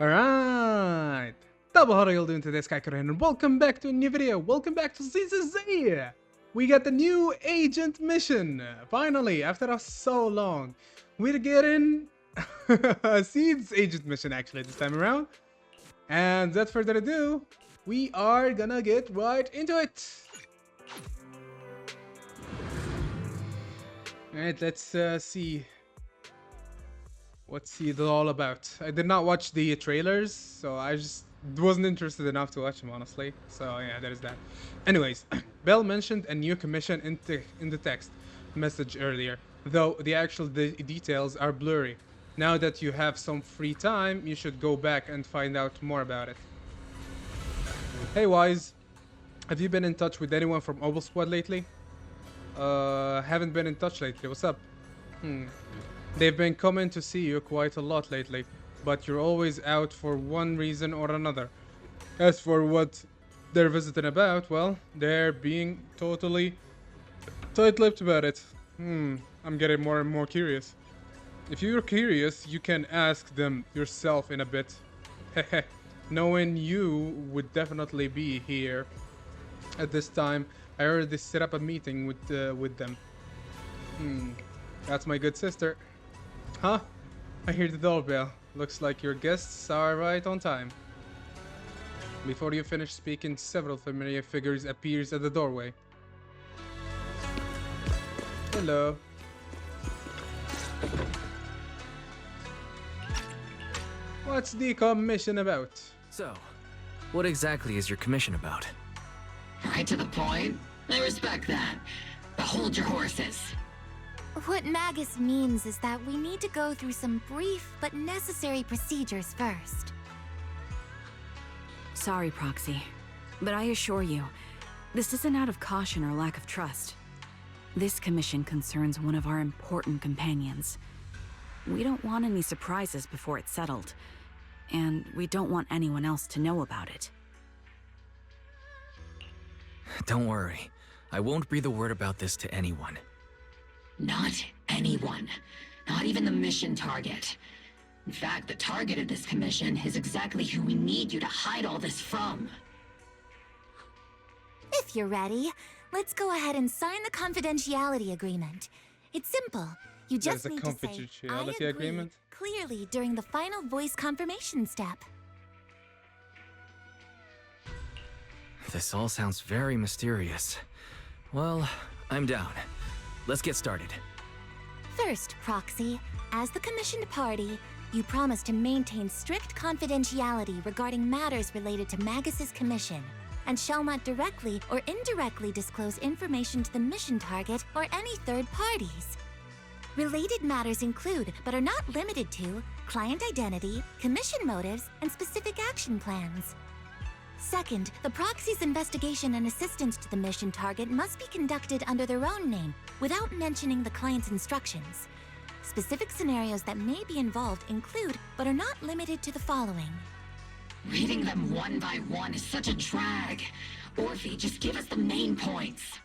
Alright! Double how are you doing today, Skycorin, and welcome back to a new video. Welcome back to Season Z! We got the new agent mission. Finally, after so long. We're getting Seed's agent mission actually this time around. And without further ado, we are gonna get right into it. Alright, let's see what's it all about. I did not watch the trailers, so I just wasn't interested enough to watch them, honestly. So yeah, there is that. Anyways, Bell mentioned a new commission in the text message earlier, though the actual details are blurry. Now that you have some free time, you should go back and find out more about it. Hey Wise, have you been in touch with anyone from Obel Squad lately? Haven't been in touch lately. What's up? They've been coming to see you quite a lot lately, but you're always out for one reason or another. As for what they're visiting about, well, they're being totally tight-lipped about it. I'm getting more and more curious. If you're curious, you can ask them yourself in a bit. Hehe, knowing you would definitely be here at this time, I already set up a meeting with them. That's my good sister. Huh? I hear the doorbell. Looks like your guests are right on time. Before you finish speaking, several familiar figures appears at the doorway. Hello. What's the commission about? So, what exactly is your commission about? Right to the point. I respect that. But hold your horses. What Magus means is that we need to go through some brief but necessary procedures first. Sorry, Proxy, but I assure you, this isn't out of caution or lack of trust. This commission concerns one of our important companions. We don't want any surprises before it's settled, and we don't want anyone else to know about it. Don't worry. I won't breathe a word about this to anyone. Not anyone. Not even the mission target. In fact, the target of this commission is exactly who we need you to hide all this from. If you're ready, let's go ahead and sign the confidentiality agreement. It's simple. You just need to say, I agree, agreement? clearly during the final voice confirmation step. This all sounds very mysterious. Well, I'm down. Let's get started. First, Proxy, as the commissioned party, you promise to maintain strict confidentiality regarding matters related to Magus's commission, and shall not directly or indirectly disclose information to the mission target or any third parties. Related matters include, but are not limited to, client identity, commission motives, and specific action plans. Second, the proxy's investigation and assistance to the mission target must be conducted under their own name, without mentioning the client's instructions. Specific scenarios that may be involved include, but are not limited to the following. Reading them one by one is such a drag. Orphe, just give us the main points.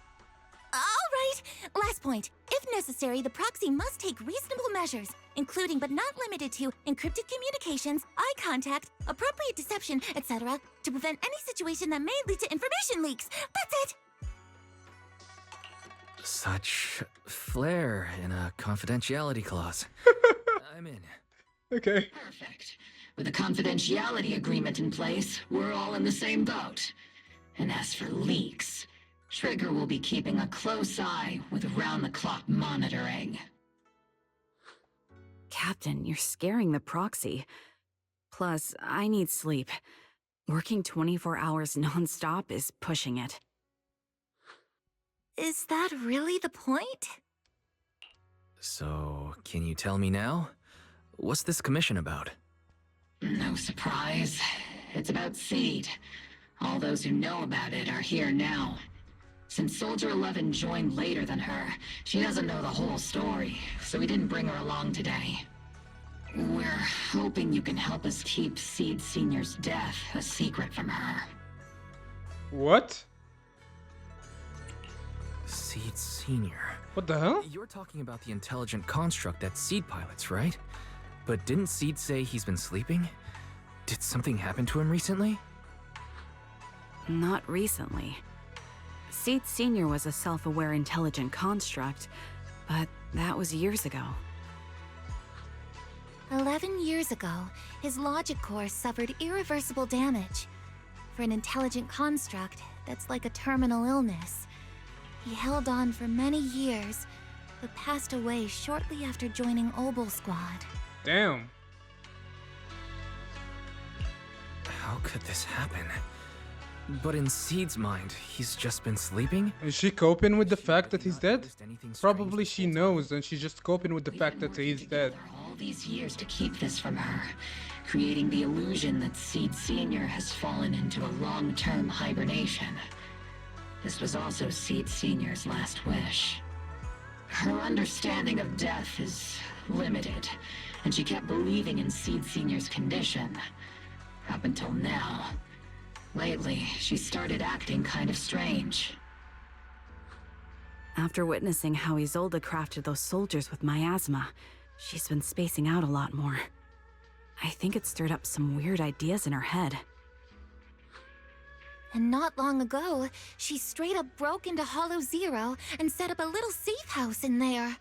All right, last point. If necessary, the proxy must take reasonable measures, including but not limited to encrypted communications, eye contact, appropriate deception, etc., to prevent any situation that may lead to information leaks. That's it! Such flair in a confidentiality clause. I'm in. Okay. Perfect. With a confidentiality agreement in place, we're all in the same boat. And as for leaks, Trigger will be keeping a close eye with round-the-clock monitoring. Captain, you're scaring the Proxy. Plus, I need sleep. Working 24 hours non-stop is pushing it. Is that really the point? So, can you tell me now? What's this commission about? No surprise. It's about Seed. All those who know about it are here now. Since Soldier 11 joined later than her, she doesn't know the whole story, so we didn't bring her along today. We're hoping you can help us keep Seed Senior's death a secret from her. What? Seed Senior. What the hell? You're talking about the intelligent construct that Seed pilots, right? But didn't Seed say he's been sleeping? Did something happen to him recently? Not recently. Seed Sr. was a self-aware intelligent construct, but that was years ago. 11 years ago, his logic core suffered irreversible damage. For an intelligent construct, that's like a terminal illness. He held on for many years, but passed away shortly after joining Obel Squad. Damn. How could this happen? But in Seed's mind, he's just been sleeping? Is she coping with the fact that he's dead? Noticed anything strange Probably this she whole knows, and she's just coping with the We've fact been that working he's dead. together all these years to keep this from her, creating the illusion that Seed Sr. has fallen into a long-term hibernation. This was also Seed Sr.'s last wish. Her understanding of death is limited, and she kept believing in Seed Sr.'s condition. Up until now. Lately, she started acting kind of strange. After witnessing how Isolde crafted those soldiers with miasma, she's been spacing out a lot more. I think it stirred up some weird ideas in her head. And not long ago, she straight up broke into Hollow Zero and set up a little safe house in there.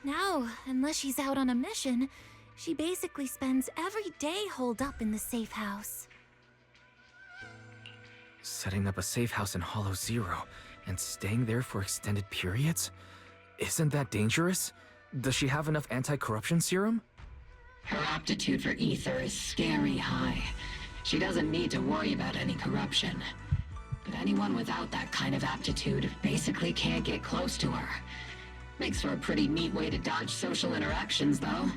Now, unless she's out on a mission, she basically spends every day holed up in the safe house. Setting up a safe house in Hollow Zero and staying there for extended periods? Isn't that dangerous? Does she have enough anti-corruption serum? Her aptitude for ether is scary high. She doesn't need to worry about any corruption. But anyone without that kind of aptitude basically can't get close to her. Makes for a pretty neat way to dodge social interactions, though.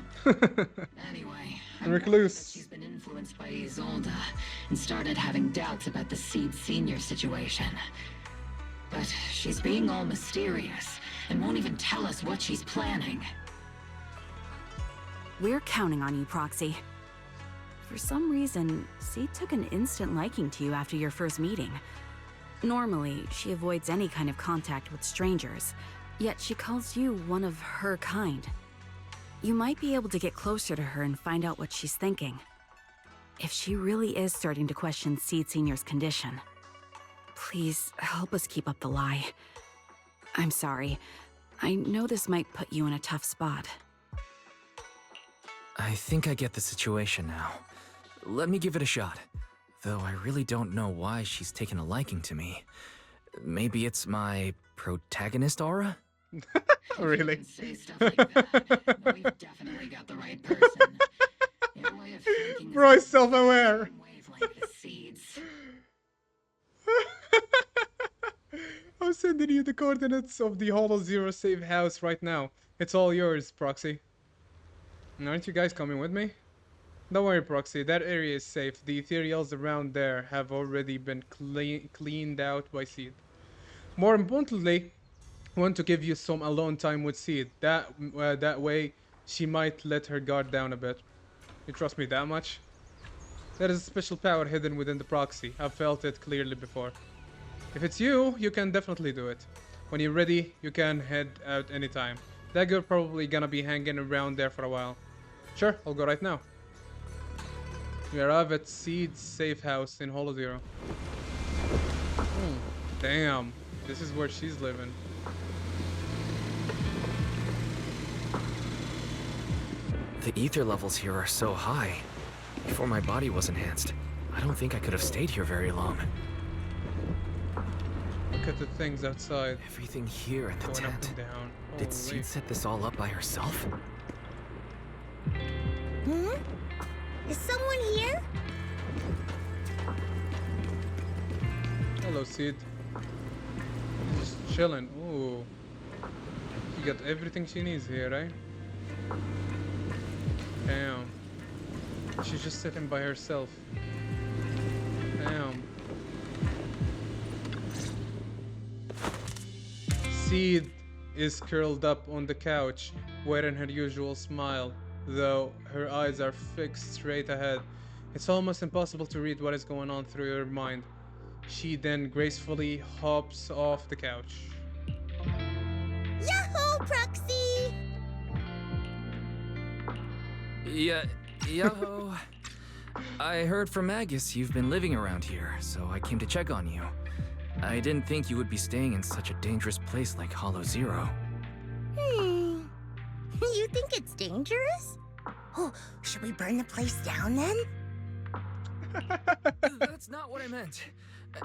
Anyway, I'm worried that Recluse. she's been influenced by Isolde and started having doubts about the Seed Senior situation. But she's being all mysterious and won't even tell us what she's planning. We're counting on you, Proxy. For some reason, Seed took an instant liking to you after your first meeting. Normally, she avoids any kind of contact with strangers, yet she calls you one of her kind. You might be able to get closer to her and find out what she's thinking. If she really is starting to question Seed Senior's condition, please help us keep up the lie. I'm sorry. I know this might put you in a tough spot. I think I get the situation now. Let me give it a shot. Though I really don't know why she's taken a liking to me. Maybe it's my protagonist aura? Oh, really? You can say stuff like that, but we've definitely got the right person. Your way of thinking is Bro is on self-aware. the same wavelength as Seed's. I'm sending you the coordinates of the Hollow Zero safe house right now. It's all yours, Proxy. And aren't you guys coming with me? Don't worry, Proxy. That area is safe. The ethereals around there have already been cleaned out by Seed. More importantly, I want to give you some alone time with Seed. That way, she might let her guard down a bit. You trust me that much? There is a special power hidden within the Proxy. I've felt it clearly before. If it's you, you can definitely do it. When you're ready, you can head out anytime. That girl probably gonna be hanging around there for a while. Sure, I'll go right now. We arrive at Seed's safe house in Hollow Zero. Damn, this is where she's living. The ether levels here are so high. Before my body was enhanced, I don't think I could have stayed here very long. Look at the things outside. Everything here in the Going up tent. and down. Did Holy. Seed set this all up by herself? Is someone here? Hello, Seed. Just chilling. Ooh. She got everything she needs here, right? Damn. She's just sitting by herself. Damn. Seed is curled up on the couch, wearing her usual smile, though her eyes are fixed straight ahead. It's almost impossible to read what is going on through her mind. She then gracefully hops off the couch. Yahoo, Proxy! Yeah, yo. I heard from Magus you've been living around here, so I came to check on you. I didn't think you would be staying in such a dangerous place like Hollow Zero. You think it's dangerous? Oh, should we burn the place down then? That's not what I meant.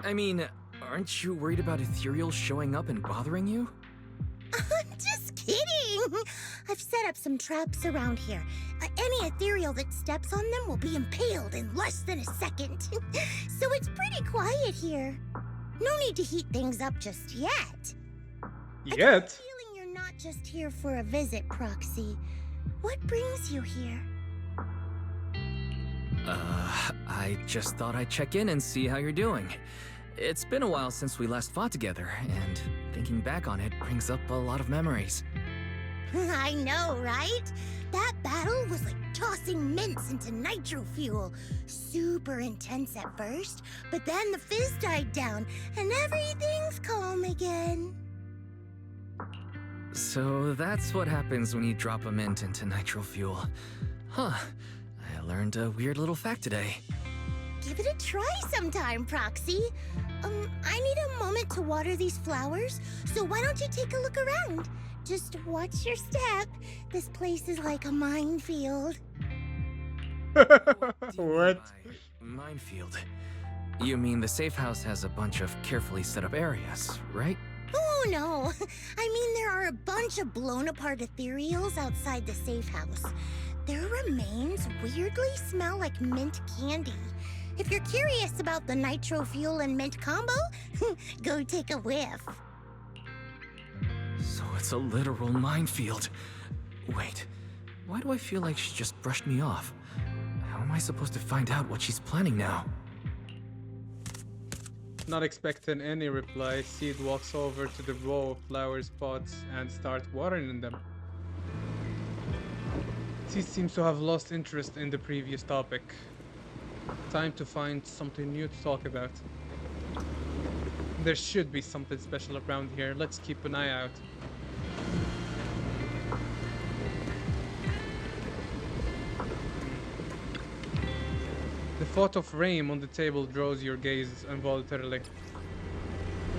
I mean, aren't you worried about ethereals showing up and bothering you? Just kidding! I've set up some traps around here. Any ethereal that steps on them will be impaled in less than a second. So it's pretty quiet here. No need to heat things up just yet. I get the feeling you're not just here for a visit, Proxy. What brings you here? I just thought I'd check in and see how you're doing. It's been a while since we last fought together, and thinking back on it brings up a lot of memories. I know, right? That battle was like tossing mints into nitro fuel. Super intense at first, but then the fizz died down, and everything's calm again. So that's what happens when you drop a mint into nitro fuel. Huh. I learned a weird little fact today. Give it a try sometime, Proxy. I need a moment to water these flowers, so why don't you take a look around? Just watch your step. This place is like a minefield. What? Minefield. You mean the safe house has a bunch of carefully set up areas, right? Oh, no. I mean, there are a bunch of blown apart ethereals outside the safe house. Their remains weirdly smell like mint candy. If you're curious about the nitro fuel and mint combo, go take a whiff. So it's a literal minefield. Wait, why do I feel like she just brushed me off? How am I supposed to find out what she's planning now? Not expecting any reply, Seed walks over to the row of flower pots and starts watering them. Seed seems to have lost interest in the previous topic. Time to find something new to talk about. There should be something special around here. Let's keep an eye out. The thought of Raim on the table draws your gaze involuntarily.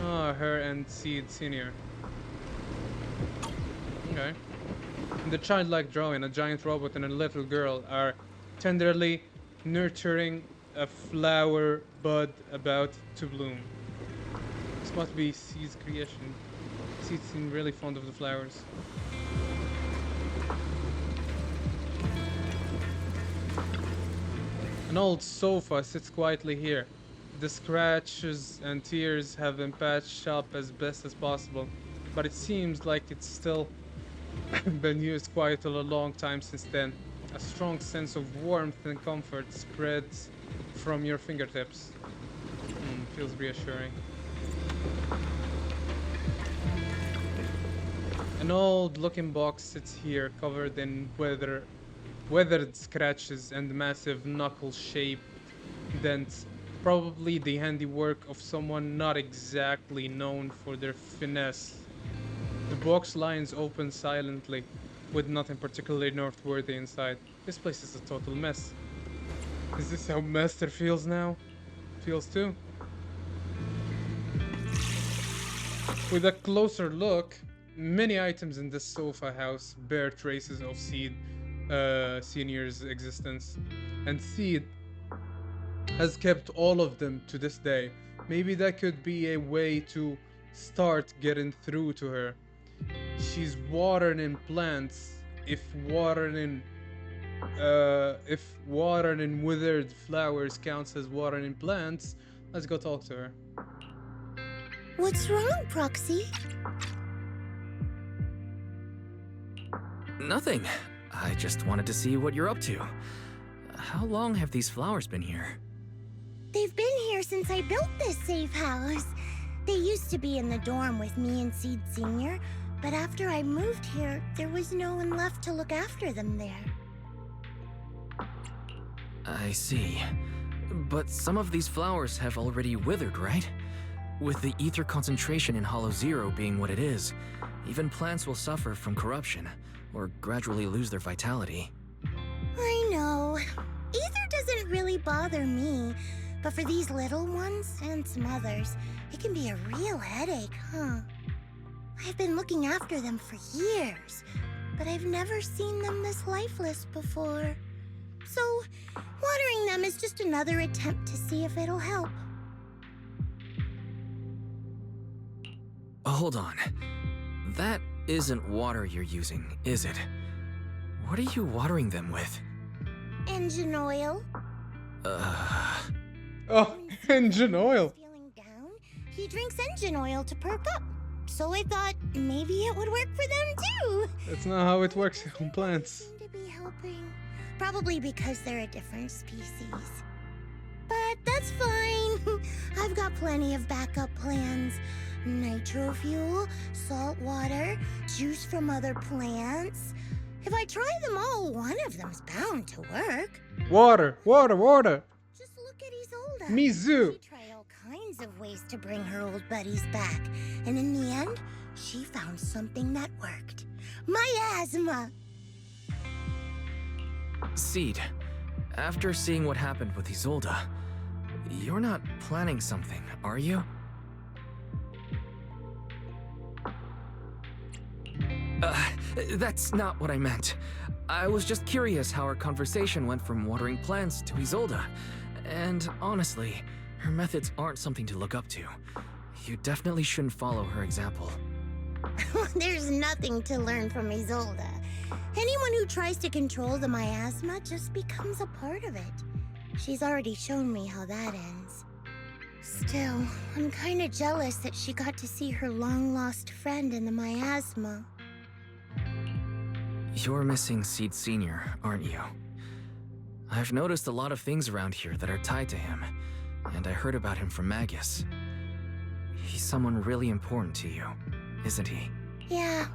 Ah, her and Seed Senior. Okay. In the childlike drawing, a giant robot and a little girl are tenderly nurturing a flower bud about to bloom. This must be Seed's creation. Seed seems really fond of the flowers. An old sofa sits quietly here. The scratches and tears have been patched up as best as possible, but it seems like it's still been used quite a long time since then. A strong sense of warmth and comfort spreads from your fingertips. Feels reassuring. An old-looking box sits here, covered in weathered scratches and massive knuckle-shaped dents. Probably the handiwork of someone not exactly known for their finesse. The box lines open silently, with nothing particularly noteworthy inside. This place is a total mess. Is this how Master feels now? Feels too? With a closer look, many items in this sofa house bear traces of Seed Senior's existence. And Seed has kept all of them to this day. Maybe that could be a way to start getting through to her. She's watering plants. If watering withered flowers counts as watering plants, let's go talk to her. What's wrong, Proxy? Nothing. I just wanted to see what you're up to. How long have these flowers been here? They've been here since I built this safe house. They used to be in the dorm with me and Seed Senior, but after I moved here, there was no one left to look after them there. I see. But some of these flowers have already withered, right? With the ether concentration in Hollow Zero being what it is, even plants will suffer from corruption, or gradually lose their vitality. I know. Ether doesn't really bother me, but for these little ones and some others, it can be a real headache, huh? I've been looking after them for years, but I've never seen them this lifeless before. So, watering them is just another attempt to see if it'll help. Hold on. That isn't water you're using, is it? What are you watering them with? Engine oil. Uh... Oh, engine oil. Feeling down, he drinks engine oil to perk up. So I thought maybe it would work for them too. That's not how it works on plants. Seem to be helping. Probably because they're a different species. But that's fine. I've got plenty of backup plans. Nitro fuel, salt water, juice from other plants. If I try them all, one of them's bound to work. Water, water, water. Just look at Isolde. Mizu. She tried all kinds of ways to bring her old buddies back. And in the end, she found something that worked. Miasma. Seed, after seeing what happened with Isolde, you're not planning something, are you? That's not what I meant. I was just curious how our conversation went from watering plants to Isolde. And honestly, her methods aren't something to look up to. You definitely shouldn't follow her example. There's nothing to learn from Isolde. Anyone who tries to control the miasma just becomes a part of it. She's already shown me how that ends. Still, I'm kinda jealous that she got to see her long-lost friend in the miasma. You're missing Seed Sr., aren't you? I've noticed a lot of things around here that are tied to him, and I heard about him from Magus. He's someone really important to you, isn't he? Yeah.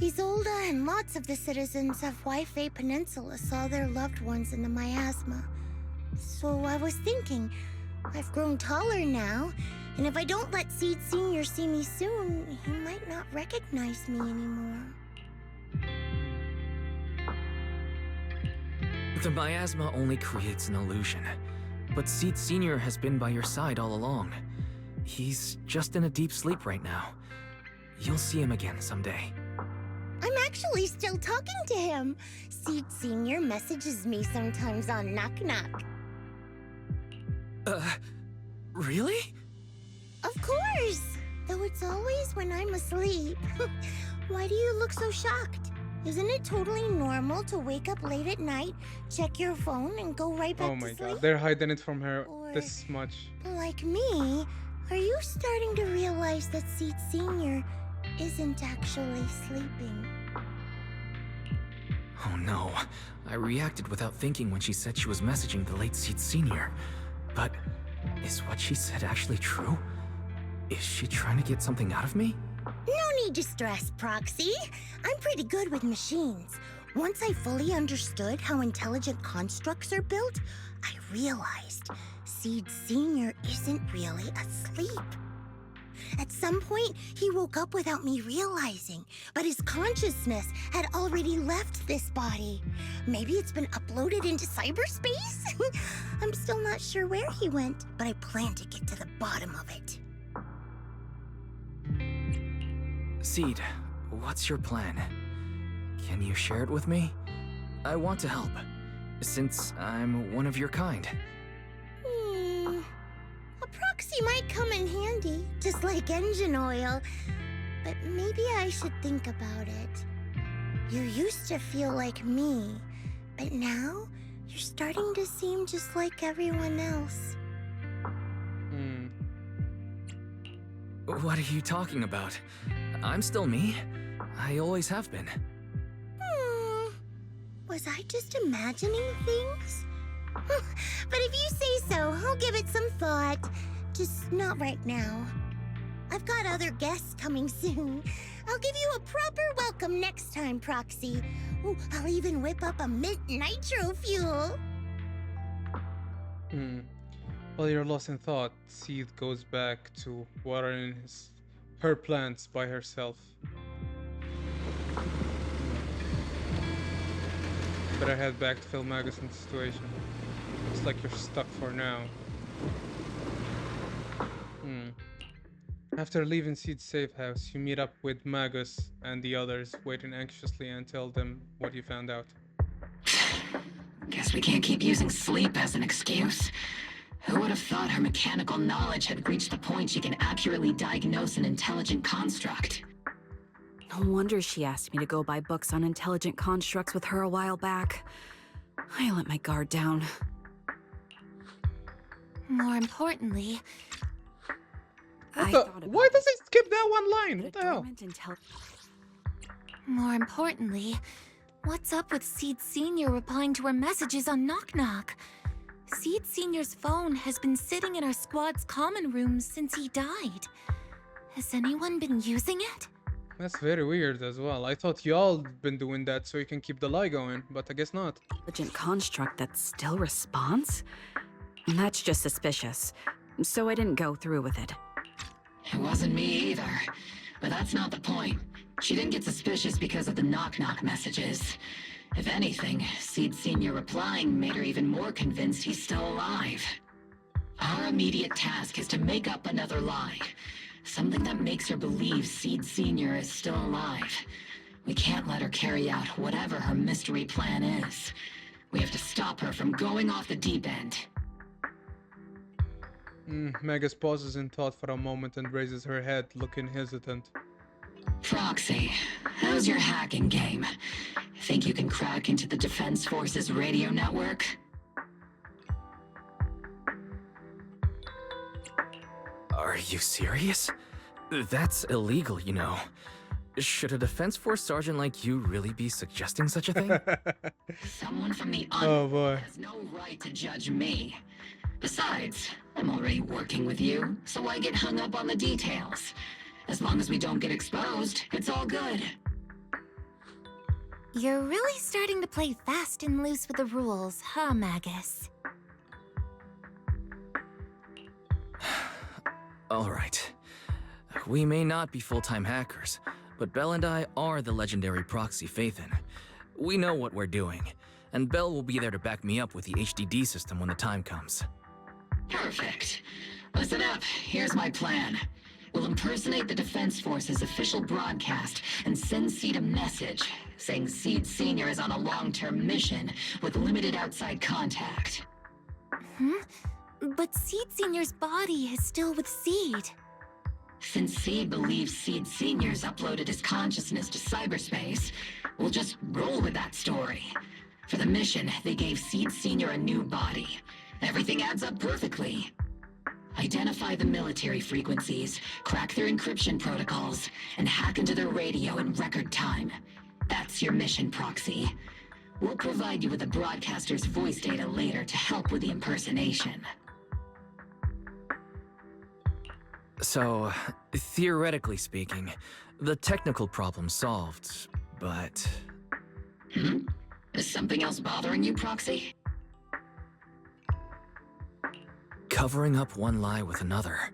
Isolde and lots of the citizens of Wi-Fi Peninsula saw their loved ones in the miasma. So I was thinking, I've grown taller now, and if I don't let Seed Sr. see me soon, he might not recognize me anymore. The miasma only creates an illusion, but Seed Sr. has been by your side all along. He's just in a deep sleep right now. You'll see him again someday. I'm actually still talking to him. Seed Sr. messages me sometimes on Knock Knock. Really? Of course! Though it's always when I'm asleep. Why do you look so shocked? Isn't it totally normal to wake up late at night, check your phone, and go right back Oh to my sleep? god, they're hiding it from her Or- this much. Like me, are you starting to realize that Seed Sr. isn't actually sleeping? Oh no. I reacted without thinking when she said she was messaging the late Seed Sr. But is what she said actually true? Is she trying to get something out of me? No need to stress, Proxy. I'm pretty good with machines. Once I fully understood how intelligent constructs are built, I realized Seed Sr. isn't really asleep. At some point, he woke up without me realizing, but his consciousness had already left this body. Maybe it's been uploaded into cyberspace? I'm still not sure where he went, but I plan to get to the bottom of it. Seed, what's your plan? Can you share it with me? I want to help, since I'm one of your kind. A proxy might come in handy, just like engine oil. But maybe I should think about it. You used to feel like me, but now you're starting to seem just like everyone else. What are you talking about? I'm still me. I always have been. Was I just imagining things? But if you say so, I'll give it some thought. Just not right now. I've got other guests coming soon. I'll give you a proper welcome next time, Proxy. Ooh, I'll even whip up a mint nitro fuel. While you're lost in thought, Seed goes back to watering her plants by herself. Better head back to Phil Magguson's situation. Looks like you're stuck for now. After leaving Seed's safe house, you meet up with Magus and the others, waiting anxiously and tell them what you found out. Guess we can't keep using sleep as an excuse. Who would have thought her mechanical knowledge had reached the point she can accurately diagnose an intelligent construct? No wonder she asked me to go buy books on intelligent constructs with her a while back. I let my guard down. More importantly, Why does it skip that one line? What the hell? More importantly, what's up with Seed Senior replying to her messages on Knock Knock? Seed Senior's phone has been sitting in our squad's common room since he died. Has anyone been using it? That's very weird as well. I thought y'all been doing that so you can keep the lie going, but I guess not. Intelligent construct that still responds? That's just suspicious, so I didn't go through with it. It wasn't me either. But that's not the point. She didn't get suspicious because of the knock-knock messages. If anything, Seed Senior replying made her even more convinced he's still alive. Our immediate task is to make up another lie. Something that makes her believe Seed Senior is still alive. We can't let her carry out whatever her mystery plan is. We have to stop her from going off the deep end. Magus pauses in thought for a moment and raises her head, looking hesitant. Proxy, how's your hacking game? Think you can crack into the Defense Forces radio network? Are you serious? That's illegal, you know. Should a Defense Force sergeant like you really be suggesting such a thing? Someone from the Oh boy. has no right to judge me. Besides, I'm already working with you, so why get hung up on the details? As long as we don't get exposed, it's all good. You're really starting to play fast and loose with the rules, huh, Magus? All right. We may not be full-time hackers, but Belle and I are the legendary proxy Faithin. We know what we're doing, and Belle will be there to back me up with the HDD system when the time comes. Perfect. Listen up, here's my plan. We'll impersonate the Defense Force's official broadcast and send Seed a message saying Seed Senior is on a long-term mission with limited outside contact. But Seed Senior's body is still with Seed. Since Seed believes Seed Senior's uploaded his consciousness to cyberspace, we'll just roll with that story. For the mission, they gave Seed Senior a new body. Everything adds up perfectly. Identify the military frequencies, crack their encryption protocols, and hack into their radio in record time. That's your mission, Proxy. We'll provide you with the broadcaster's voice data later to help with the impersonation. So, theoretically speaking, the technical problem's solved, but... Is something else bothering you, Proxy? Covering up one lie with another,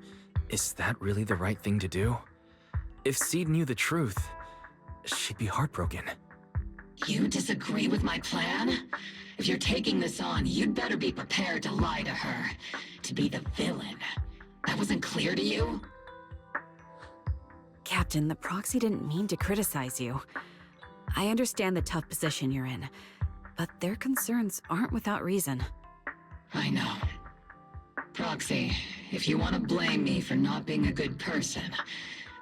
is that really the right thing to do? If Seed knew the truth, she'd be heartbroken. You disagree with my plan? If you're taking this on, you'd better be prepared to lie to her. To be the villain. That wasn't clear to you? Captain, the proxy didn't mean to criticize you. I understand the tough position you're in, but their concerns aren't without reason. I know. Proxy, if you want to blame me for not being a good person,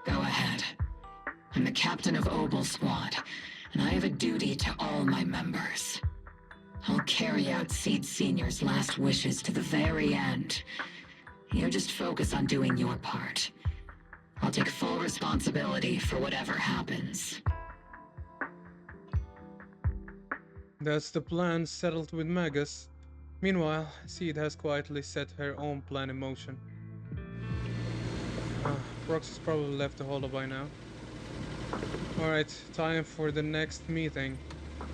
go ahead. I'm the captain of Obel Squad, and I have a duty to all my members. I'll carry out Seed Senior's last wishes to the very end. You just focus on doing your part. I'll take full responsibility for whatever happens. That's the plan settled with Magus. Meanwhile, Seed has quietly set her own plan in motion. Proxy's probably left the holo by now. Alright, time for the next meeting.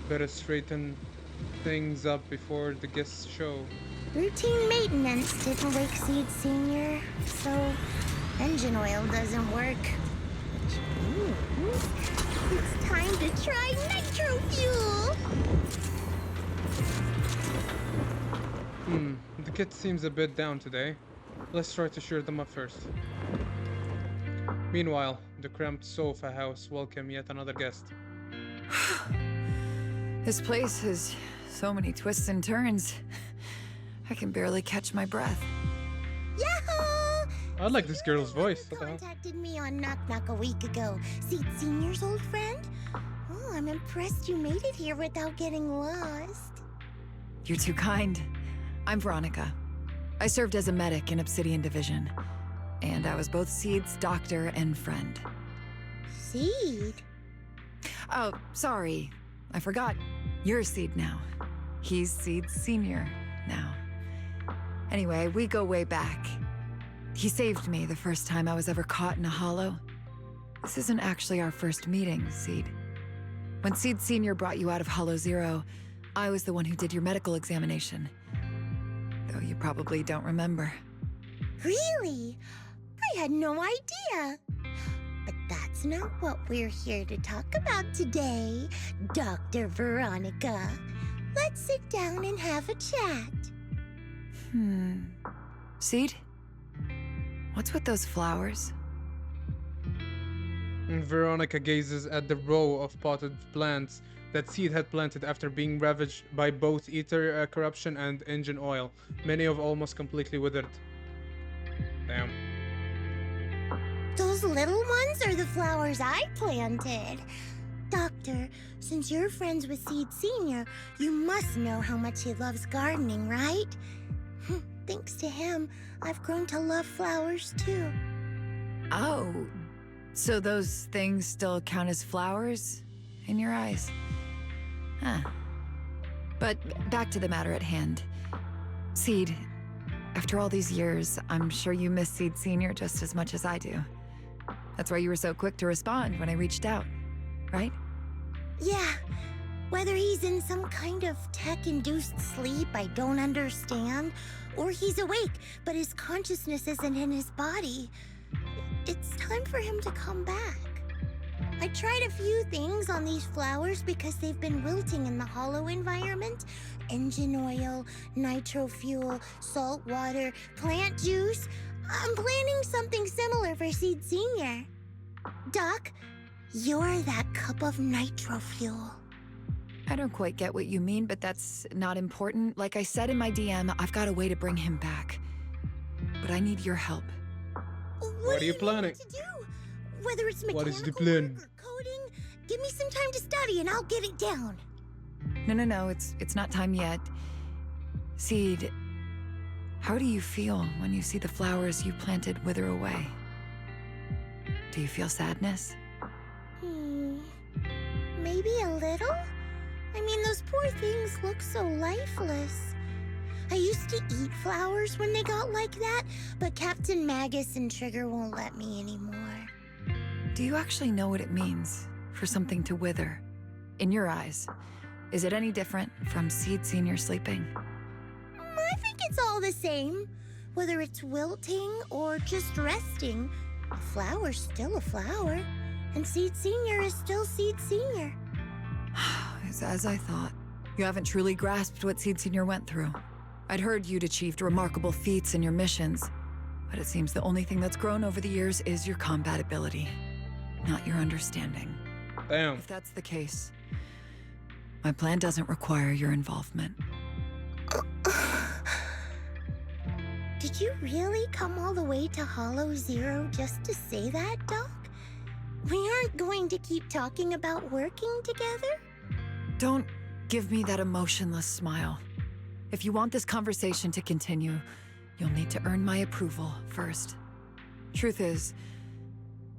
Better straighten things up before the guests show. Routine maintenance didn't wake Seed Senior, so engine oil doesn't work. Which means it's time to try nitro fuel! Kit seems a bit down today. Let's try to cheer them up first. Meanwhile, the cramped sofa house welcome yet another guest. This place has so many twists and turns. I can barely catch my breath. Yahoo! I like this girl's voice. What the hell? Contacted me on Knock Knock a week ago. Seed Senior's old friend? Oh, I'm impressed you made it here without getting lost. You're too kind. I'm Veronica. I served as a medic in Obsidian Division. And I was both Seed's doctor and friend. Seed? Oh, sorry. I forgot. You're Seed now. He's Seed Senior now. Anyway, we go way back. He saved me the first time I was ever caught in a hollow. This isn't actually our first meeting, Seed. When Seed Senior brought you out of Hollow Zero, I was the one who did your medical examination. Though you probably don't remember. Really? I had no idea. But that's not what we're here to talk about today, Dr. Veronica. Let's sit down and have a chat. Seed? What's with those flowers? And Veronica gazes at the row of potted plants that Seed had planted after being ravaged by both ether corruption and engine oil. Many have almost completely withered. Damn. Those little ones are the flowers I planted. Doctor, since you're friends with Seed Senior, you must know how much he loves gardening, right? Thanks to him, I've grown to love flowers too. Oh, so those things still count as flowers in your eyes? Huh. But back to the matter at hand. Seed, after all these years, I'm sure you miss Seed Senior just as much as I do. That's why you were so quick to respond when I reached out, right? Yeah, whether he's in some kind of tech-induced sleep I don't understand, or he's awake, but his consciousness isn't in his body, it's time for him to come back. I tried a few things on these flowers because they've been wilting in the hollow environment. Engine oil, nitro fuel, salt water, plant juice. I'm planning something similar for Seed Senior. Doc, you're that cup of nitro fuel. I don't quite get what you mean, but that's not important. Like I said in my DM, I've got a way to bring him back. But I need your help. What are you planning? To do? Whether it's mechanical What is the plan? work or coding, give me some time to study and I'll get it down. No, it's not time yet. Seed, how do you feel when you see the flowers you planted wither away? Do you feel sadness? Maybe a little? I mean, those poor things look so lifeless. I used to eat flowers when they got like that, but Captain Magus and Trigger won't let me anymore. Do you actually know what it means for something to wither? In your eyes, is it any different from Seed Senior sleeping? I think it's all the same. Whether it's wilting or just resting, a flower's still a flower, and Seed Senior is still Seed Senior. It's as I thought. You haven't truly grasped what Seed Senior went through. I'd heard you'd achieved remarkable feats in your missions, but it seems the only thing that's grown over the years is your combat ability, not your understanding. Damn. If that's the case, my plan doesn't require your involvement. Did you really come all the way to Hollow Zero just to say that, Doc? We aren't going to keep talking about working together? Don't give me that emotionless smile. If you want this conversation to continue, you'll need to earn my approval first. Truth is,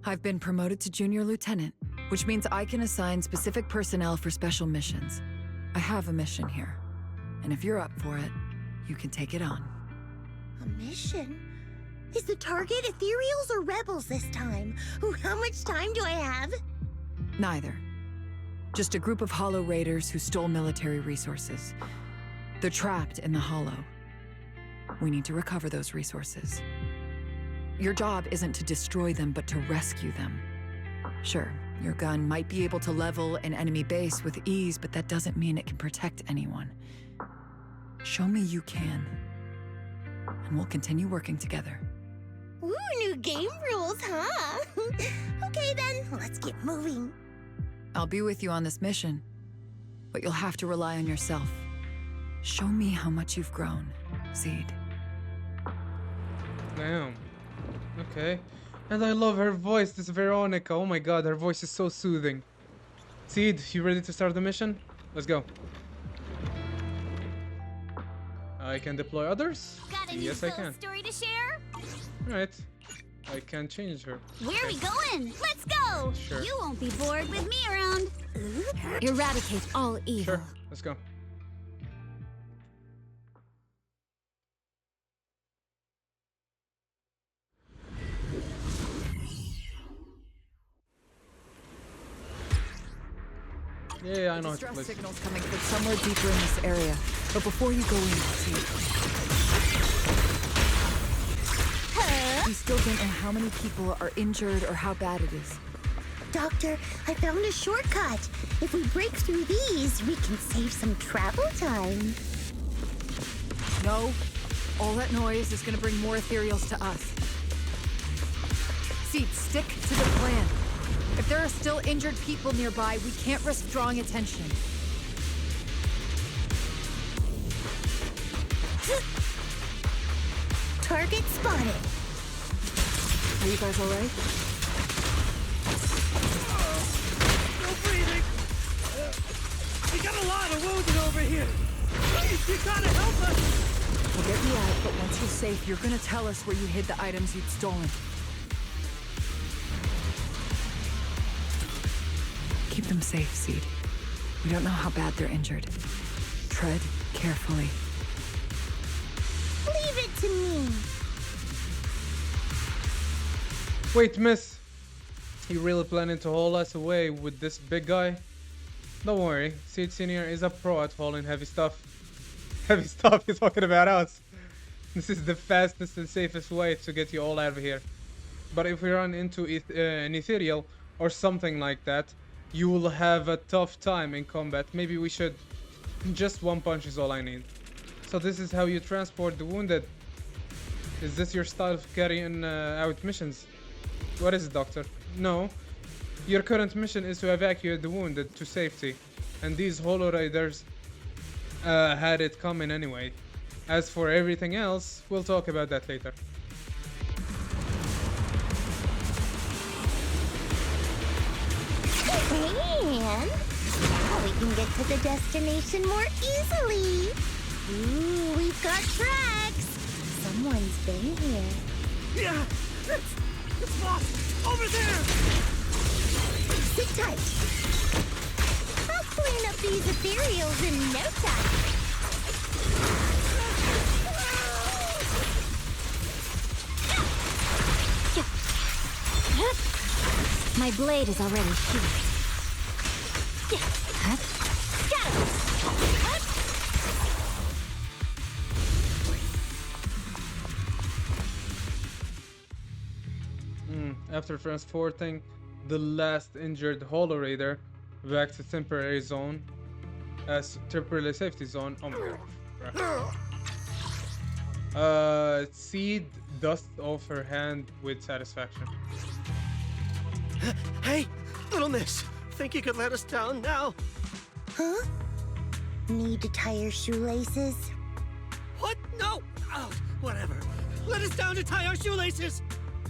I've been promoted to Junior Lieutenant, which means I can assign specific personnel for special missions. I have a mission here, and if you're up for it, you can take it on. A mission? Is the target ethereals or rebels this time? How much time do I have? Neither. Just a group of Hollow Raiders who stole military resources. They're trapped in the Hollow. We need to recover those resources. Your job isn't to destroy them, but to rescue them. Sure, your gun might be able to level an enemy base with ease, but that doesn't mean it can protect anyone. Show me you can. and we'll continue working together. Ooh, new game rules, huh? Okay then, let's get moving. I'll be with you on this mission, but you'll have to rely on yourself. Show me how much you've grown, Seed. Damn. Okay. And I love her voice, this Veronica. Oh my god, her voice is so soothing. Seed, you ready to start the mission? Let's go. I can deploy others? Got a Yes, new I can. story to share? Alright. I can change her. Where are we going? Let's go! Sure. You won't be bored with me around. Eradicate all evil. Sure, let's go. Yeah, I know it's Distress place. signals coming from somewhere deeper in this area. But before you go in, Seed, we still don't know how many people are injured or how bad it is. Doctor, I found a shortcut. If we break through these, we can save some travel time. No, all that noise is gonna bring more ethereals to us. Seed, stick to the plan. If there are still injured people nearby, we can't risk drawing attention. Target spotted. Are you guys all right? No breathing! We got a lot of wounded over here! Please, you gotta help us! We'll get you out, but once you're safe, you're gonna tell us where you hid the items you'd stolen. Keep them safe, Seed. We don't know how bad they're injured. Tread carefully. Leave it to me. Wait, miss. You really planning to haul us away with this big guy? Don't worry, Seed Senior is a pro at hauling heavy stuff. Heavy stuff, he's talking about us. This is the fastest and safest way to get you all out of here. But if we run into an ethereal or something like that, you will have a tough time in combat. Maybe we should... Just one punch is all I need. So this is how you transport the wounded. Is this your style of carrying out missions? What is it, Doctor? No. Your current mission is to evacuate the wounded to safety. And these Holo Raiders had it coming anyway. As for everything else, we'll talk about that later. And now we can get to the destination more easily. Ooh, we've got tracks. Someone's been here. Yeah, it's lost! Over there! Sit tight. I'll clean up these ethereals in no time. My blade is already healed. After transporting the last injured Holo Raider back to temporary zone, as temporary safety zone. Oh my god. Seed dust off her hand with satisfaction. Hey, little miss, think you could let us down now? Huh? Need to tie your shoelaces? What? No! Oh, whatever. Let us down to tie our shoelaces!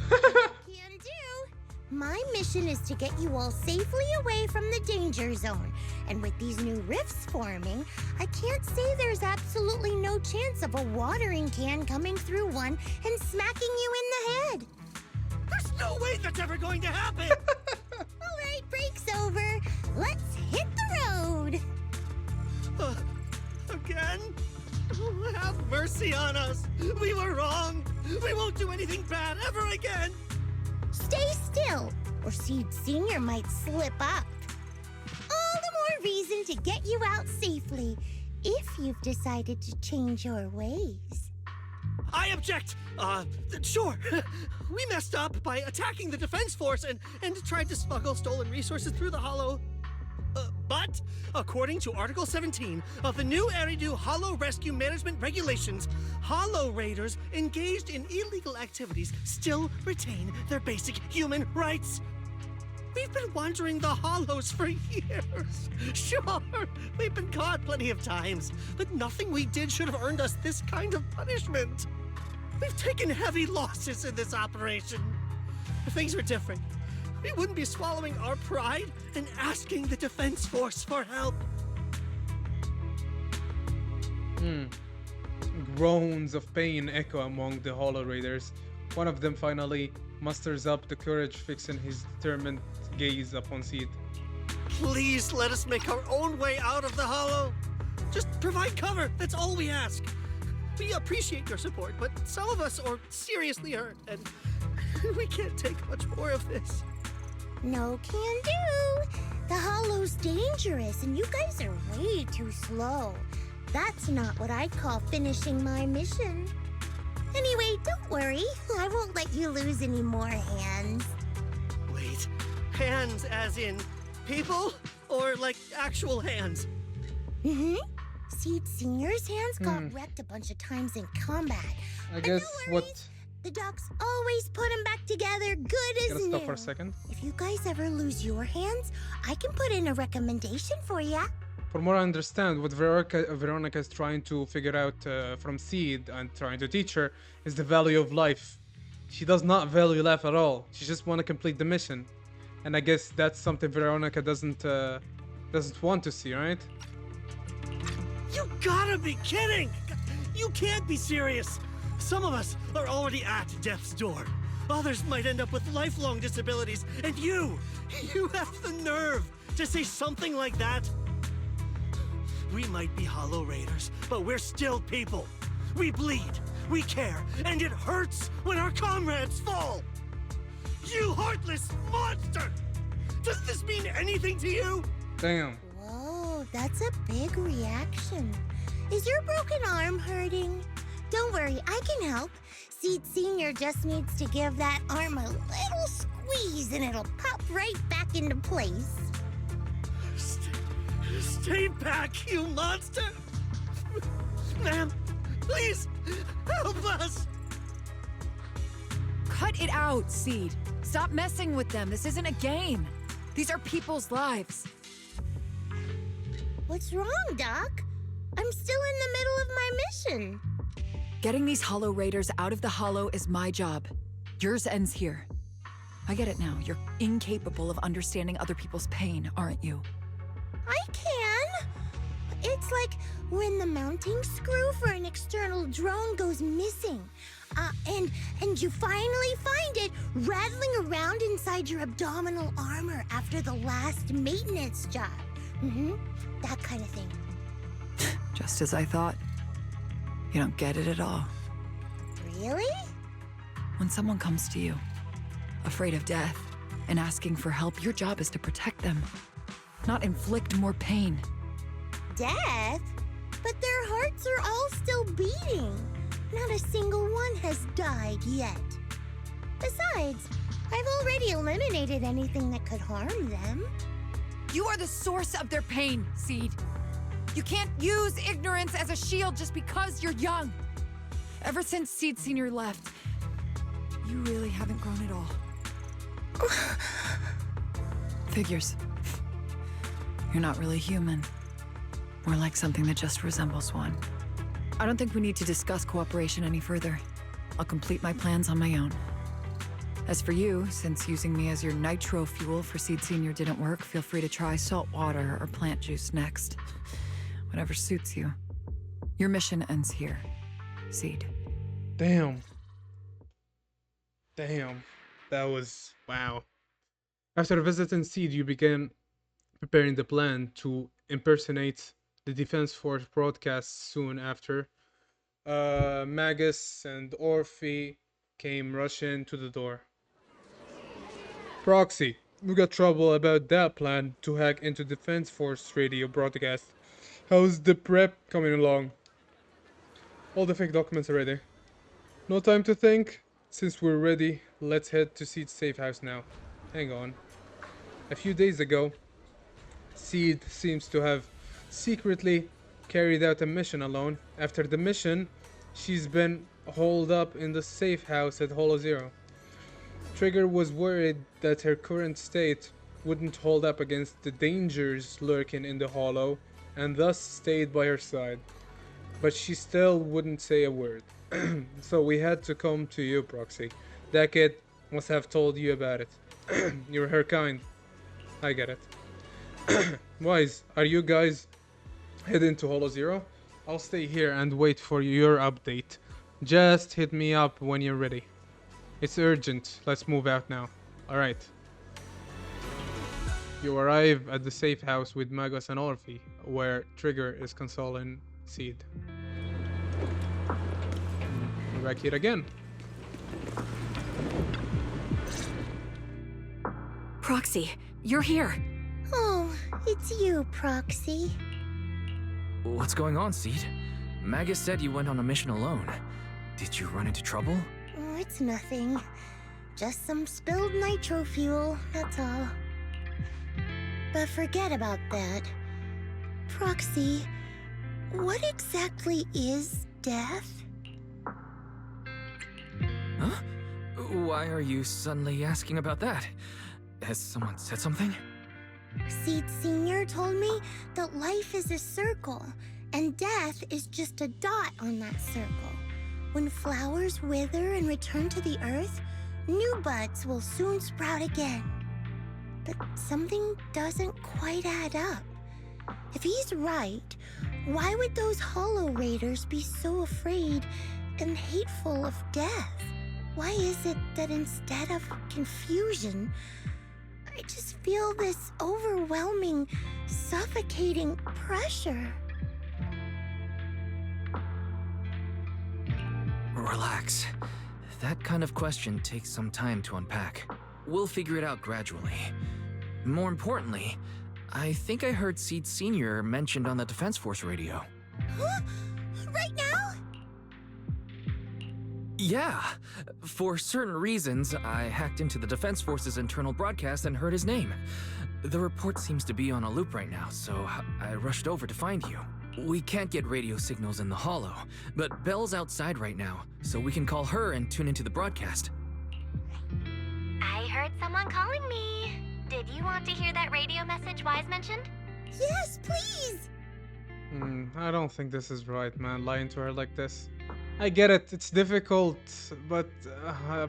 Can do. My mission is to get you all safely away from the danger zone. And with these new rifts forming, I can't say there's absolutely no chance of a watering can coming through one and smacking you in the head. There's no way that's ever going to happen! All right, break's over. Let's hit the road. Again? Oh, have mercy on us! We were wrong! We won't do anything bad ever again! Stay still, or Seed Senior might slip up. All the more reason to get you out safely, if you've decided to change your ways. I object! Sure. We messed up by attacking the defense force and tried to smuggle stolen resources through the Hollow. But, according to Article 17 of the new Eridu Hollow Rescue Management Regulations, Hollow Raiders engaged in illegal activities still retain their basic human rights. We've been wandering the Hollows for years. Sure, we've been caught plenty of times, but nothing we did should have earned us this kind of punishment. We've taken heavy losses in this operation. If things were different, we wouldn't be swallowing our pride and asking the Defense Force for help. Groans of pain echo among the Hollow Raiders. One of them finally musters up the courage, fixing his determined gaze upon Seed. Please let us make our own way out of the Hollow. Just provide cover, that's all we ask. We appreciate your support, but some of us are seriously hurt, and we can't take much more of this. No can do. The Hollow's dangerous, and you guys are way too slow. That's not what I'd call finishing my mission. Anyway, don't worry. I won't let you lose any more hands. Wait, hands as in people? Or like actual hands? Mm-hmm. Seed Senior's hands got wrecked a bunch of times in combat. I But guess no what... worries. The docs always put them back together good as Gotta new. stop for a second. If you guys ever lose your hands, I can put in a recommendation for ya. From what I understand, what Veronica is trying to figure out from Seed and trying to teach her is the value of life. She does not value life at all. She just want to complete the mission. And I guess that's something Veronica doesn't want to see, right? You gotta be kidding! You can't be serious! Some of us are already at death's door. Others might end up with lifelong disabilities, and you have the nerve to say something like that? We might be Hollow Raiders, but we're still people. We bleed, we care, and it hurts when our comrades fall. You heartless monster! Does this mean anything to you? Damn. Whoa, that's a big reaction. Is your broken arm hurting? Don't worry, I can help. Seed Senior just needs to give that arm a little squeeze and it'll pop right back into place. Stay back, you monster! Ma'am, please, help us! Cut it out, Seed. Stop messing with them. This isn't a game. These are people's lives. What's wrong, Doc? I'm still in the middle of my mission. Getting these Hollow Raiders out of the Hollow is my job. Yours ends here. I get it now. You're incapable of understanding other people's pain, aren't you? I can. It's like when the mounting screw for an external drone goes missing. And you finally find it rattling around inside your abdominal armor after the last maintenance job. That kind of thing. Just as I thought. You don't get it at all. Really? When someone comes to you, afraid of death, and asking for help, your job is to protect them, not inflict more pain. Death? But their hearts are all still beating. Not a single one has died yet. Besides, I've already eliminated anything that could harm them. You are the source of their pain, Seed. You can't use ignorance as a shield just because you're young. Ever since Seed Senior left, you really haven't grown at all. Figures. You're not really human. More like something that just resembles one. I don't think we need to discuss cooperation any further. I'll complete my plans on my own. As for you, since using me as your nitro fuel for Seed Senior didn't work, feel free to try salt water or plant juice next. Whatever suits you. Your mission ends here, Seed. Damn. Damn. That was... wow. After visiting Seed, you began preparing the plan to impersonate the Defense Force broadcast soon after. Magus and Orphe came rushing to the door. Proxy, we got trouble about that plan to hack into Defense Force radio broadcast. How's the prep coming along? All the fake documents are ready. No time to think? Since we're ready, let's head to Seed's safe house now. Hang on. A few days ago, Seed seems to have secretly carried out a mission alone. After the mission, She's been holed up in the safe house at Holo Zero. Trigger was worried that her current state wouldn't hold up against the dangers lurking in the Holo, and thus stayed by her side. But she still wouldn't say a word. So we had to come to you, Proxy. That kid must have told you about it. You're her kind. I get it. Wise, are you guys heading to Holo Zero? I'll stay here and wait for your update. Just hit me up when you're ready. It's urgent. Let's move out now. Alright. You arrive at the safe house with Magos and Orphe, where Trigger is consoling Seed. We're back here again. Proxy, you're here. Oh, it's you, Proxy. What's going on, Seed? Magus said you went on a mission alone. Did you run into trouble? Oh, it's nothing. Just some spilled nitro fuel, that's all. But forget about that. Proxy, what exactly is death? Huh? Why are you suddenly asking about that? Has someone said something? Seed Sr. told me that life is a circle, and death is just a dot on that circle. When flowers wither and return to the earth, new buds will soon sprout again. But something doesn't quite add up. If he's right, why would those Hollow Raiders be so afraid and hateful of death? Why is it that instead of confusion, I just feel this overwhelming, suffocating pressure? Relax. That kind of question takes some time to unpack. We'll figure it out gradually. More importantly, I think I heard Seed Sr. mentioned on the Defense Force radio. Huh? Right now? Yeah. For certain reasons, I hacked into the Defense Force's internal broadcast and heard his name. The report seems to be on a loop right now, so I rushed over to find you. We can't get radio signals in the Hollow, but Belle's outside right now, so we can call her and tune into the broadcast. I heard someone calling me. Did you want to hear that radio message Wise mentioned? Yes, please! I don't think this is right, man, lying to her like this. I get it, it's difficult, but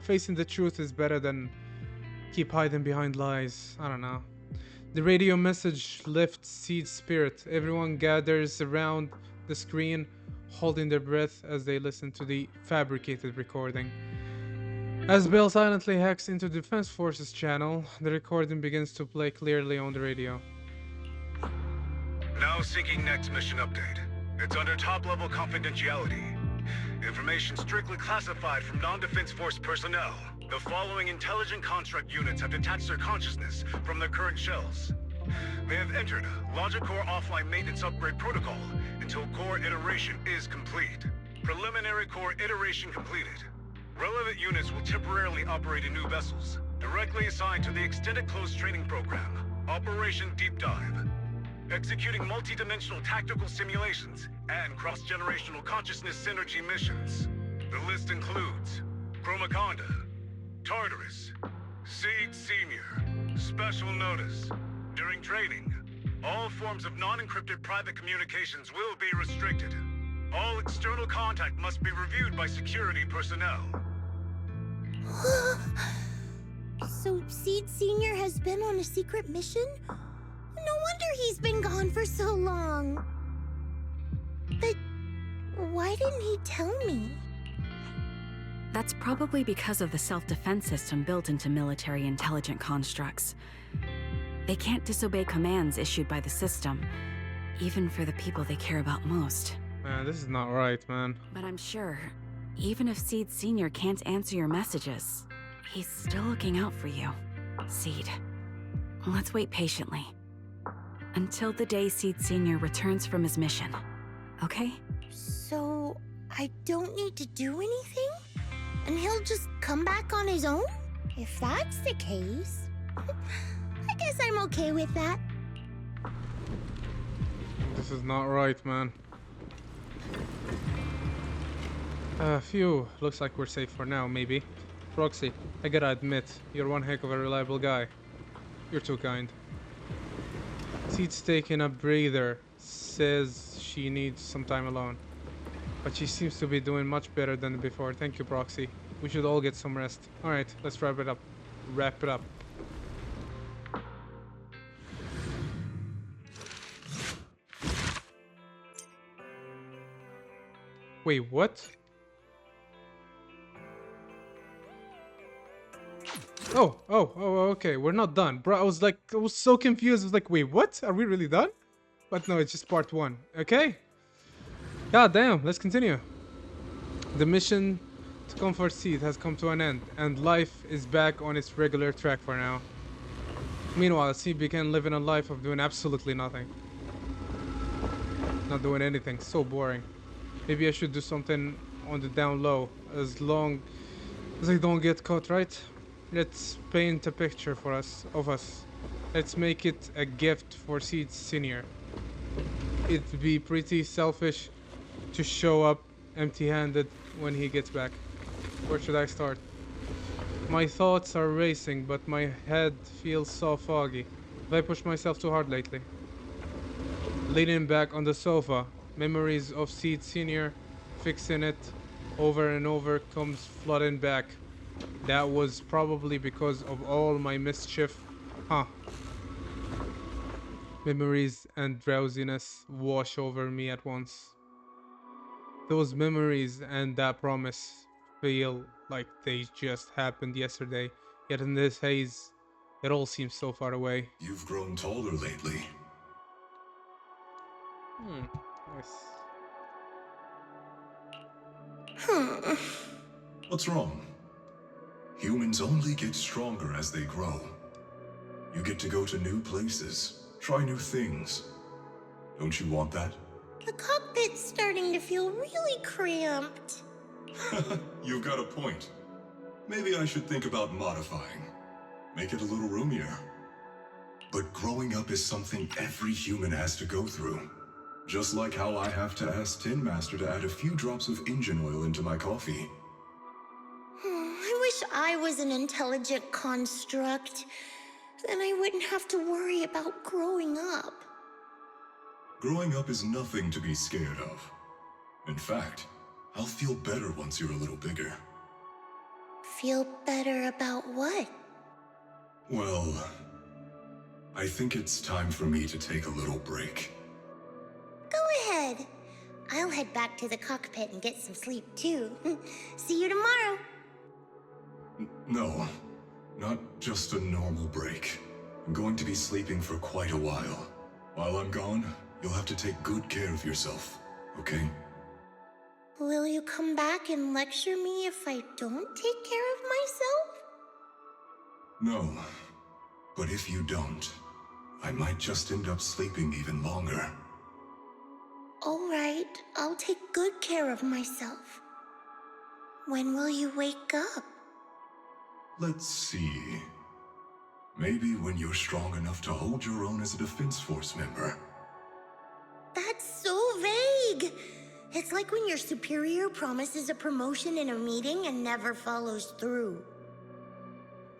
facing the truth is better than keep hiding behind lies. I don't know. The radio message lifts Seed's spirit. Everyone gathers around the screen, holding their breath as they listen to the fabricated recording. As Bell silently hacks into Defense Forces channel, the recording begins to play clearly on the radio. Now syncing next mission update. It's under top-level confidentiality. Information strictly classified from non-Defense Force personnel. The following intelligent construct units have detached their consciousness from their current shells. They have entered Logic Core offline maintenance upgrade protocol until core iteration is complete. Preliminary core iteration completed. Relevant units will temporarily operate in new vessels, directly assigned to the extended closed training program, Operation Deep Dive. Executing multi-dimensional tactical simulations and cross-generational consciousness synergy missions. The list includes Chromaconda, Tartarus, Seed Senior. Special notice. During training, all forms of non-encrypted private communications will be restricted. All external contact must be reviewed by security personnel. So Seed Sr. has been on a secret mission? No wonder he's been gone for so long. But why didn't he tell me? That's probably because of the self-defense system built into military intelligent constructs. They can't disobey commands issued by the system, even for the people they care about most. Man, this is not right, man. But I'm sure, even if Seed Sr. can't answer your messages, he's still looking out for you. Seed, let's wait patiently. Until the day Seed Sr. returns from his mission, okay? So I don't need to do anything? And he'll just come back on his own? If that's the case, I guess I'm okay with that. This is not right, man. Phew, looks like we're safe for now, maybe. Proxy, I gotta admit, you're one heck of a reliable guy. You're too kind. Seed's taking a breather, says she needs some time alone. But she seems to be doing much better than before. Thank you, Proxy. We should all get some rest. Alright, let's wrap it up. Wrap it up. Wait, what? Okay, we're not done. Bro, I was so confused. I was like, wait, what? Are we really done? But no, it's just part one. Okay. God damn, let's continue. The mission to comfort Seed has come to an end, and life is back on its regular track for now. Meanwhile, Seed began living a life of doing absolutely nothing. Not doing anything, so boring. Maybe I should do something on the down low, as long as I don't get caught, right? Let's paint a picture for us of us. Let's make it a gift for Seed Senior. It'd be pretty selfish to show up empty-handed when he gets back. Where should I start? My thoughts are racing, but my head feels so foggy. Have I pushed myself too hard lately? Leaning back on the sofa, memories of Seed Senior fixing it over and over comes flooding back. That was probably because of all my mischief. Huh. Memories and drowsiness wash over me at once. Those memories and that promise feel like they just happened yesterday, yet in this haze, it all seems so far away. You've grown taller lately. Nice. What's wrong? Humans only get stronger as they grow. You get to go to new places, try new things. Don't you want that? The cockpit's starting to feel really cramped. You've got a point. Maybe I should think about modifying. Make it a little roomier. But growing up is something every human has to go through. Just like how I have to ask Tin Master to add a few drops of engine oil into my coffee. I wish I was an intelligent construct. Then I wouldn't have to worry about growing up. Growing up is nothing to be scared of. In fact, I'll feel better once you're a little bigger. Feel better about what? Well, I think it's time for me to take a little break. Go ahead. I'll head back to the cockpit and get some sleep too. See you tomorrow. No, not just a normal break. I'm going to be sleeping for quite a while. While I'm gone, you'll have to take good care of yourself, okay? Will you come back and lecture me if I don't take care of myself? No, but if you don't, I might just end up sleeping even longer. All right, I'll take good care of myself. When will you wake up? Let's see. Maybe when you're strong enough to hold your own as a Defense Force member. That's so vague. It's like when your superior promises a promotion in a meeting and never follows through.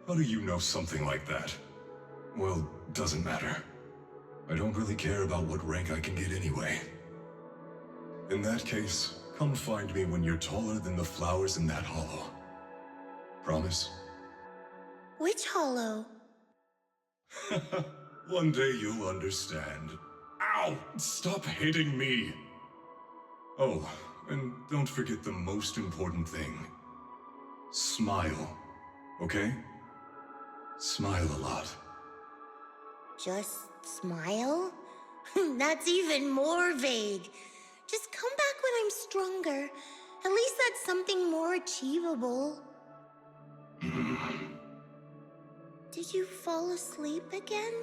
How do you know something like that? Well, doesn't matter. I don't really care about what rank I can get anyway. In that case, come find me when you're taller than the flowers in that hollow. Promise? Which hollow? One day you'll understand. Ow! Stop hitting me! Oh, and don't forget the most important thing. Smile, okay? Smile a lot. Just smile? That's even more vague. Just come back when I'm stronger. At least that's something more achievable. Did you fall asleep again?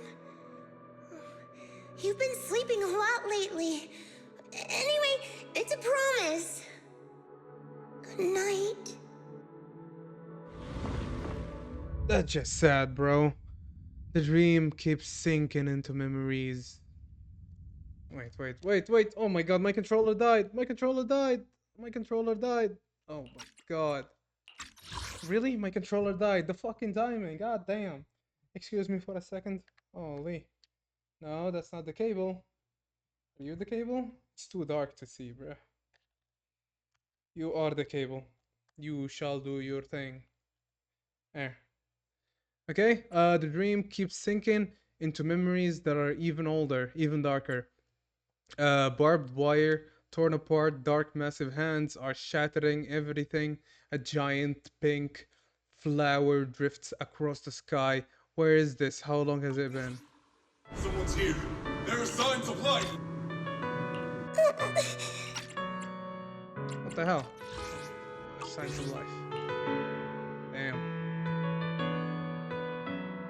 You've been sleeping a lot lately. Anyway, it's a promise. Good night. That's just sad, bro. The dream keeps sinking into memories. Wait. Oh my god, my controller died. My controller died. My controller died. Oh my god. Really? My controller died. The fucking timing. God damn. Excuse me for a second. Holy. No, that's not the cable. Are you the cable? It's too dark to see, bruh. You are the cable. You shall do your thing. There. Okay, the dream keeps sinking into memories that are even older, even darker. Barbed wire, torn apart, dark, massive hands are shattering everything. A giant pink flower drifts across the sky. Where is this? How long has it been? Someone's here. There are signs of life. What the hell? Signs of life. Damn.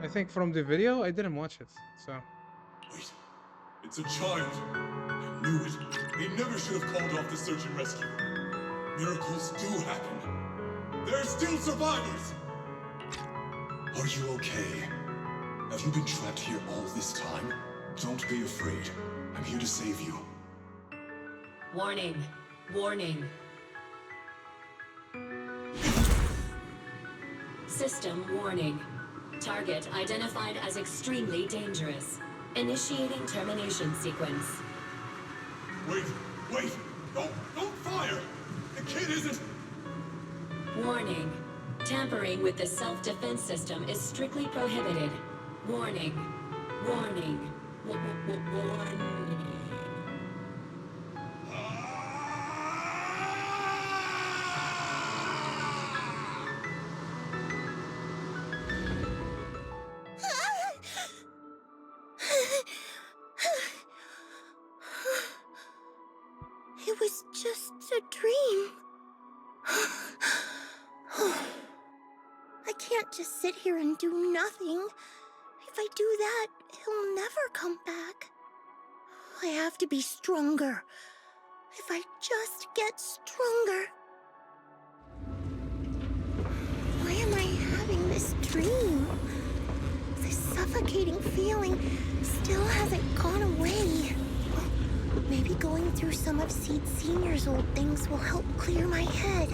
I think from the video, I didn't watch it, so. Wait, it's a child. I knew it. They never should have called off the search and rescue. Miracles do happen. There are still survivors. Are you okay? Have you been trapped here all this time? Don't be afraid. I'm here to save you. Warning. Warning. System warning. Target identified as extremely dangerous. Initiating termination sequence. Wait! Don't fire! The kid isn't... Warning. Tampering with the self-defense system is strictly prohibited. Warning. Warning. Warning. It was just a dream. I can't just sit here and do nothing. If I do that, he'll never come back. I have to be stronger. If I just get stronger. Why am I having this dream? This suffocating feeling still hasn't gone away. Maybe going through some of Seed Senior's old things will help clear my head.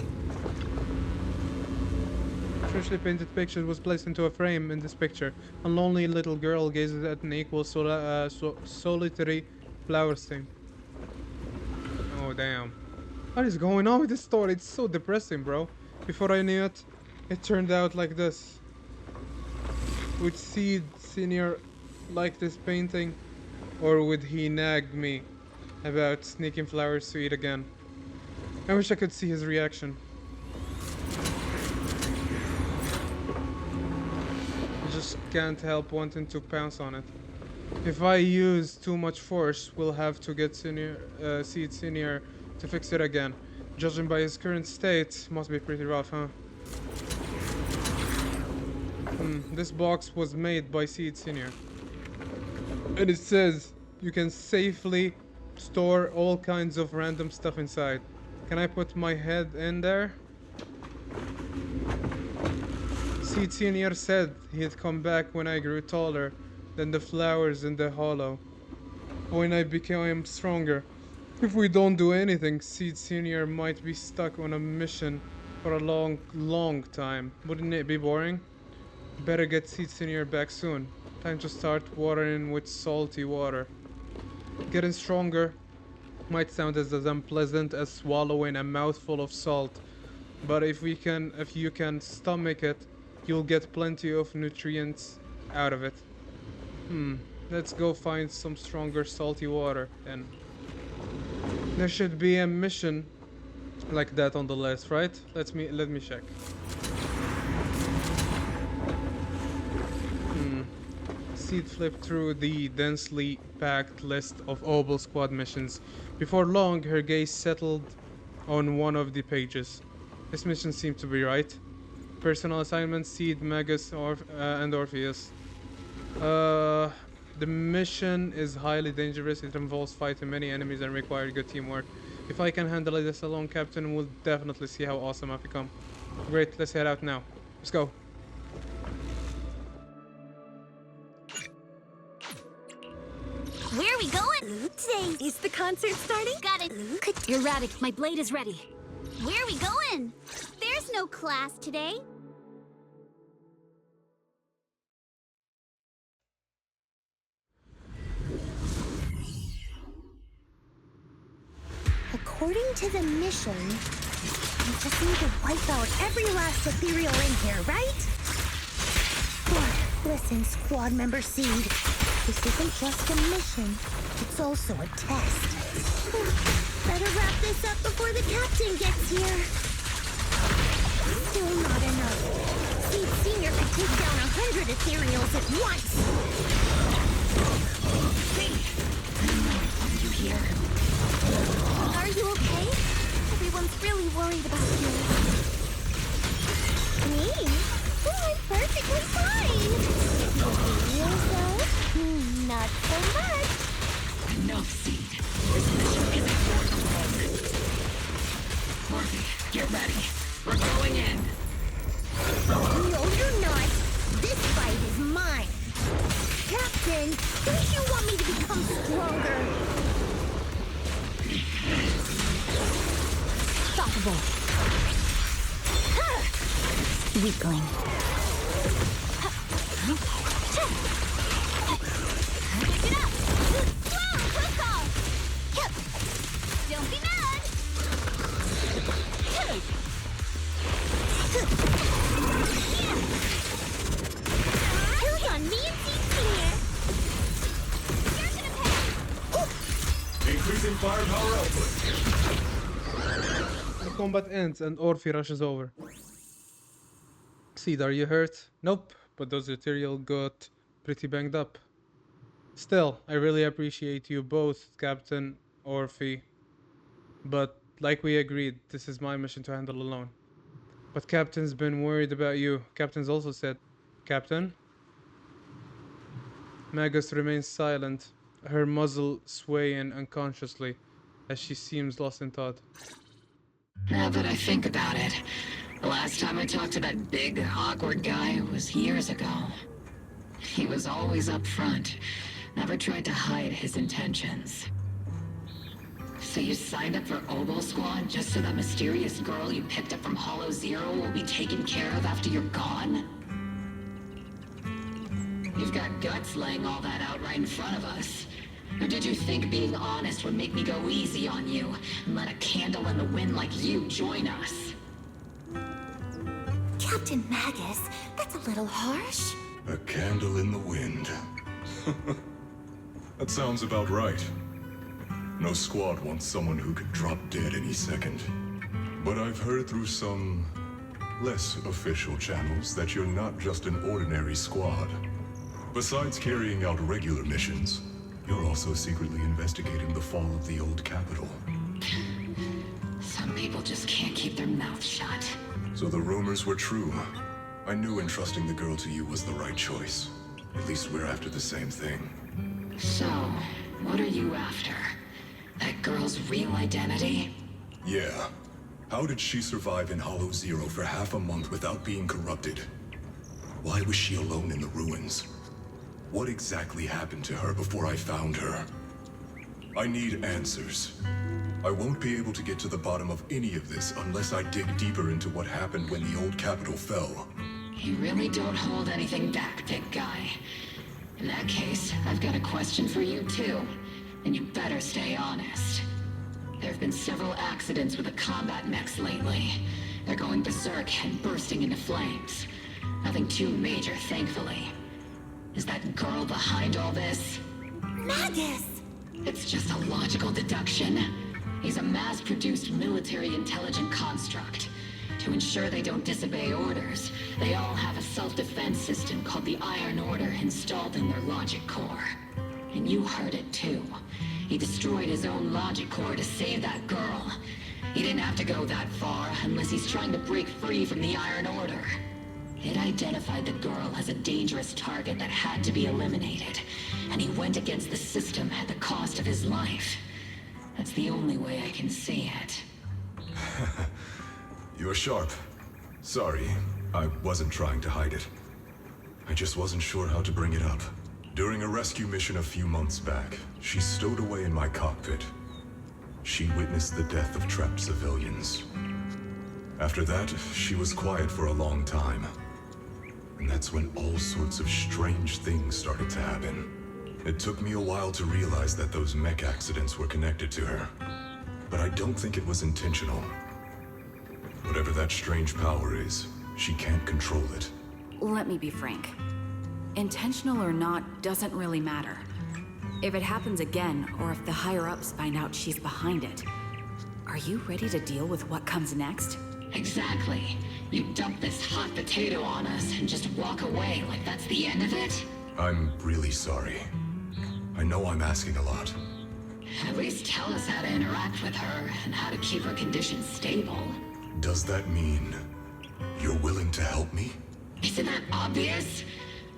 Freshly painted picture was placed into a frame in this picture. A lonely little girl gazes at an equal solitary flower stem. Oh damn. What is going on with this story? It's so depressing, bro. Before I knew it, it turned out like this. Would Seed Senior like this painting? Or would he nag me about sneaking flowers to eat again? I wish I could see his reaction. Just can't help wanting to pounce on it. If I use too much force, we'll have to get Seed Senior to fix it again. Judging by his current state, must be pretty rough, huh? This box was made by Seed Senior. And it says you can safely store all kinds of random stuff inside. Can I put my head in there? Seed Senior said he'd come back when I grew taller than the flowers in the hollow. When I became stronger. If we don't do anything, Seed Senior might be stuck on a mission for a long time. Wouldn't it be boring? Better get Seed Senior back soon. Time to start watering with salty water. Getting stronger might sound as unpleasant as swallowing a mouthful of salt, but if you can stomach it, you'll get plenty of nutrients out of it. Let's go find some stronger salty water then. There should be a mission like that on the list, right? Let me check. Seed flipped through the densely packed list of Obel Squad missions. Before long, her gaze settled on one of the pages. This mission seemed to be right. Personal assignment: Seed, Magus, and Orpheus. The mission is highly dangerous. It involves fighting many enemies and requires good teamwork. If I can handle this alone, Captain will definitely see how awesome I've become. Great, let's head out now. Let's go. Where are we going? Is the concert starting? Got it. Erratic, my blade is ready. Where are we going? no class today. According to the mission, we just need to wipe out every last ethereal in here, right? Listen, squad member Seed. This isn't just a mission. It's also a test. Better wrap this up before the captain gets here. Still not enough. Seed Senior could take down 100 ethereals at once. Seed! Are you here? Are you okay? Everyone's really worried about you. Me? Oh, I'm perfectly fine. Ethereals, though? Not so much. Enough, Seed. This mission isn't yours alone. Morphe, get ready. We're going in. No, you're not. This fight is mine. Captain, don't you want me to become stronger? Stoppable. Weakling. Get up! Whoa, close call! Don't be mad! Count on me and Seed Senior! You're gonna pay! Increasing firepower output. The combat ends and Orphe rushes over. Seed, are you hurt? Nope, but those ethereal got pretty banged up. Still, I really appreciate you both, Captain, Orphe. But, like we agreed, this is my mission to handle alone. But Captain's been worried about you. Captain's also said, Captain? Magus remains silent, her muzzle swaying unconsciously as she seems lost in thought. Now that I think about it, the last time I talked to that big, awkward guy was years ago. He was always up front, never tried to hide his intentions. So you signed up for Oboe Squad just so that mysterious girl you picked up from Hollow Zero will be taken care of after you're gone? You've got guts laying all that out right in front of us. Or did you think being honest would make me go easy on you and let a candle in the wind like you join us? Captain Magus, that's a little harsh. A candle in the wind. That sounds about right. No squad wants someone who could drop dead any second. But I've heard through some less official channels that you're not just an ordinary squad. Besides carrying out regular missions, you're also secretly investigating the fall of the old capital. Some people just can't keep their mouths shut. So the rumors were true. I knew entrusting the girl to you was the right choice. At least we're after the same thing. So, what are you after? That girl's real identity? Yeah. How did she survive in Hollow Zero for half a month without being corrupted? Why was she alone in the ruins? What exactly happened to her before I found her? I need answers. I won't be able to get to the bottom of any of this unless I dig deeper into what happened when the old capital fell. You really don't hold anything back, big guy. In that case, I've got a question for you too. And you better stay honest. There have been several accidents with the combat mechs lately. They're going berserk and bursting into flames. Nothing too major, thankfully. Is that girl behind all this? Magus! It's just a logical deduction. He's a mass-produced military intelligent construct. To ensure they don't disobey orders, they all have a self-defense system called the Iron Order installed in their logic core. And you heard it too. He destroyed his own logic core to save that girl. He didn't have to go that far unless he's trying to break free from the Iron Order. It identified the girl as a dangerous target that had to be eliminated, and he went against the system at the cost of his life. That's the only way I can see it. You're sharp. Sorry, I wasn't trying to hide it. I just wasn't sure how to bring it up. During a rescue mission a few months back, she stowed away in my cockpit. She witnessed the death of trapped civilians. After that, she was quiet for a long time. And that's when all sorts of strange things started to happen. It took me a while to realize that those mech accidents were connected to her. But I don't think it was intentional. Whatever that strange power is, she can't control it. Let me be frank. Intentional or not doesn't really matter. If it happens again, or if the higher-ups find out she's behind it, are you ready to deal with what comes next? Exactly. You dump this hot potato on us and just walk away like that's the end of it? I'm really sorry. I know I'm asking a lot. At least tell us how to interact with her and how to keep her condition stable. Does that mean you're willing to help me? Isn't that obvious?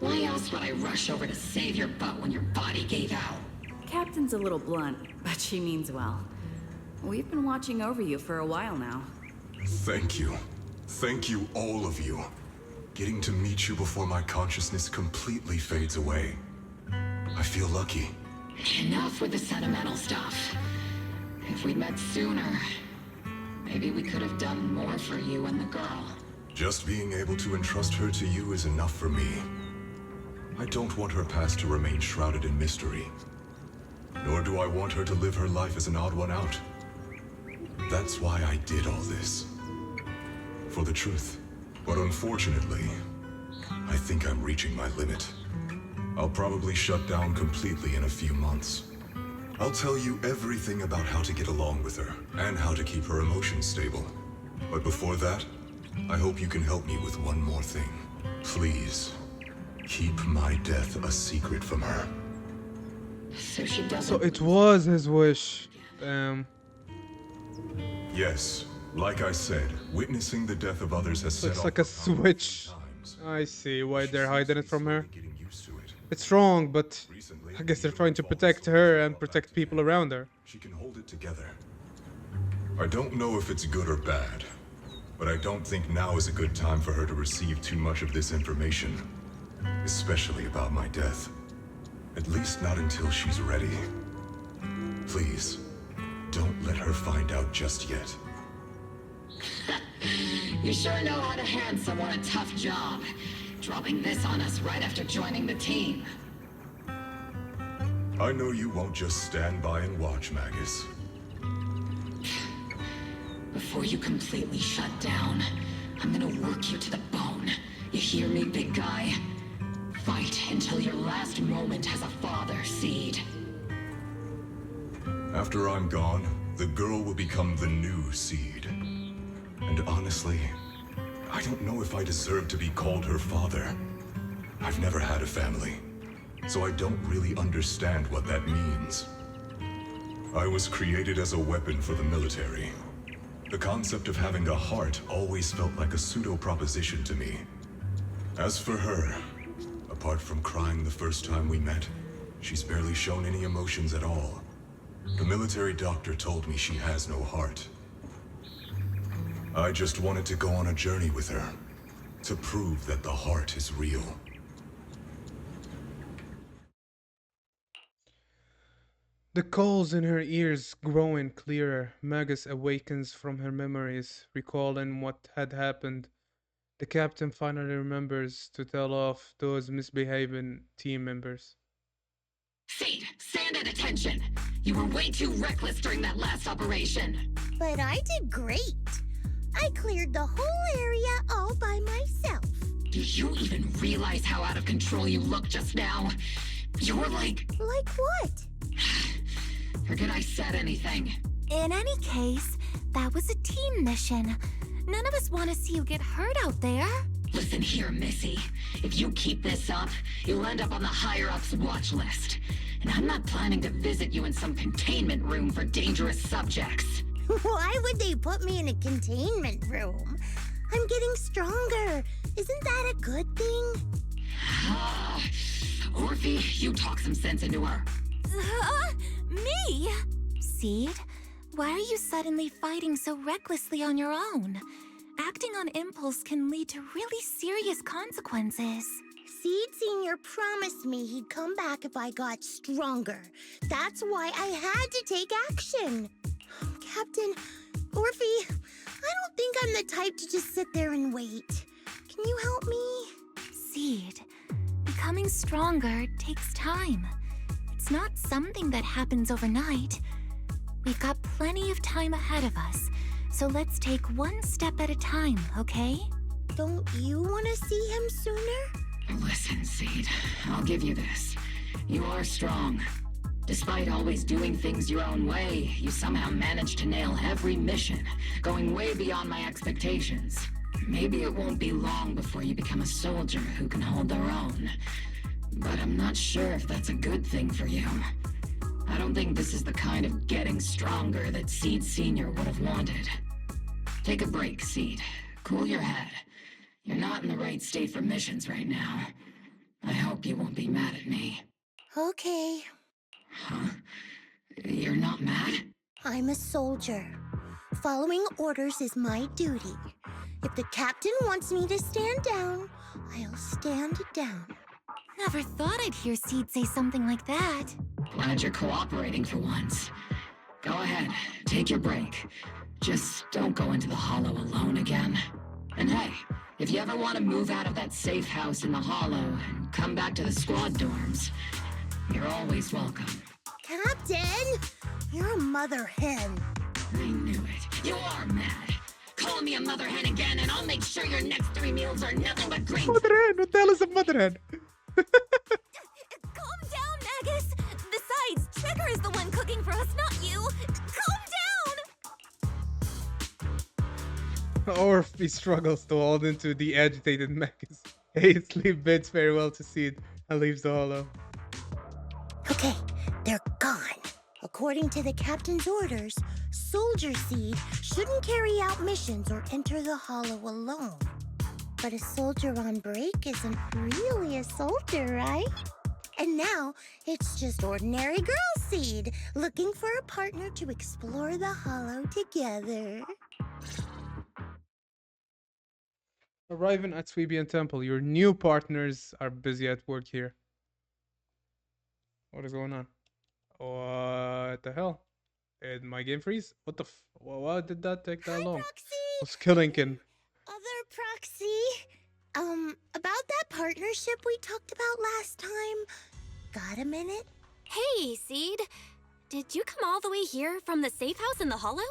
Why else would I rush over to save your butt when your body gave out? Captain's a little blunt, but she means well. We've been watching over you for a while now. Thank you. Thank you, all of you. Getting to meet you before my consciousness completely fades away. I feel lucky. Enough with the sentimental stuff. If we'd met sooner, maybe we could have done more for you and the girl. Just being able to entrust her to you is enough for me. I don't want her past to remain shrouded in mystery. Nor do I want her to live her life as an odd one out. That's why I did all this. For the truth. But unfortunately, I think I'm reaching my limit. I'll probably shut down completely in a few months. I'll tell you everything about how to get along with her, and how to keep her emotions stable. But before that, I hope you can help me with one more thing. Please, keep my death a secret from her. So she doesn't... So it was his wish. Yes, like I said, witnessing the death of others has set It's off like a profound switch. times. I see why they're hiding it from her. Getting used to it. It's wrong, but Recently, I guess they're the trying to falls protect have her fallen and back protect again. people around her. She can hold it together. I don't know if it's good or bad, but I don't think now is a good time for her to receive too much of this information, especially about my death. At least not until she's ready. Please, don't let her find out just yet. You sure know how to hand someone a tough job. Dropping this on us right after joining the team. I know you won't just stand by and watch, Magus. Before you completely shut down, I'm gonna work you to the bone. You hear me, big guy? Fight until your last moment as a father, Seed. After I'm gone, the girl will become the new Seed. And honestly, I don't know if I deserve to be called her father. I've never had a family, so I don't really understand what that means. I was created as a weapon for the military. The concept of having a heart always felt like a pseudo-proposition to me. As for her, apart from crying the first time we met, she's barely shown any emotions at all. The military doctor told me she has no heart. I just wanted to go on a journey with her, to prove that the heart is real. The calls in her ears growing clearer. Magus awakens from her memories, recalling what had happened. The captain finally remembers to tell off those misbehaving team members. Seed, stand at attention! You were way too reckless during that last operation. But I did great. I cleared the whole area all by myself. Do you even realize how out of control you looked just now? You were like... Like what? Forget I said anything. In any case, that was a team mission. None of us want to see you get hurt out there. Listen here, Missy. If you keep this up, you'll end up on the higher-ups watch list. And I'm not planning to visit you in some containment room for dangerous subjects. Why would they put me in a containment room? I'm getting stronger. Isn't that a good thing? Orphe, you talk some sense into her. Me? Seed, why are you suddenly fighting so recklessly on your own? Acting on impulse can lead to really serious consequences. Seed Senior promised me he'd come back if I got stronger. That's why I had to take action. Captain, Orphe, I don't think I'm the type to just sit there and wait. Can you help me? Seed, becoming stronger takes time. It's not something that happens overnight. We've got plenty of time ahead of us, so let's take one step at a time, okay? Don't you want to see him sooner? Listen, Seed, I'll give you this. You are strong. Despite always doing things your own way, you somehow managed to nail every mission, going way beyond my expectations. Maybe it won't be long before you become a soldier who can hold their own. But I'm not sure if that's a good thing for you. I don't think this is the kind of getting stronger that Seed Sr. would have wanted. Take a break, Seed. Cool your head. You're not in the right state for missions right now. I hope you won't be mad at me. Okay. Huh? You're not mad? I'm a soldier. Following orders is my duty. If the captain wants me to stand down, I'll stand down. Never thought I'd hear Seed say something like that. Glad you're cooperating for once. Go ahead, take your break. Just don't go into the hollow alone again. And hey, if you ever want to move out of that safe house in the hollow and come back to the squad dorms, you're always welcome. Captain! You're a mother hen. I knew it. You are mad. Call me a mother hen again and I'll make sure your next 3 meals are nothing but green. Motherhead, what the hell is a motherhead? Calm down, Magus! Besides, Trigger is the one cooking for us, not you! Calm down! Orphe struggles to hold into the agitated Magus. Hastily bids farewell to Seed and leaves the hollow. Okay, they're gone. According to the captain's orders, Soldier Seed shouldn't carry out missions or enter the hollow alone. But a soldier on break isn't really a soldier, right? And now, it's just ordinary girl Seed, looking for a partner to explore the hollow together. Arriving at Sweebian Temple, your new partners are busy at work here. What is going on? What the hell? Did my game freeze? What the why did that take that long? Proxy! What's Killinkin? Other Proxy? About that partnership we talked about last time. Got a minute? Hey, Seed. Did you come all the way here from the safe house in the hollow?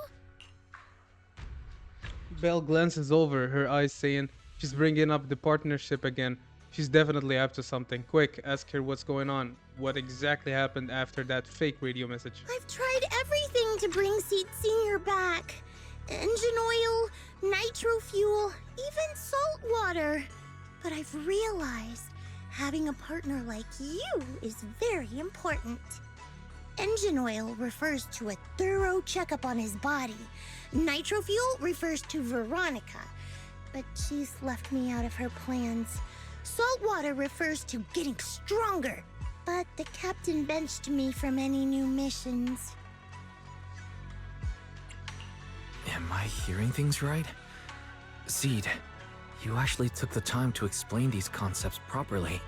Belle glances over, her eyes saying she's bringing up the partnership again. She's definitely up to something. Quick, ask her what's going on. What exactly happened after that fake radio message? I've tried everything to bring Seed Senior back. Engine oil, nitro fuel, even salt water. But I've realized having a partner like you is very important. Engine oil refers to a thorough checkup on his body. Nitro fuel refers to Veronica, but she's left me out of her plans. Salt water refers to getting stronger, but the captain benched me from any new missions. Am I hearing things right? Seed, you actually took the time to explain these concepts properly.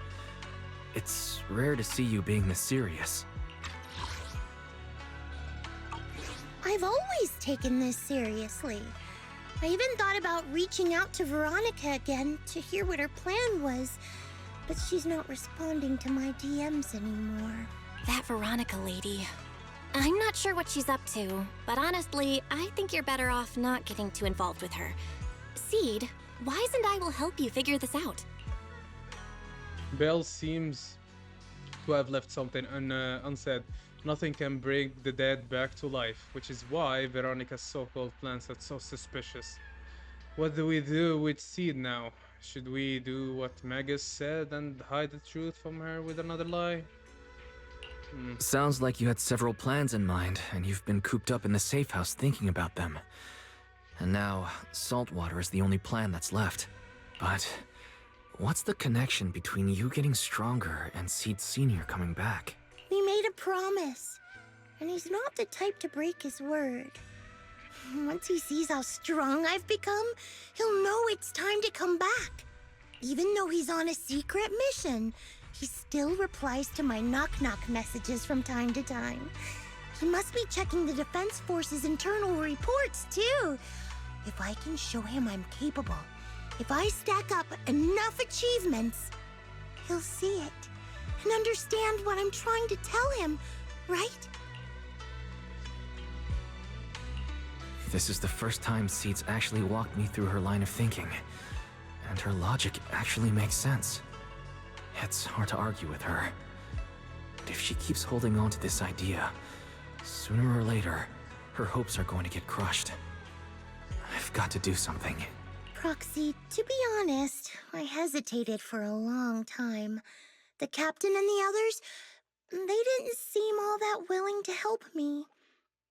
It's rare to see you being this serious. I've always taken this seriously. I even thought about reaching out to Veronica again to hear what her plan was, but she's not responding to my DMs anymore. That Veronica lady. I'm not sure what she's up to, but honestly, I think you're better off not getting too involved with her. Seed, Wise and I will help you figure this out. Belle seems to have left something unsaid. Nothing can bring the dead back to life, which is why Veronica's so-called plans are so suspicious. What do we do with Seed now? Should we do what Magus said and hide the truth from her with another lie? Sounds like you had several plans in mind, and you've been cooped up in the safe house thinking about them. And now, saltwater is the only plan that's left. But what's the connection between you getting stronger and Seed Sr. coming back? We made a promise, and he's not the type to break his word. Once he sees how strong I've become, he'll know it's time to come back. Even though he's on a secret mission, he still replies to my knock-knock messages from time to time. He must be checking the Defense Force's internal reports, too. If I can show him I'm capable, if I stack up enough achievements, he'll see it and understand what I'm trying to tell him, right? This is the first time Seed's actually walked me through her line of thinking, and her logic actually makes sense. It's hard to argue with her. But if she keeps holding on to this idea, sooner or later, her hopes are going to get crushed. I've got to do something. Proxy, to be honest, I hesitated for a long time. The captain and the others, they didn't seem all that willing to help me.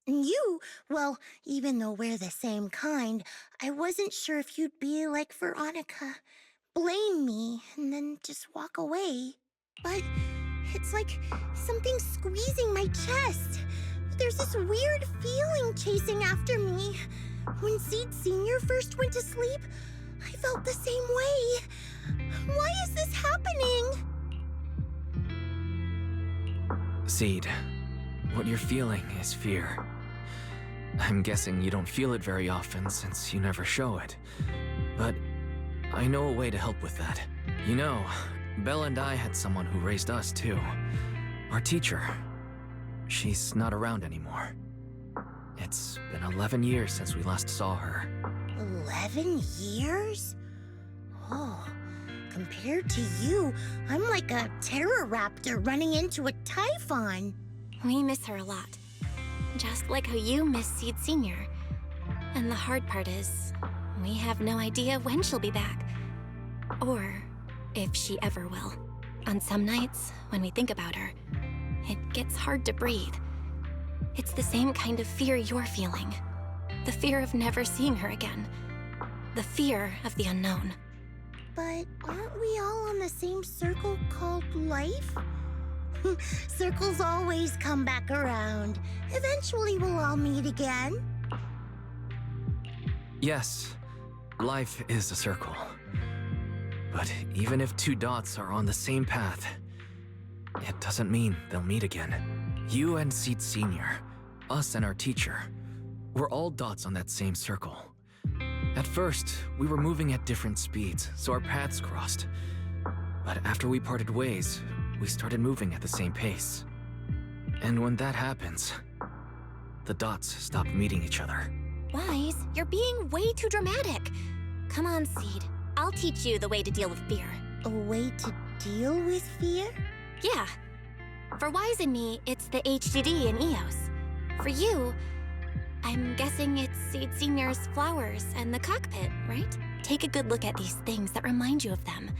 And you, well, even though we're the same kind, I wasn't sure if you'd be like Veronica. Blame me and then just walk away. But it's like something squeezing my chest. There's this weird feeling chasing after me. When Seed Sr. first went to sleep, I felt the same way. Why is this happening? Seed, what you're feeling is fear. I'm guessing you don't feel it very often since you never show it. But I know a way to help with that. You know, Belle and I had someone who raised us too. Our teacher. She's not around anymore. It's been 11 years since we last saw her. 11 years? Oh, compared to you, I'm like a terror raptor running into a typhon. We miss her a lot. Just like how you miss Seed Sr. And the hard part is, we have no idea when she'll be back. Or if she ever will. On some nights, when we think about her, it gets hard to breathe. It's the same kind of fear you're feeling. The fear of never seeing her again. The fear of the unknown. But aren't we all on the same circle called life? Circles always come back around. Eventually we'll all meet again. Yes, life is a circle. But even if two dots are on the same path, it doesn't mean they'll meet again. You and Seed Sr., us and our teacher, we're all dots on that same circle. At first, we were moving at different speeds, so our paths crossed. But after we parted ways, we started moving at the same pace. And when that happens, the dots stop meeting each other. Wise, you're being way too dramatic. Come on, Seed. I'll teach you the way to deal with fear. A way to deal with fear? Yeah. For Wise and me, it's the HDD and EOS. For you, I'm guessing it's Seed Senior's flowers and the cockpit, right? Take a good look at these things that remind you of them.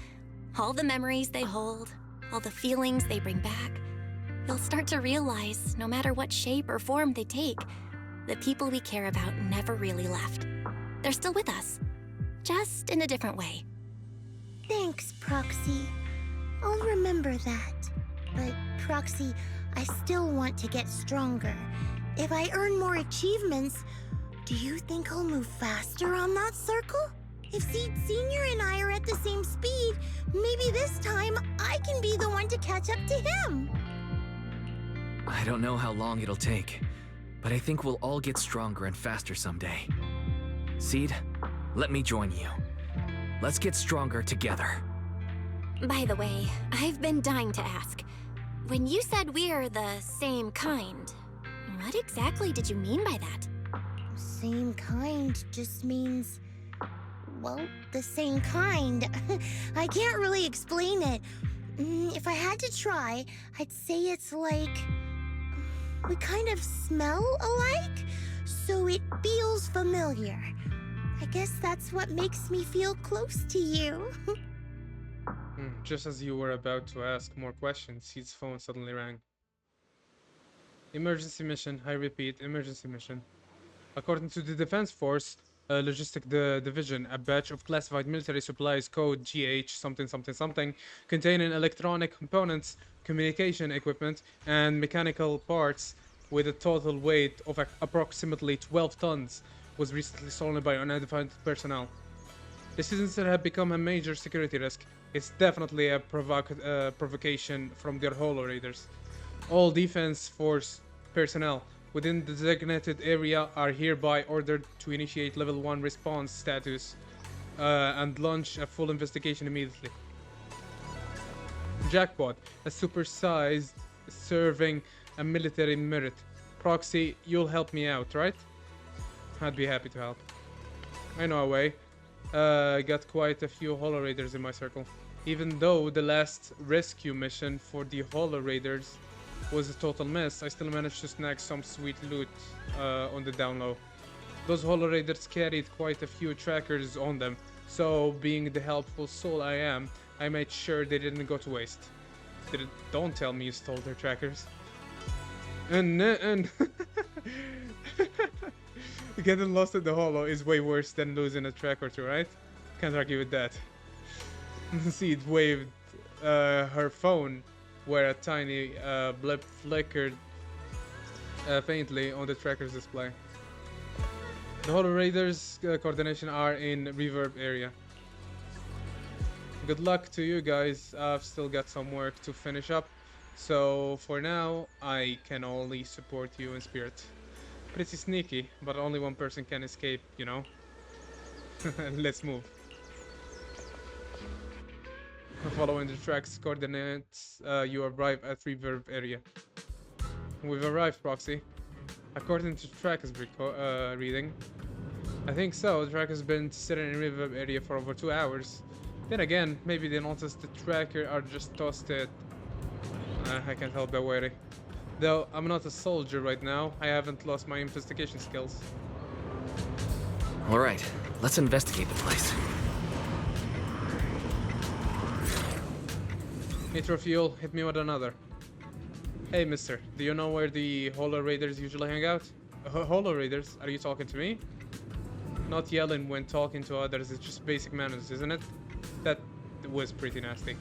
All the memories they hold, all the feelings they bring back. You'll start to realize, no matter what shape or form they take, the people we care about never really left. They're still with us, just in a different way. Thanks, Proxy. I'll remember that. But, Proxy, I still want to get stronger. If I earn more achievements, do you think I'll move faster on that circle? If Seed Sr. and I are at the same speed, maybe this time I can be the one to catch up to him. I don't know how long it'll take, but I think we'll all get stronger and faster someday. Seed, let me join you. Let's get stronger together. By the way, I've been dying to ask. When you said we're the same kind, what exactly did you mean by that? Same kind just means, well, the same kind. I can't really explain it. If I had to try, I'd say it's like we kind of smell alike, so it feels familiar. I guess that's what makes me feel close to you. Just as you were about to ask more questions, Seed's phone suddenly rang. Emergency mission, I repeat, emergency mission. According to the Defense Force Division, a batch of classified military supplies code GH something something something containing electronic components, communication equipment, and mechanical parts with a total weight of approximately 12 tons was recently stolen by unidentified personnel. This incident had become a major security risk. It's definitely a provocation from their holo raiders. All Defense Force personnel, within the designated area are hereby ordered to initiate level 1 response status and launch a full investigation immediately. Jackpot, a supersized serving a military merit. Proxy, you'll help me out, right? I'd be happy to help. I know a way. Got quite a few Holo Raiders in my circle. Even though the last rescue mission for the Holo Raiders was a total mess, I still managed to snag some sweet loot on the down low. Those Holo Raiders carried quite a few trackers on them, so being the helpful soul I am, I made sure they didn't go to waste. Don't tell me you stole their trackers. And getting lost in the holo is way worse than losing a track or two, right? Can't argue with that. Seed waved her phone, where a tiny blip flickered faintly on the tracker's display. The Holo Raiders coordination are in reverb area. Good luck to you guys. I've still got some work to finish up, so for now I can only support you in spirit. Pretty sneaky, but only one person can escape, you know. Let's move. Following the track's coordinates, you arrive at reverb area. We've arrived, Proxy. According to track's reading. I think so. The track has been sitting in reverb area for over 2 hours. Then again, maybe they noticed the tracker or just tossed it. I can't help but worry. Though I'm not a soldier right now, I haven't lost my investigation skills. Alright, let's investigate the place. Nitro fuel, hit me with another. Hey mister, do you know where the Holo Raiders usually hang out? Holo Raiders? Are you talking to me? Not yelling when talking to others, it's just basic manners, isn't it? That was pretty nasty.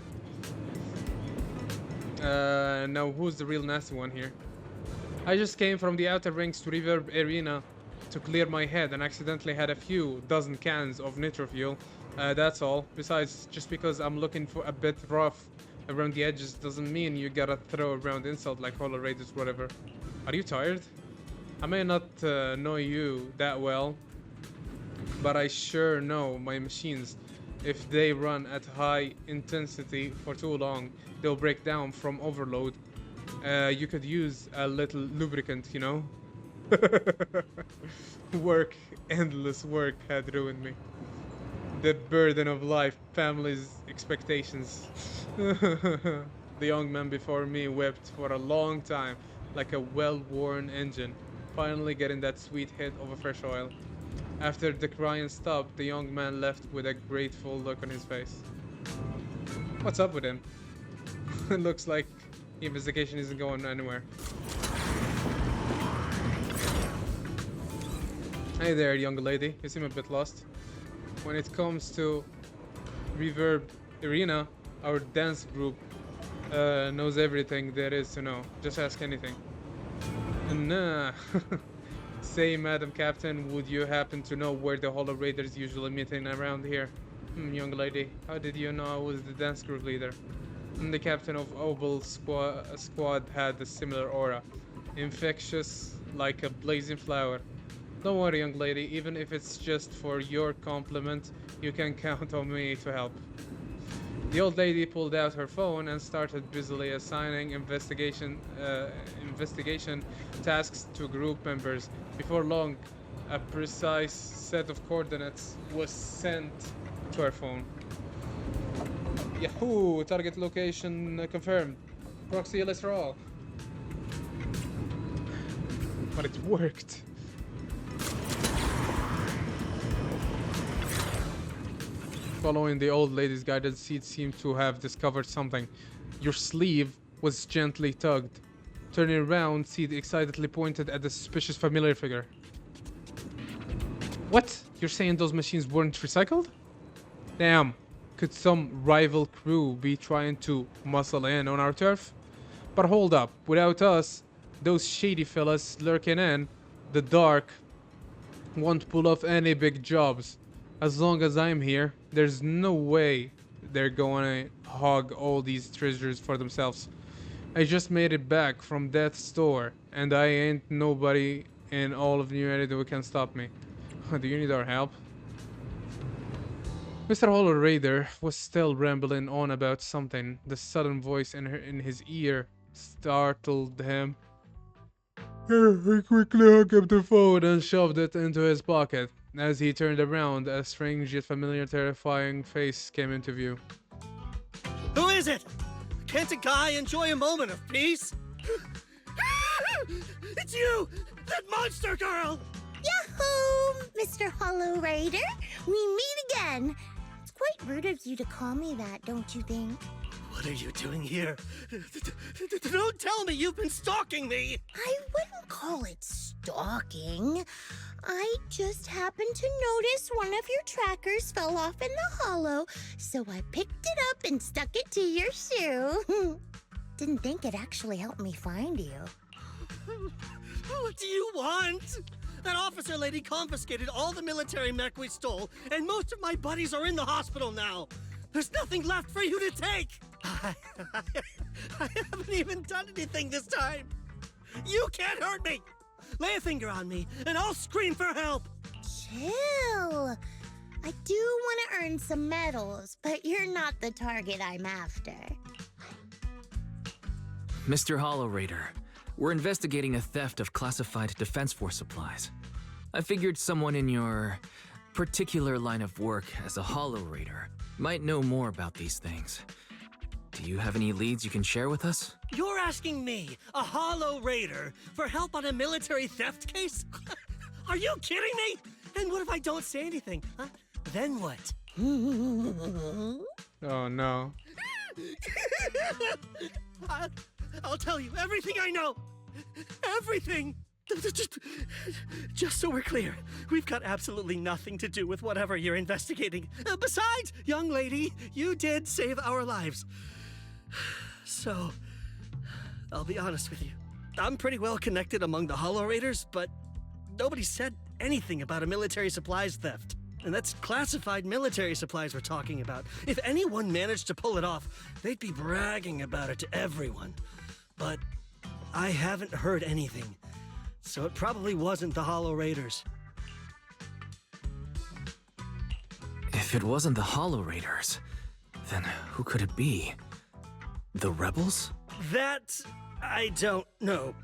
Now who's the real nasty one here? I just came from the outer rings to Reverb Arena to clear my head and accidentally had a few dozen cans of nitro fuel. That's all. Besides, just because I'm looking for a bit rough around the edges doesn't mean you gotta throw around insult like Holo Raiders, whatever. Are you tired? I may not know you that well, but I sure know my machines. If they run at high intensity for too long, they'll break down from overload. You could use a little lubricant, you know? Work, endless work had ruined me. The burden of life, family's expectations. The young man before me wept for a long time, like a well-worn engine, finally getting that sweet hit of a fresh oil. After the crying stopped, the young man left with a grateful look on his face. What's up with him? It looks like the investigation isn't going anywhere. Hey there, young lady. You seem a bit lost. When it comes to Reverb Arena, our dance group knows everything there is to know. Just ask anything. Nah. Say, Madam Captain, would you happen to know where the Holo Raiders usually meeting around here? Young lady, how did you know I was the dance group leader? The captain of Oval squad had a similar aura. Infectious, like a blazing flower. Don't worry, young lady, even if it's just for your compliment, you can count on me to help. The old lady pulled out her phone and started busily assigning investigation tasks to group members. Before long, a precise set of coordinates was sent to her phone. Yahoo! Target location confirmed. Proxy LS for all. But it worked. Following the old lady's guidance, Seed seemed to have discovered something. Your sleeve was gently tugged. Turning around, Seed excitedly pointed at the suspicious familiar figure. What? You're saying those machines weren't recycled? Damn. Could some rival crew be trying to muscle in on our turf? But hold up. Without us, those shady fellas lurking in the dark won't pull off any big jobs. As long as I'm here, there's no way they're going to hog all these treasures for themselves. I just made it back from Death's door, and I ain't nobody in all of New Area who can stop me. Do you need our help? Mr. Hollow Raider was still rambling on about something. The sudden voice in his ear startled him. He quickly hung up the phone and shoved it into his pocket. As he turned around, a strange yet familiar, terrifying face came into view. Who is it? Can't a guy enjoy a moment of peace? It's you! That monster girl! Yahoo! Mr. Hollow Raider, we meet again. It's quite rude of you to call me that, don't you think? What are you doing here? Don't tell me you've been stalking me! I wouldn't call it stalking. I just happened to notice one of your trackers fell off in the hollow, so I picked it up and stuck it to your shoe. Didn't think it actually helped me find you. What do you want? That officer lady confiscated all the military mech we stole, and most of my buddies are in the hospital now. There's nothing left for you to take. I haven't even done anything this time. You can't hurt me. Lay a finger on me, and I'll scream for help. Chill. I do want to earn some medals, but you're not the target I'm after. Mr. Hollow Raider, we're investigating a theft of classified Defense Force supplies. I figured someone in your particular line of work as a Hollow Raider might know more about these things. Do you have any leads you can share with us? You're asking me, a Hollow Raider, for help on a military theft case? Are you kidding me? And what if I don't say anything? Huh? Then what? Oh no. I'll tell you everything I know. Everything. Just so we're clear, we've got absolutely nothing to do with whatever you're investigating. Besides, young lady, you did save our lives. So, I'll be honest with you. I'm pretty well connected among the Hollow Raiders, but nobody said anything about a military supplies theft. And that's classified military supplies we're talking about. If anyone managed to pull it off, they'd be bragging about it to everyone. But I haven't heard anything, so it probably wasn't the Hollow Raiders. If it wasn't the Hollow Raiders, then who could it be? The rebels? That I don't know.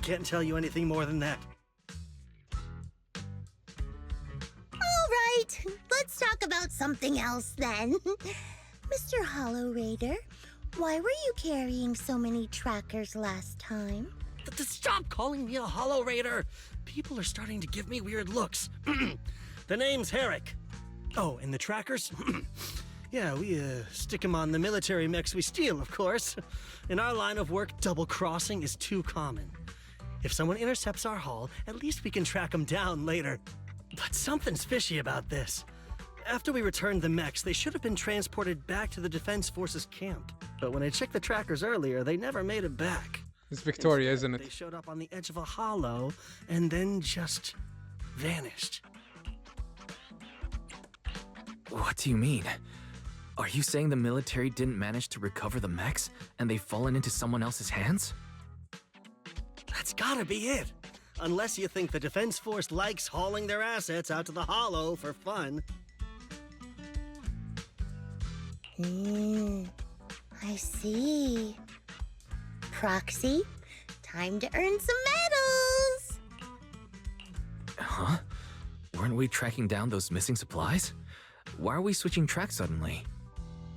Can't tell you anything more than that. All right, let's talk about something else then. Mr. Hollow Raider, why were you carrying so many trackers last time? Stop calling me a Hollow Raider! People are starting to give me weird looks. The name's Herrick. Oh, and the trackers? Yeah, we stick them on the military mechs we steal, of course. In our line of work, double-crossing is too common. If someone intercepts our haul, at least we can track them down later. But something's fishy about this. After we returned the mechs, they should have been transported back to the Defense Forces camp. But when I checked the trackers earlier, they never made it back. It's Victoria, Instead, isn't it? They showed up on the edge of a hollow and then just vanished. What do you mean? Are you saying the military didn't manage to recover the mechs and they've fallen into someone else's hands? That's gotta be it. Unless you think the Defense Force likes hauling their assets out to the hollow for fun. I see. Proxy, time to earn some medals! Huh? Weren't we tracking down those missing supplies? Why are we switching tracks suddenly?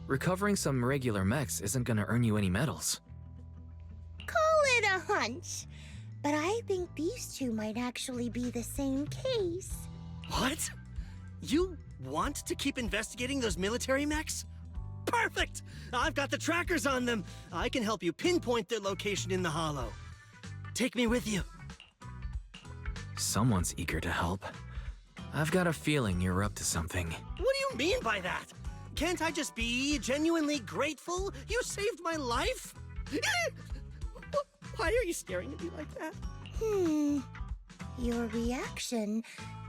Recovering some regular mechs isn't gonna earn you any medals. Call it a hunch. But I think these two might actually be the same case. What? You want to keep investigating those military mechs? Perfect! I've got the trackers on them. I can help you pinpoint their location in the hollow. Take me with you. Someone's eager to help. I've got a feeling you're up to something. What do you mean by that? Can't I just be genuinely grateful? You saved my life? Why are you staring at me like that? Your reaction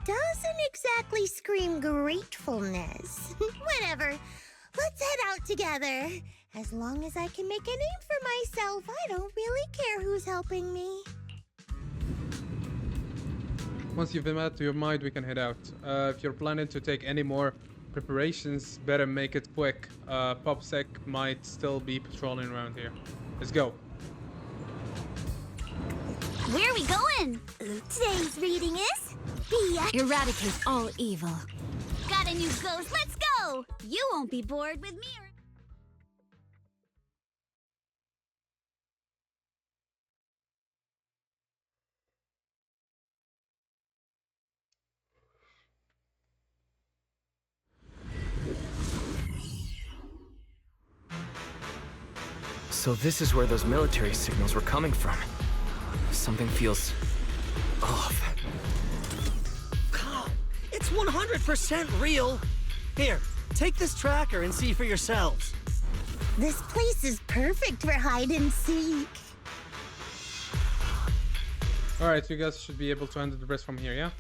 doesn't exactly scream gratefulness. Whatever. Let's head out together. As long as I can make a name for myself, I don't really care who's helping me. Once you've been out to your mind, we can head out. If you're planning to take any more preparations, better make it quick. PopSec might still be patrolling around here. Let's go. Where are we going? Today's reading is Eradicate all evil. Got a new ghost. Let's go! You won't be bored with me. So this is where those military signals were coming from. Something feels off. God, it's 100% real. Here, take this tracker and see for yourselves. This place is perfect for hide and seek. Alright, you guys should be able to handle the rest from here, yeah?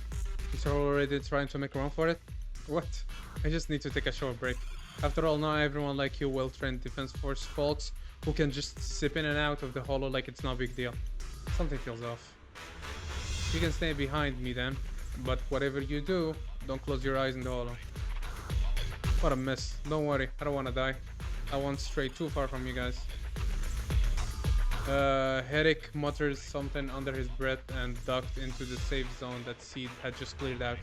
You're already trying to make a run for it? What? I just need to take a short break. After all, not everyone like you well-trained Defense Force folks who can just zip in and out of the holo like it's no big deal. Something feels off. You can stay behind me then, but whatever you do, don't close your eyes in the holo. What a mess. Don't worry, I don't want to die. I won't stray too far from you guys. Herrick mutters something under his breath and ducked into the safe zone that Seed had just cleared out.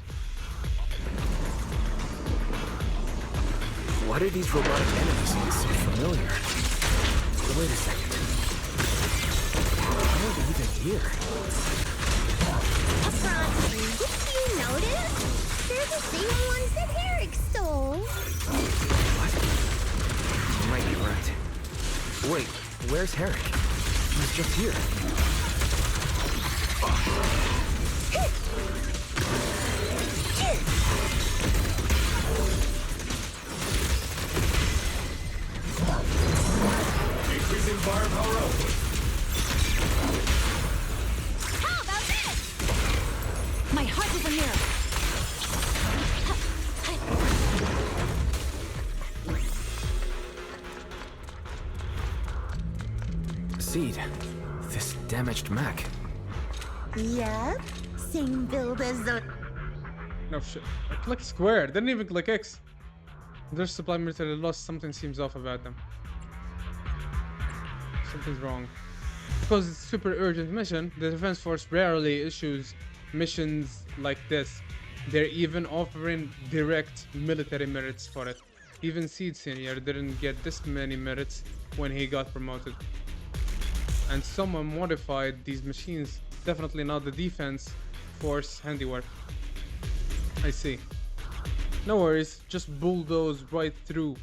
Why do these robotic enemies look so familiar? Wait a second. How are they even here? Frosty, did you notice? They're the same ones that Herrick stole. What? You might be right. Wait, where's Herrick? He's just here. Increasing firepower output. How about this? My heart is a mirror. Seed, this damaged mech. Yep, same build as the... No shit. I clicked square, didn't even click X. Their supply military lost, something seems off about them. Something's wrong. Because it's a super urgent mission, the Defense Force rarely issues missions like this. They're even offering direct military merits for it. Even Seed Senior didn't get this many merits when he got promoted. And someone modified these machines, definitely not the Defense Force handiwork. I see. No worries, just bulldoze right through.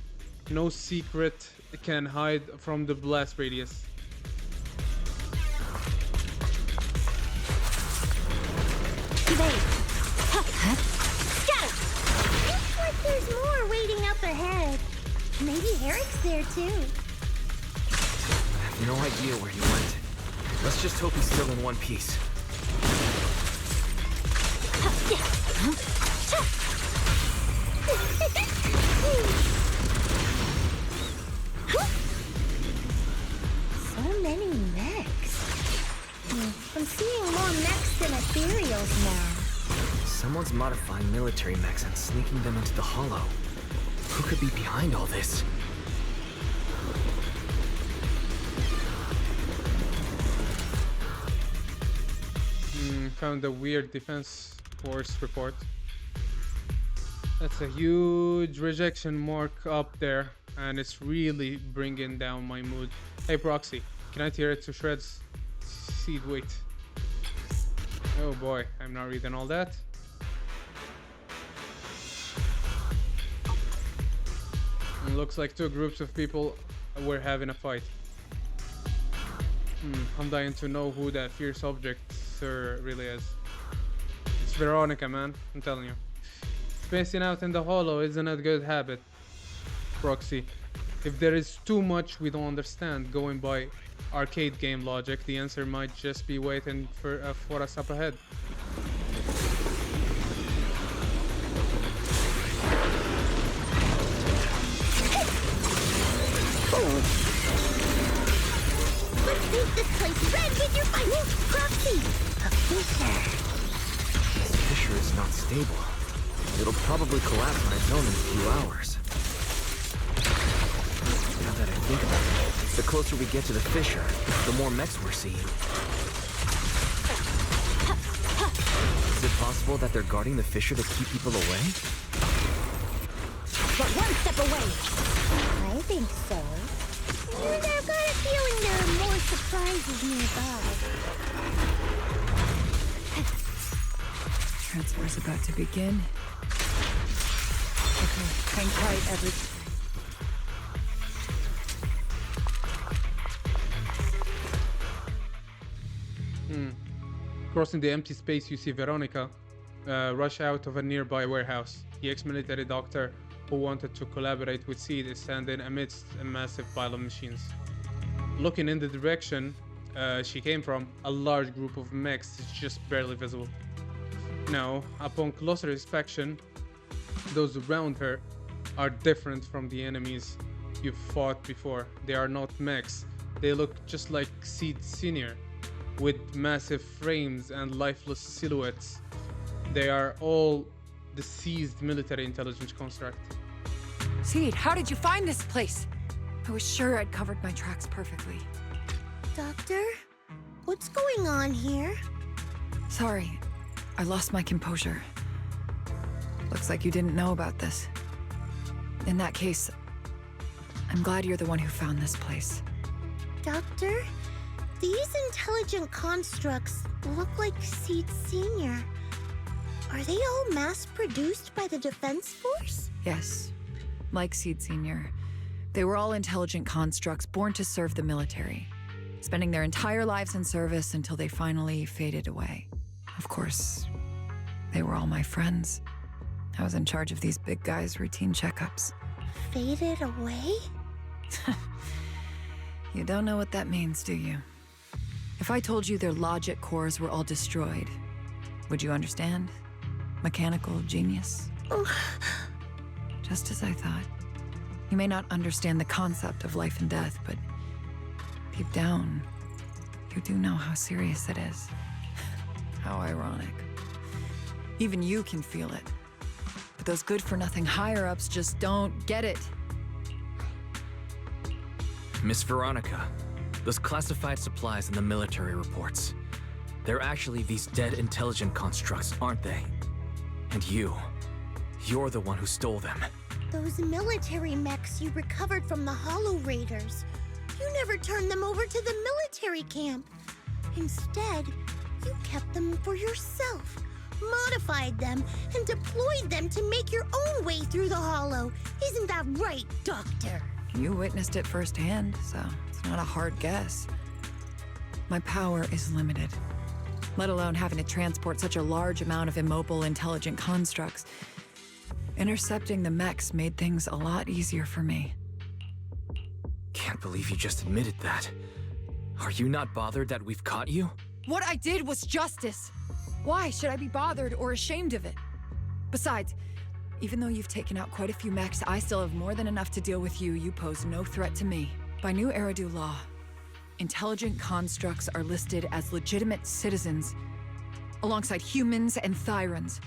No secret can hide from the blast radius. Evade! Scatter! Looks like there's more waiting up ahead. Maybe Herrick's there too. I have no idea where he went. Let's just hope he's still in one piece. So many mechs. I'm seeing more mechs than ethereals now. Someone's modifying military mechs and sneaking them into the holo. Who could be behind all this? Found a weird Defense Force report. That's a huge rejection mark up there, and it's really bringing down my mood. Hey Proxy, can I tear it to shreds? Seed, wait. Oh boy, I'm not reading all that. It looks like two groups of people were having a fight. I'm dying to know who that fierce object sir really is. It's Veronica, man, I'm telling you. Spacing out in the holo isn't a good habit, Proxy. If there is too much we don't understand going by arcade game logic, the answer might just be waiting for us up ahead. stable. It'll probably collapse on its own in a few hours. Now that I think about it, the closer we get to the fissure, the more mechs we're seeing. Is it possible that they're guarding the fissure to keep people away? But one step away. I think so. And I've got a feeling there are more surprises nearby. Transfer's about to begin. Okay, hang tight, Crossing the empty space, you see Veronica rush out of a nearby warehouse. The ex-military doctor who wanted to collaborate with Seed is standing amidst a massive pile of machines. Looking in the direction she came from, a large group of mechs is just barely visible. Now, upon closer inspection, those around her are different from the enemies you've fought before. They are not mechs. They look just like Seed Senior, with massive frames and lifeless silhouettes. They are all the seized military intelligence construct. Seed, how did you find this place? I was sure I'd covered my tracks perfectly. Doctor? What's going on here? Sorry, I lost my composure. Looks like you didn't know about this. In that case, I'm glad you're the one who found this place. Doctor? These intelligent constructs look like Seed Senior. Are they all mass-produced by the Defense Force? Yes, like Seed Senior. They were all intelligent constructs born to serve the military, spending their entire lives in service until they finally faded away. Of course, they were all my friends. I was in charge of these big guys' routine checkups. Faded away? You don't know what that means, do you? If I told you their logic cores were all destroyed, would you understand? Mechanical genius? Just as I thought. You may not understand the concept of life and death, but deep down, you do know how serious it is. How ironic. Even you can feel it. But those good-for-nothing higher-ups just don't get it. Miss Veronica, those classified supplies in the military reports, they're actually these dead intelligent constructs, aren't they? And you're the one who stole them. Those military mechs you recovered from the Hollow Raiders. You never turned them over to the military camp. Instead, you kept them for yourself, modified them, and deployed them to make your own way through the Hollow. Isn't that right, Doctor? You witnessed it firsthand, so it's not a hard guess. My power is limited, let alone having to transport such a large amount of immobile, intelligent constructs. Intercepting the mechs made things a lot easier for me. Can't believe you just admitted that. Are you not bothered that we've caught you? What I did was justice. Why should I be bothered or ashamed of it? Besides, even though you've taken out quite a few mechs, I still have more than enough to deal with you. You pose no threat to me. By new Eridu law, intelligent constructs are listed as legitimate citizens, alongside humans and Thyrans.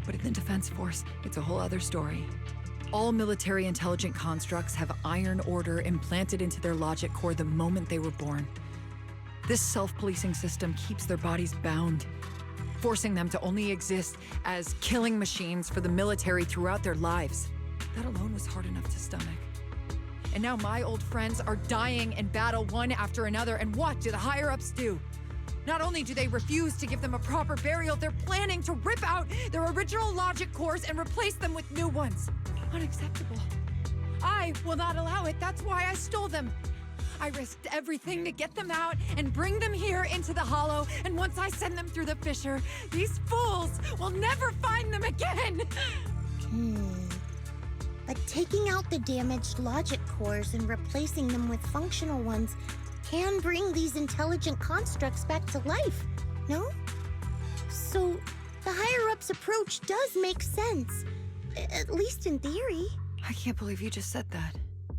But in the Defense Force, it's a whole other story. All military intelligent constructs have iron order implanted into their logic core the moment they were born. This self-policing system keeps their bodies bound, forcing them to only exist as killing machines for the military throughout their lives. That alone was hard enough to stomach. And now my old friends are dying in battle one after another, and what do the higher-ups do? Not only do they refuse to give them a proper burial, they're planning to rip out their original logic cores and replace them with new ones. Unacceptable. I will not allow it. That's why I stole them. I risked everything to get them out and bring them here into the Hollow, and once I send them through the fissure, these fools will never find them again! But taking out the damaged logic cores and replacing them with functional ones can bring these intelligent constructs back to life, no? So, the higher-ups approach does make sense, at least in theory. I can't believe you just said that.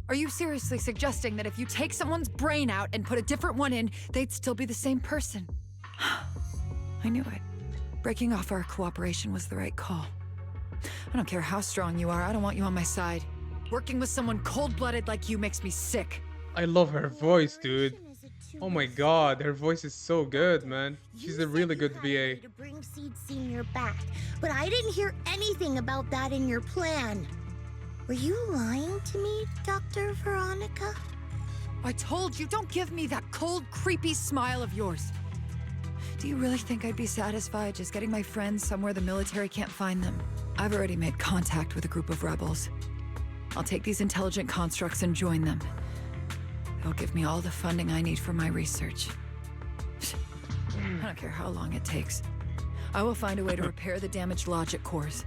Are you seriously suggesting that if you take someone's brain out and put a different one in, they'd still be the same person? I knew it. Breaking off our cooperation was the right call. I don't care how strong you are, I don't want you on my side. Working with someone cold-blooded like you makes me sick. I love her voice, dude. Oh my god, her voice is so good, man. She's a really good VA. To bring Seed Senior back, but I didn't hear anything about that in your plan. Were you lying to me, Dr. Veronica? I told you, don't give me that cold, creepy smile of yours. Do you really think I'd be satisfied just getting my friends somewhere the military can't find them? I've already made contact with a group of rebels. I'll take these intelligent constructs and join them. They'll give me all the funding I need for my research. I don't care how long it takes. I will find a way to repair the damaged logic cores.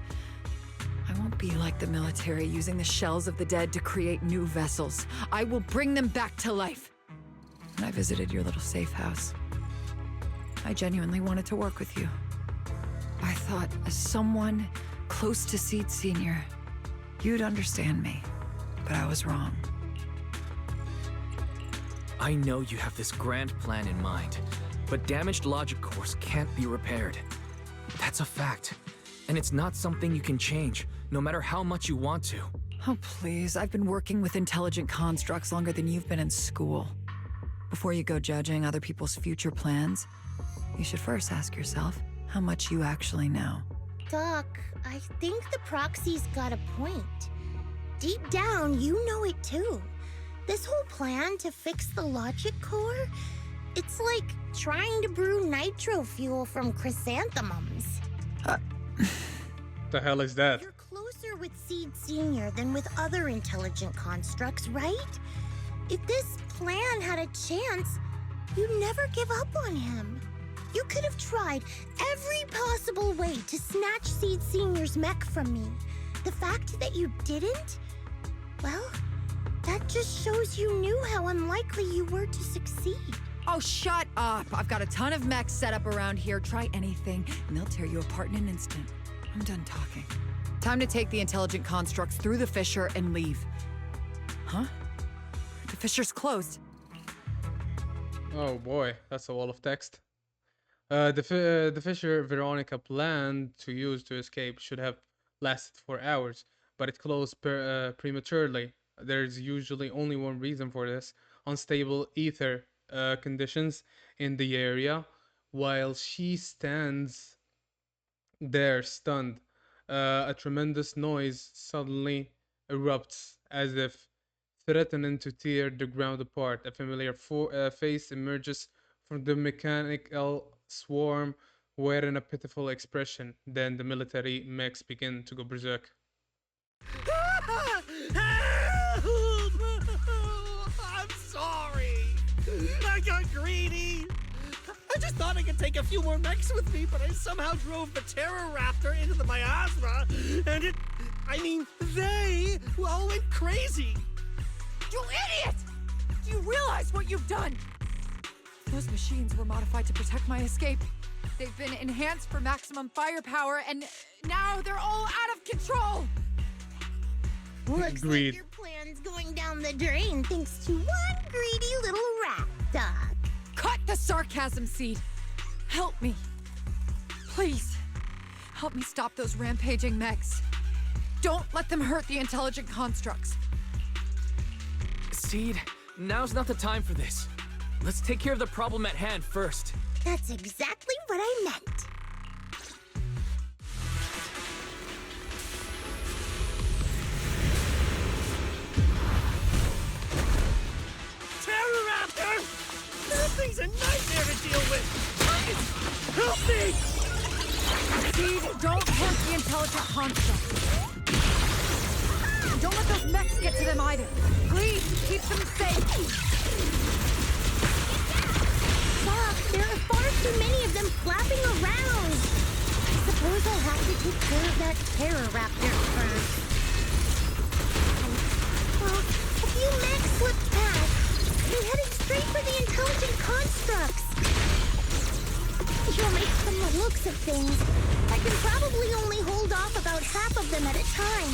I won't be like the military, using the shells of the dead to create new vessels. I will bring them back to life. When I visited your little safe house, I genuinely wanted to work with you. I thought, as someone close to Seed Senior, you'd understand me, but I was wrong. I know you have this grand plan in mind, but damaged logic cores can't be repaired. That's a fact. And it's not something you can change, no matter how much you want to. Oh, please. I've been working with intelligent constructs longer than you've been in school. Before you go judging other people's future plans, you should first ask yourself how much you actually know. Doc, I think the proxy's got a point. Deep down, you know it too. This whole plan to fix the logic core, it's like trying to brew nitro fuel from chrysanthemums. The hell is that? You're closer with Seed Senior than with other intelligent constructs, right? If this plan had a chance, you'd never give up on him. You could have tried every possible way to snatch Seed Senior's mech from me. The fact that you didn't, well, that just shows you knew how unlikely you were to succeed. Oh, shut up! I've got a ton of mechs set up around here. Try anything, and they'll tear you apart in an instant. I'm done talking. Time to take the intelligent constructs through the fissure and leave. Huh? The fissure's closed. Oh boy, that's a wall of text. The fissure Veronica planned to use to escape should have lasted for hours, but it closed prematurely. There's usually only one reason for this: unstable ether conditions in the area. While she stands there stunned, a tremendous noise suddenly erupts, as if threatening to tear the ground apart. A familiar face emerges from the mechanical swarm, wearing a pitiful expression. Then the military mechs begin to go berserk. I'm sorry. I got greedy. I just thought I could take a few more mechs with me, but I somehow drove the Terror Raptor into the miasma, and they all went crazy. You idiot! Do you realize what you've done? Those machines were modified to protect my escape. They've been enhanced for maximum firepower, and now they're all out of control! Looks Agreed. like your plan's going down the drain thanks to one greedy little rat, Doc. Cut the sarcasm, Seed. Help me. Please. Help me stop those rampaging mechs. Don't let them hurt the intelligent constructs. Seed, now's not the time for this. Let's take care of the problem at hand first. That's exactly what I meant. Terror Raptor! That thing's a nightmare to deal with! Please, help me! Seed, don't hurt the intelligent constructs. And don't let those mechs get to them either. Please, keep them safe. Doc, there are far too many of them flapping around. I suppose I'll have to take care of that Terror Raptor first. Well, a few mechs slipped past. They're headed straight for the intelligent constructs. From the looks of things, I can probably only hold off about half of them at a time.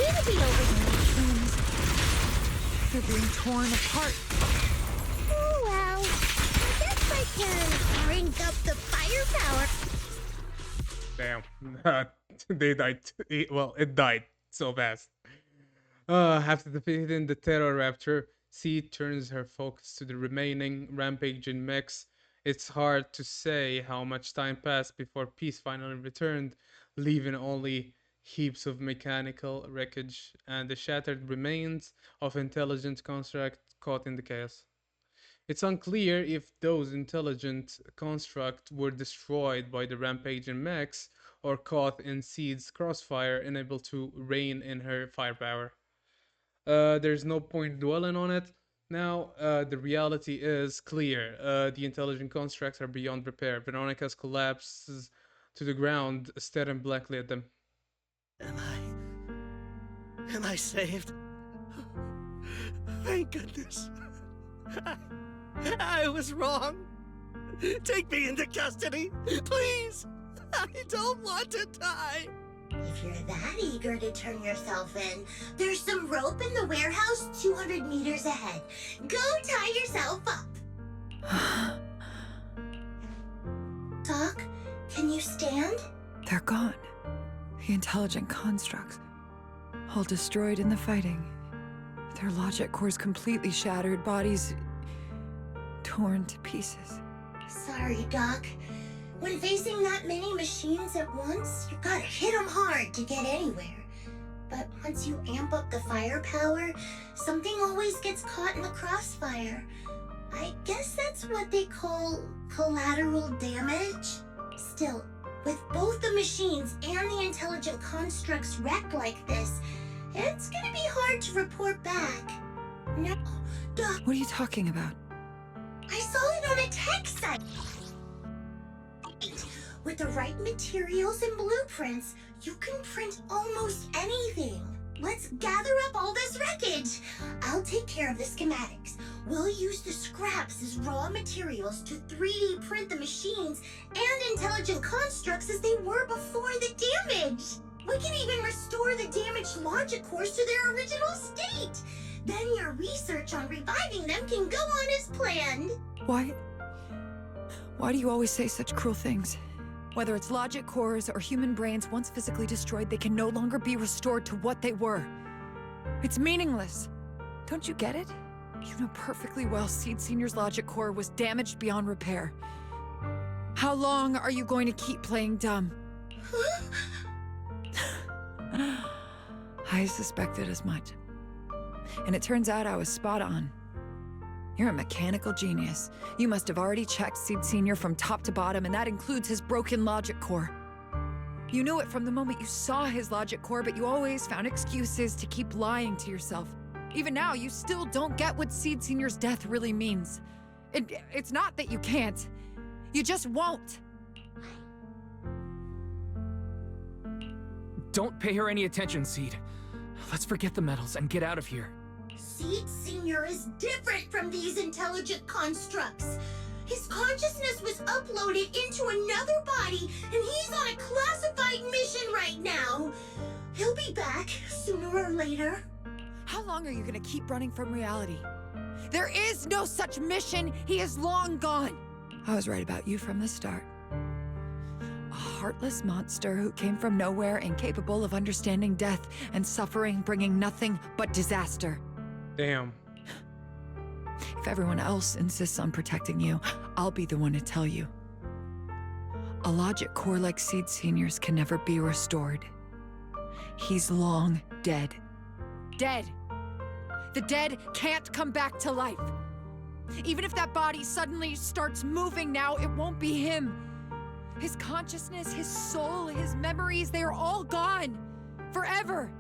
It'll be over soon. They're being torn apart. Oh well, I guess I can crank up the firepower. Damn. They died. Well, it died so fast. After defeating the Terror Raptor, Seed turns her focus to the remaining rampaging mechs. It's hard to say how much time passed before peace finally returned, leaving only heaps of mechanical wreckage and the shattered remains of intelligent construct caught in the chaos. It's unclear if those intelligent constructs were destroyed by the rampaging mechs or caught in Seed's crossfire, unable to rein in her firepower. There's no point dwelling on it. Now, the reality is clear. The intelligent constructs are beyond repair. Veronica's collapses to the ground, staring blankly at them. Am I saved? Thank goodness. I was wrong. Take me into custody, please. I don't want to die. If you're that eager to turn yourself in, there's some rope in the warehouse 200 meters ahead. Go tie yourself up. Doc, can you stand? They're gone. The intelligent constructs. All destroyed in the fighting. Their logic cores completely shattered, bodies torn to pieces. Sorry, Doc. When facing that many machines at once, you gotta hit them hard to get anywhere. But once you amp up the firepower, something always gets caught in the crossfire. I guess that's what they call collateral damage. Still, with both the machines and the intelligent constructs wrecked like this, it's gonna be hard to report back. No, Doc. What are you talking about? I saw it on a tech site. With the right materials and blueprints, you can print almost anything. Let's gather up all this wreckage. I'll take care of the schematics. We'll use the scraps as raw materials to 3D print the machines and intelligent constructs as they were before the damage. We can even restore the damaged logic cores to their original state. Then your research on reviving them can go on as planned. Why do you always say such cruel things? Whether it's logic cores or human brains once physically destroyed, they can no longer be restored to what they were. It's meaningless. Don't you get it? You know perfectly well Seed Senior's logic core was damaged beyond repair. How long are you going to keep playing dumb? I suspected as much. And it turns out I was spot on. You're a mechanical genius. You must have already checked Seed Senior from top to bottom, and that includes his broken logic core. You knew it from the moment you saw his logic core, but you always found excuses to keep lying to yourself. Even now, you still don't get what Seed Senior's death really means. It's not that you can't. You just won't. Don't pay her any attention, Seed. Let's forget the medals and get out of here. Seed Senior is different from these intelligent constructs. His consciousness was uploaded into another body, and he's on a classified mission right now. He'll be back sooner or later. How long are you gonna keep running from reality? There is no such mission. He is long gone. I was right about you from the start. A heartless monster who came from nowhere, incapable of understanding death and suffering, bringing nothing but disaster. Damn. If everyone else insists on protecting you, I'll be the one to tell you. A logic core like Seed Senior's can never be restored. He's long dead. Dead! The dead can't come back to life. Even if that body suddenly starts moving now, it won't be him. His consciousness, his soul, his memories, they are all gone. Forever.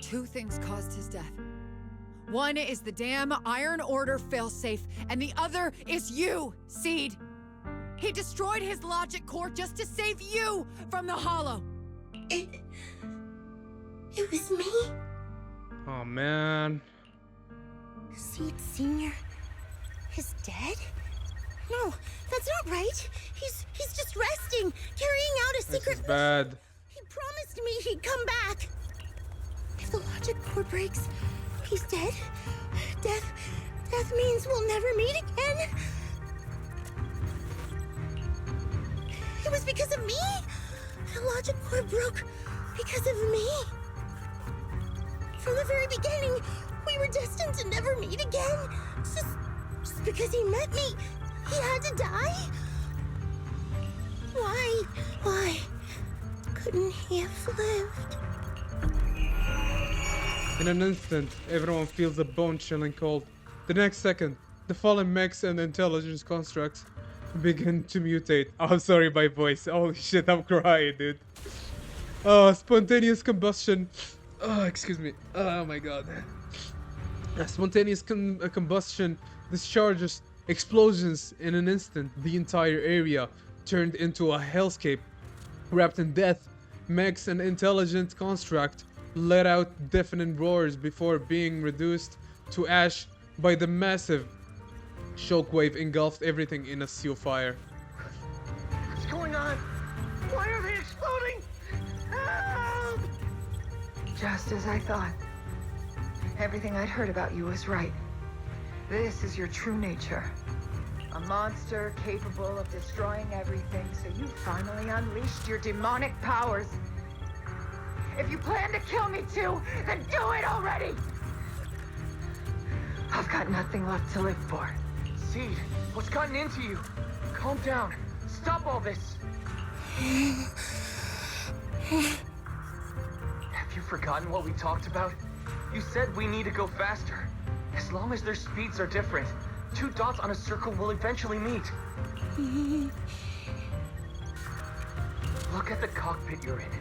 Two things caused his death. One is the damn Iron Order failsafe, and the other is you, Seed. He destroyed his logic core just to save you from the Hollow. It was me. Oh man. Seed Senior is dead? No, that's not right. He's just resting, carrying out a This secret is bad. He promised me he'd come back. If the logic core breaks, he's dead. That means we'll never meet again. It was because of me. The logic core broke because of me. From the very beginning, we were destined to never meet again. Just because he met me, he had to die? Why? Why couldn't he have lived? In an instant, everyone feels a bone-chilling cold. The next second, the fallen mechs and intelligence constructs begin to mutate. Oh, sorry, my voice. Holy shit, I'm crying, dude. Oh, spontaneous combustion. Oh, excuse me. Oh my god. A spontaneous combustion discharges explosions in an instant. The entire area turned into a hellscape. Wrapped in death, mechs and intelligent construct let out deafening roars before being reduced to ash by the massive shockwave engulfed everything in a sea of fire. What's going on? Why are they exploding? Help! Just as I thought. Everything I'd heard about you was right. This is your true nature. A monster capable of destroying everything, so you finally unleashed your demonic powers. If you plan to kill me too, then do it already! I've got nothing left to live for. Seed, what's gotten into you? Calm down. Stop all this. Have you forgotten what we talked about? You said we need to go faster. As long as their speeds are different, 2 dots on a circle will eventually meet. Look at the cockpit you're in.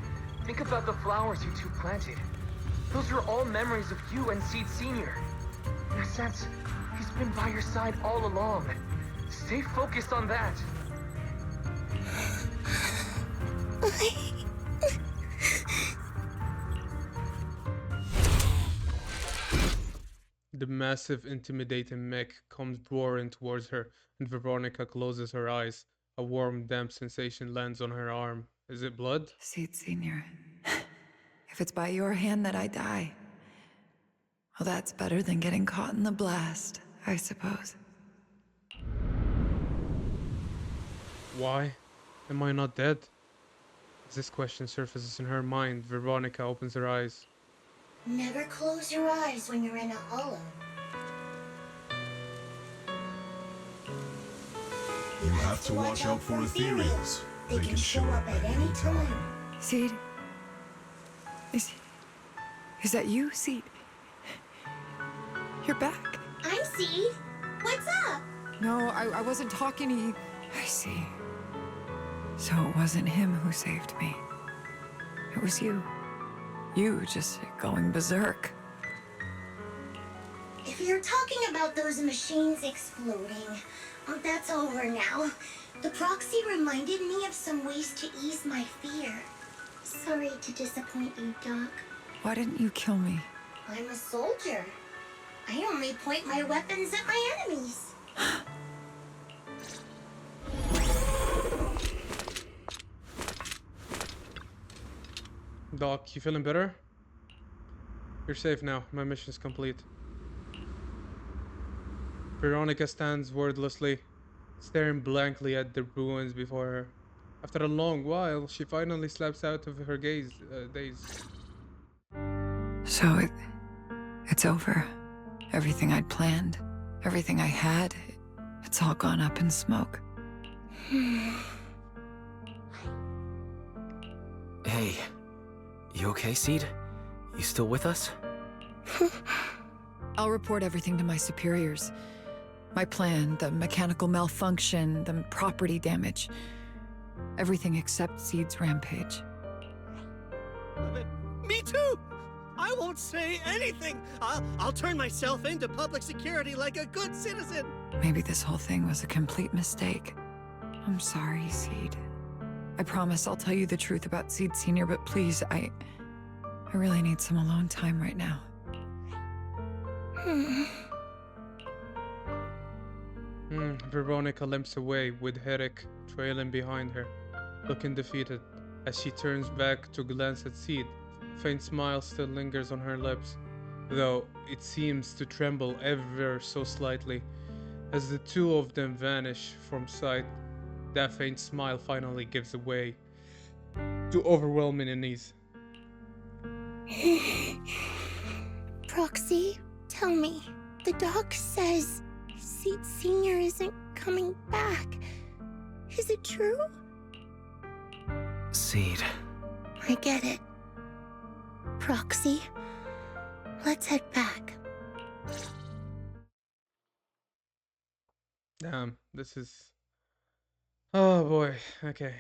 Think about the flowers you two planted. Those are all memories of you and Seed Sr. In a sense, he's been by your side all along. Stay focused on that. The massive, intimidating mech comes roaring towards her, and Veronica closes her eyes. A warm, damp sensation lands on her arm. Is it blood? Seed Senior. If it's by your hand that I die, well, that's better than getting caught in the blast, I suppose. Why am I not dead? As this question surfaces in her mind, Veronica opens her eyes. Never close your eyes when you're in a hollow. You have to watch out for ethereals. They can show up at any time. Seed? Is that you, Seed? You're back. I'm Seed. What's up? No, I wasn't talking to you. I see. So it wasn't him who saved me. It was you. You just going berserk. If you're talking about those machines exploding, that's over now. The proxy reminded me of some ways to ease my fear. Sorry to disappoint you, Doc. Why didn't you kill me? I'm a soldier. I only point my weapons at my enemies. Doc, you feeling better? You're safe now. My mission's complete. Veronica stands wordlessly, staring blankly at the ruins before her. After a long while, she finally snaps out of her daze. So it's over. Everything I'd planned, everything I had, it's all gone up in smoke. Hey, you okay, Seed? You still with us? I'll report everything to my superiors. My plan, the mechanical malfunction, the property damage. Everything except Seed's rampage. Me too! I won't say anything! I'll turn myself into public security like a good citizen! Maybe this whole thing was a complete mistake. I'm sorry, Seed. I promise I'll tell you the truth about Seed Sr., but please, I really need some alone time right now. Veronica limps away with Herrick trailing behind her, looking defeated. As she turns back to glance at Seed, a faint smile still lingers on her lips. though it seems to tremble ever so slightly. As the two of them vanish from sight, that faint smile finally gives way to overwhelming unease. Proxy, tell me. The doc says Seed Senior isn't coming back. Is it true? Seed. I get it. Proxy, let's head back. Damn, this is. Oh boy, okay.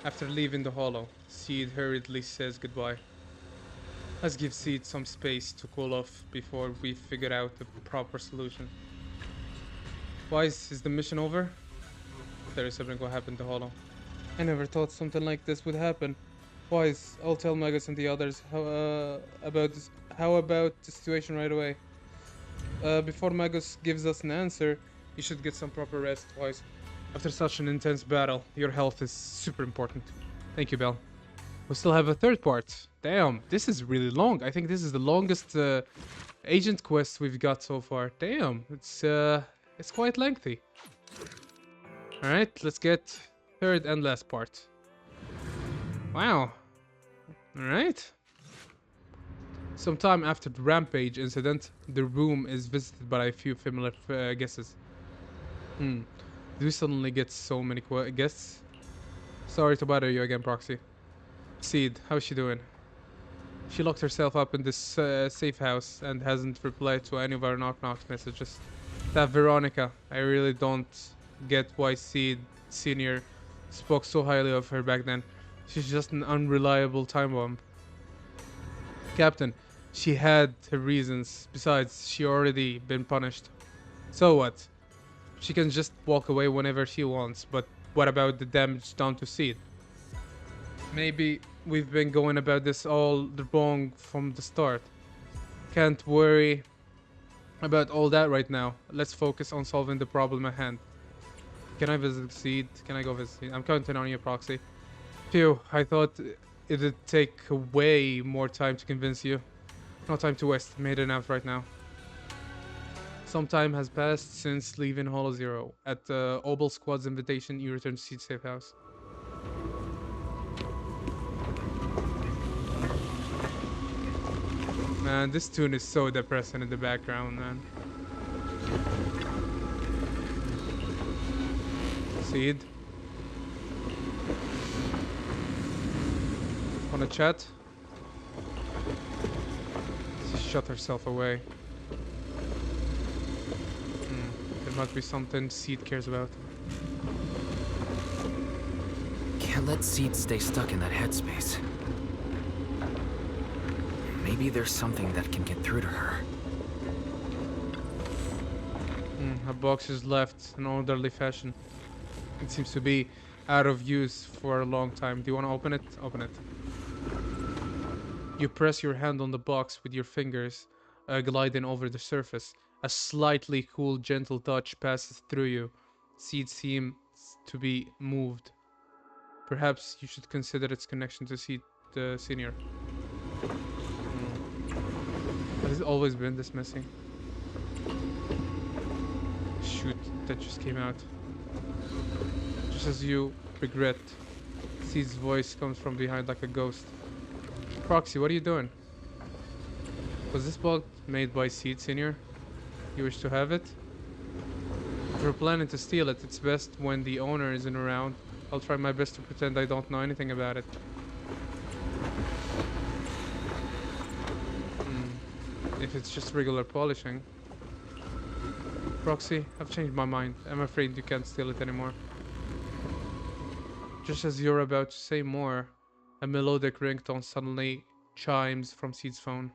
After leaving the hollow, Seed hurriedly says goodbye. Let's give Seed some space to cool off before we figure out the proper solution. Wise, is the mission over? There is something what happened to Hollow. I never thought something like this would happen. Wise, I'll tell Magus and the others how about the situation right away. Before Magus gives us an answer, you should get some proper rest, Wise. After such an intense battle, your health is super important. Thank you, Bell. We still have a third part. Damn, this is really long. I think this is the longest agent quest we've got so far. Damn, it's quite lengthy. All right, let's get third and last part. Wow. All right. Sometime after the rampage incident, the room is visited by a few familiar guesses. Do we suddenly get so many guests? Sorry to bother you again, Proxy. Seed, how's she doing? She locked herself up in this safe house and hasn't replied to any of our knock-knock messages. That Veronica, I really don't get why Seed Senior spoke so highly of her back then. She's just an unreliable time bomb. Captain, she had her reasons. Besides, she already been punished. So what? She can just walk away whenever she wants, but what about the damage done to Seed? Maybe we've been going about this all wrong from the start. Can't worry about all that right now. Let's focus on solving the problem at hand. Can I visit Seed? Can I go visit Seed? I'm counting on you, Proxy. Phew, I thought it'd take way more time to convince you. No time to waste. Made enough right now. Some time has passed since leaving Hollow Zero. At the Obel Squad's invitation, you return to Seed safe house. Man, this tune is so depressing in the background, man. Seed. Wanna chat? She shut herself away. There must be something Seed cares about. Can't let Seed stay stuck in that headspace. Maybe there's something that can get through to her. A box is left in orderly fashion. It seems to be out of use for a long time. Do you want to open it? Open it. You press your hand on the box with your fingers, gliding over the surface. A slightly cool, gentle touch passes through you. Seed seems to be moved. Perhaps you should consider its connection to Seed Senior. Has it always been this messy? Shoot, that just came out. Just as you regret, Seed's voice comes from behind like a ghost. Proxy, what are you doing? Was this box made by Seed Senior? You wish to have it? If you're planning to steal it, it's best when the owner isn't around. I'll try my best to pretend I don't know anything about it. If it's just regular polishing. Proxy, I've changed my mind. I'm afraid you can't steal it anymore. Just as you're about to say more, a melodic ringtone suddenly chimes from Seed's phone.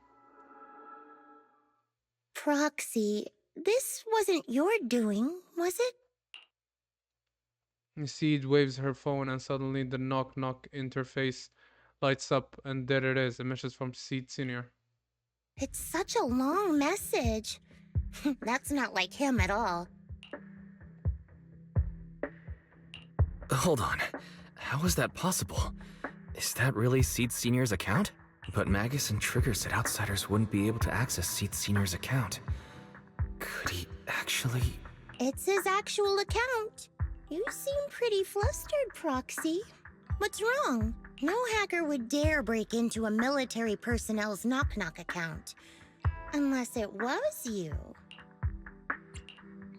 Proxy, this wasn't your doing, was it? Seed waves her phone and suddenly the knock-knock interface lights up and there it is, a message from Seed Senior. It's such a long message. That's not like him at all. Hold on. How is that possible? Is that really Seed Senior's account? But Magus and Trigger said outsiders wouldn't be able to access Seed Senior's account. Could he actually... It's his actual account. You seem pretty flustered, Proxy. What's wrong? No hacker would dare break into a military personnel's knock-knock account. Unless it was you.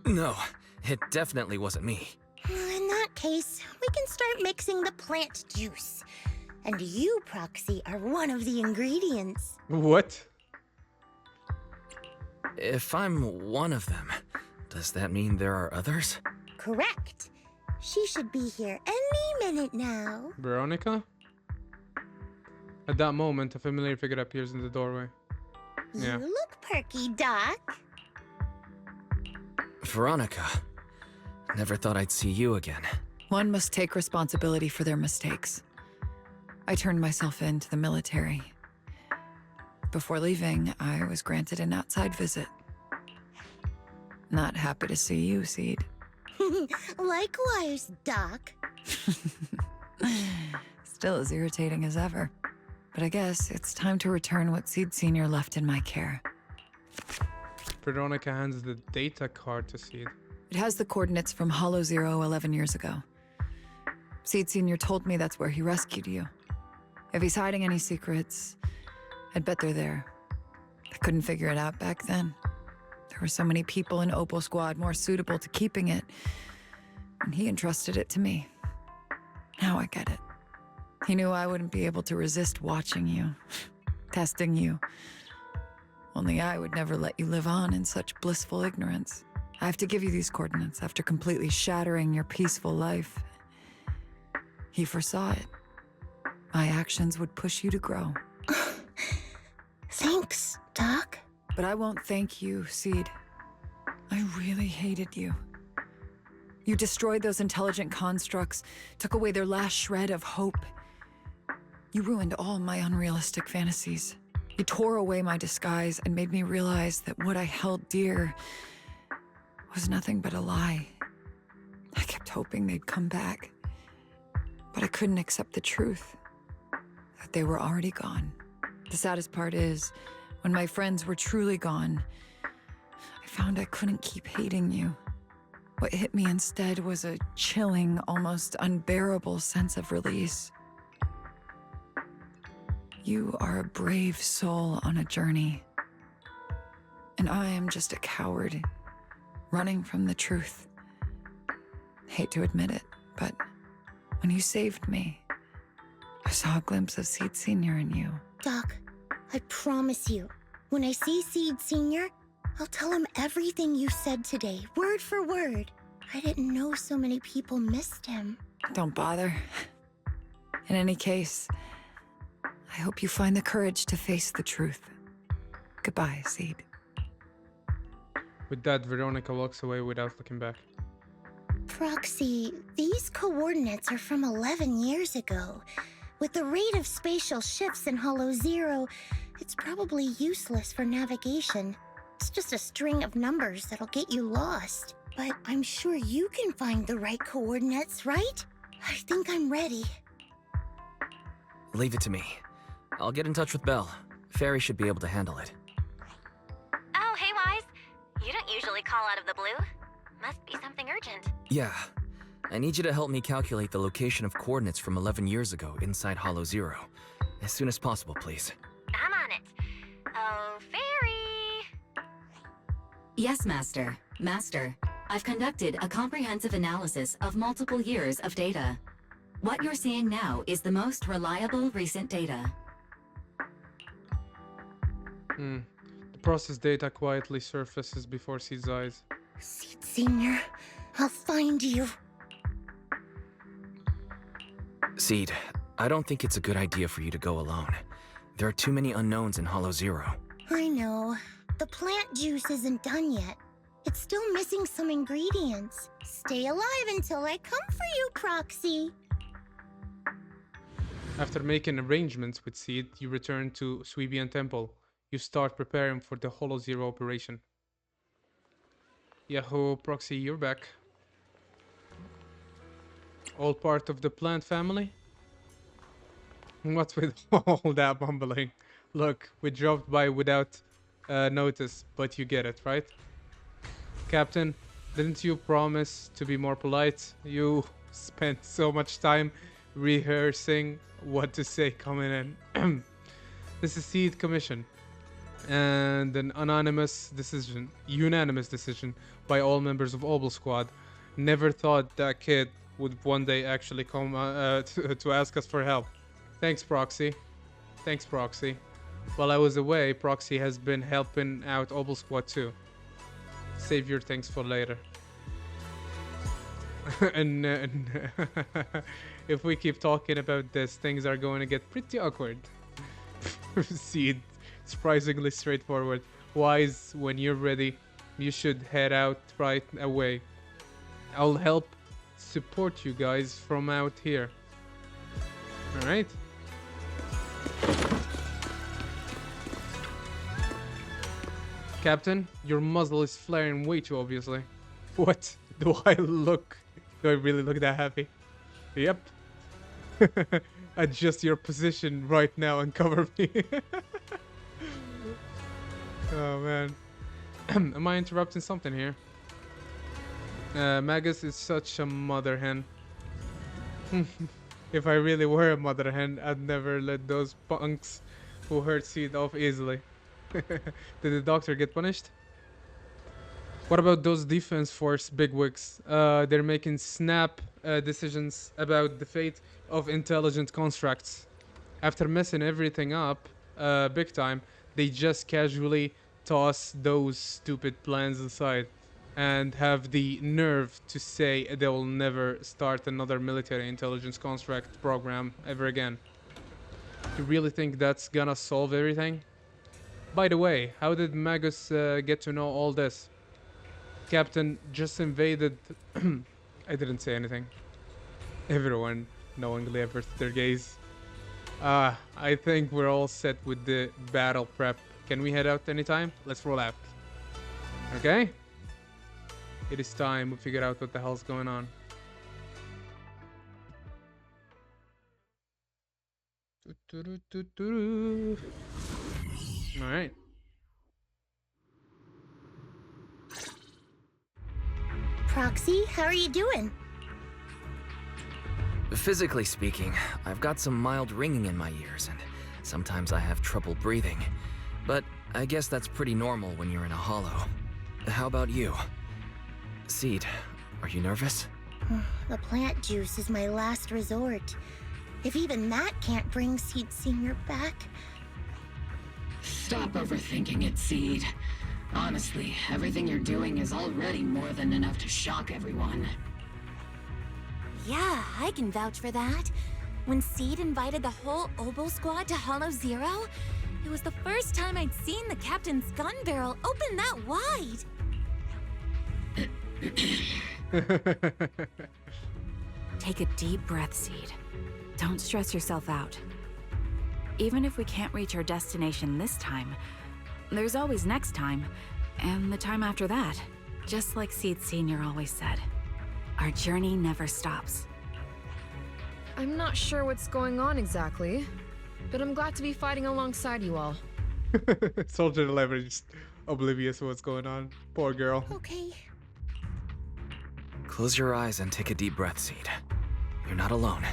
No, it definitely wasn't me. In that case, we can start mixing the plant juice. And you, Proxy, are one of the ingredients. What? If I'm one of them, does that mean there are others? Correct. She should be here any minute now. Veronica? At that moment, a familiar figure appears in the doorway. Yeah. You look perky, Doc. Veronica. Never thought I'd see you again. One must take responsibility for their mistakes. I turned myself in to the military. Before leaving, I was granted an outside visit. Not happy to see you, Seed. Likewise, Doc. Still as irritating as ever. But I guess it's time to return what Seed Senior left in my care. Veronica hands the data card to Seed. It has the coordinates from Hollow Zero 11 years ago. Seed Senior told me that's where he rescued you. If he's hiding any secrets, I'd bet they're there. I couldn't figure it out back then. There were so many people in Opal Squad more suitable to keeping it, and he entrusted it to me. Now I get it. He knew I wouldn't be able to resist watching you, testing you. Only I would never let you live on in such blissful ignorance. I have to give you these coordinates after completely shattering your peaceful life. He foresaw it. My actions would push you to grow. Thanks, Doc. But I won't thank you, Seed. I really hated you. You destroyed those intelligent constructs, took away their last shred of hope. You ruined all my unrealistic fantasies. You tore away my disguise and made me realize that what I held dear was nothing but a lie. I kept hoping they'd come back, but I couldn't accept the truth, that they were already gone. The saddest part is, when my friends were truly gone, I found I couldn't keep hating you. What hit me instead was a chilling, almost unbearable sense of release. You are a brave soul on a journey, and I am just a coward, running from the truth. Hate to admit it, but when you saved me, I saw a glimpse of Seed Senior in you. Doc, I promise you, when I see Seed Senior, I'll tell him everything you said today, word for word. I didn't know so many people missed him. Don't bother. In any case, I hope you find the courage to face the truth. Goodbye, Seed. With that, Veronica walks away without looking back. Proxy, these coordinates are from 11 years ago. With the rate of spatial shifts in Hollow Zero, it's probably useless for navigation. It's just a string of numbers that'll get you lost. But I'm sure you can find the right coordinates, right? I think I'm ready. Leave it to me. I'll get in touch with Belle. Fairy should be able to handle it. Oh, hey, Wise. You don't usually call out of the blue. Must be something urgent. Yeah. I need you to help me calculate the location of coordinates from 11 years ago inside Hollow Zero. As soon as possible, please. I'm on it. Oh, Fairy! Yes, Master. Master, I've conducted a comprehensive analysis of multiple years of data. What you're seeing now is the most reliable recent data. The process data quietly surfaces before Seed's eyes. Seed Senior, I'll find you. Seed, I don't think it's a good idea for you to go alone. There are too many unknowns in Hollow Zero. I know. The plant juice isn't done yet. It's still missing some ingredients. Stay alive until I come for you, Proxy. After making arrangements with Seed, you return to Sweebian Temple. You start preparing for the Hollow Zero operation. Yahoo Proxy, you're back. All part of the plant family? What's with all that mumbling? Look, we dropped by without notice, but you get it, right? Captain, didn't you promise to be more polite? You spent so much time rehearsing what to say coming in. This is Seed Commission, and an unanimous decision by all members of Obel Squad. Never thought that kid would one day actually come to ask us for help. Thanks, Proxy. Thanks, Proxy. While I was away, Proxy has been helping out Obel Squad too. Save your thanks for later. and if we keep talking about this, things are going to get pretty awkward. Seed, surprisingly straightforward. Wise, when you're ready, you should head out right away. I'll help support you guys from out here. Alright? Captain, your muzzle is flaring way too obviously. What? Do I really look that happy? Yep. Adjust your position right now and cover me. Oh man. Am I interrupting something here? Magus is such a mother hen. If I really were a mother hen, I'd never let those punks who hurt Seed off easily. Did the doctor get punished? What about those defense force bigwigs? They're making snap decisions about the fate of intelligent constructs. After messing everything up big time, they just casually toss those stupid plans aside and have the nerve to say they will never start another military intelligence construct program ever again. You really think that's gonna solve everything? By the way, how did Magus get to know all this? Captain just invaded... I didn't say anything. Everyone knowingly averted their gaze. I think we're all set with the battle prep. Can we head out anytime? Let's roll out. Okay? It is time we figure out what the hell's going on. Alright. Proxy, how are you doing? Physically speaking, I've got some mild ringing in my ears, and sometimes I have trouble breathing. But I guess that's pretty normal when you're in a hollow. How about you? Seed, are you nervous? The plant juice is my last resort. If even that can't bring Seed Senior back... Stop overthinking it, Seed. Honestly, everything you're doing is already more than enough to shock everyone. Yeah, I can vouch for that. When Seed invited the whole Obel squad to Hollow Zero, it was the first time I'd seen the captain's gun barrel open that wide. Take a deep breath, Seed. Don't stress yourself out. Even if we can't reach our destination this time, there's always next time, and the time after that. Just like Seed Senior always said, our journey never stops. I'm not sure what's going on exactly, but I'm glad to be fighting alongside you all. Soldier 11 just oblivious of what's going on. Poor girl. Okay. Close your eyes and take a deep breath, Seed. You're not alone.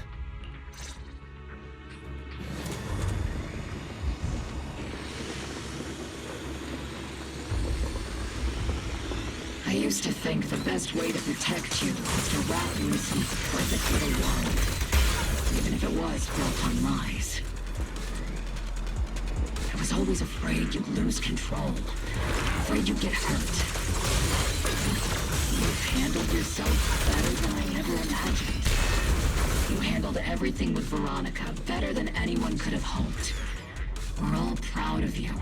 I used to think the best way to protect you was to wrap you in some perfect little world, even if it was built on lies. I was always afraid you'd lose control, afraid you'd get hurt. You've handled yourself better than I ever imagined. You handled everything with Veronica better than anyone could have hoped. We're all proud of you.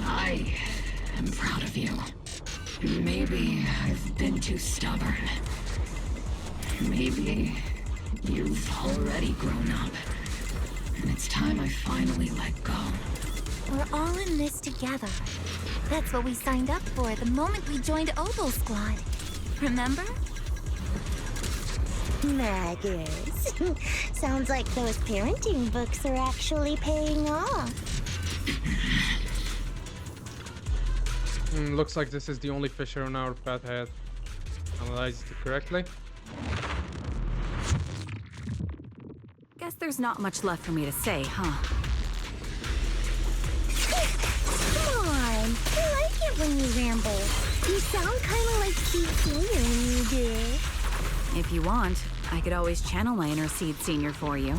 I am proud of you. Maybe I've been too stubborn. Maybe you've already grown up. And it's time I finally let go. We're all in this together. That's what we signed up for the moment we joined Oboe Squad. Remember? Magus. Sounds like those parenting books are actually paying off. Looks like this is the only fissure on our path ahead. Analyzed it correctly. Guess there's not much left for me to say, huh? Come on. I like it when you ramble. You sound kind of like Seed Senior when you do. If you want, I could always channel my inner Seed Senior for you.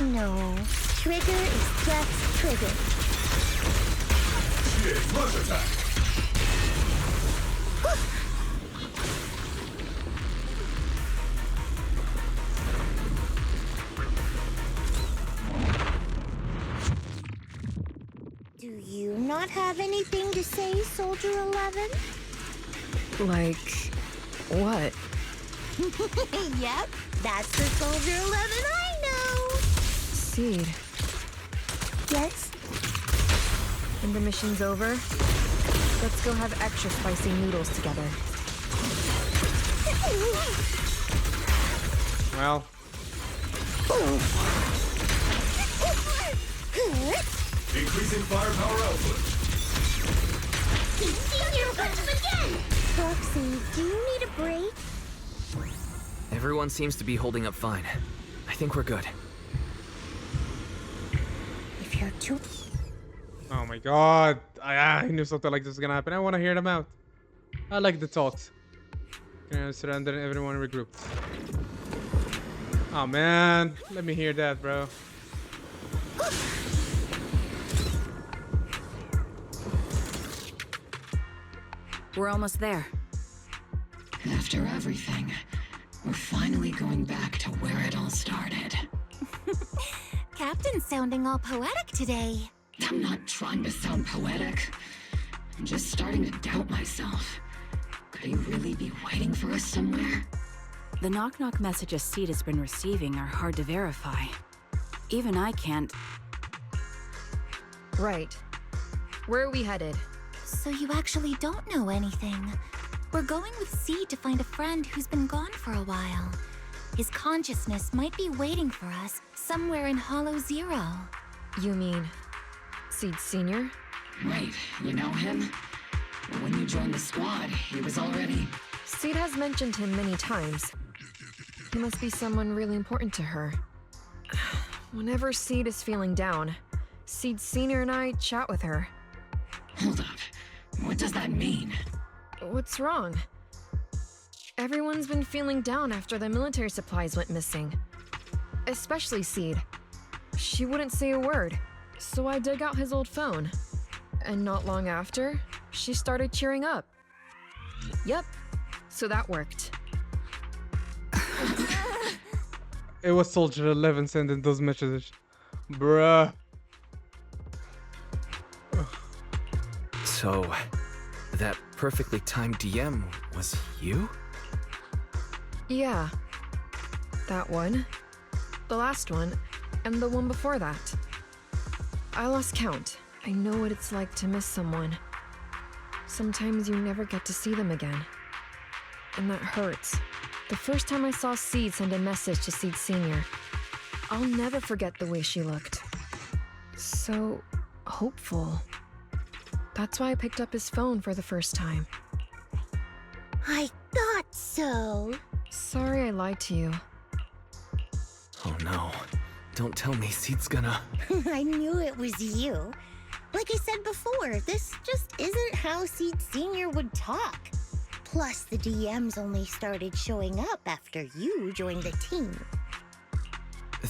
No. Trigger is just trigger. Rush attack! Do you not have anything to say, Soldier 11? Like, what? Yep, that's the Soldier 11 I know. Seed. Yes? When the mission's over, let's go have extra spicy noodles together. Well, Increasing firepower output. Senior, punch him again! Roxy, do you need a break? Everyone seems to be holding up fine. I think we're good. If you're too... oh my god. I knew something like this was gonna happen. I want to hear them out. I like the talks. Surrender and everyone regroup. Oh man. Let me hear that, bro. We're almost there. After everything, we're finally going back to where it all started. Captain's sounding all poetic today. I'm not trying to sound poetic. I'm just starting to doubt myself. Could he really be waiting for us somewhere? The knock-knock messages Seed has been receiving are hard to verify. Even I can't... Right. Where are we headed? So you actually don't know anything. We're going with Seed to find a friend who's been gone for a while. His consciousness might be waiting for us somewhere in Hollow Zero. You mean Seed Senior? Wait, you know him? When you joined the squad, he was already... Seed has mentioned him many times. He must be someone really important to her. Whenever Seed is feeling down, Seed Senior and I chat with her. Hold up. What does that mean? What's wrong? Everyone's been feeling down after the military supplies went missing. Especially Seed. She wouldn't say a word, so I dug out his old phone. And not long after, she started cheering up. Yep, so that worked. It was Soldier 11 sending those messages. Bruh. So, that perfectly timed DM was you? Yeah. That one. The last one. And the one before that. I lost count. I know what it's like to miss someone. Sometimes you never get to see them again. And that hurts. The first time I saw Seed send a message to Seed Senior, I'll never forget the way she looked. So hopeful. That's why I picked up his phone for the first time. I thought so. Sorry I lied to you. Oh no. Don't tell me Seed's gonna... I knew it was you. Like I said before, this just isn't how Seed Senior would talk. Plus, the DMs only started showing up after you joined the team.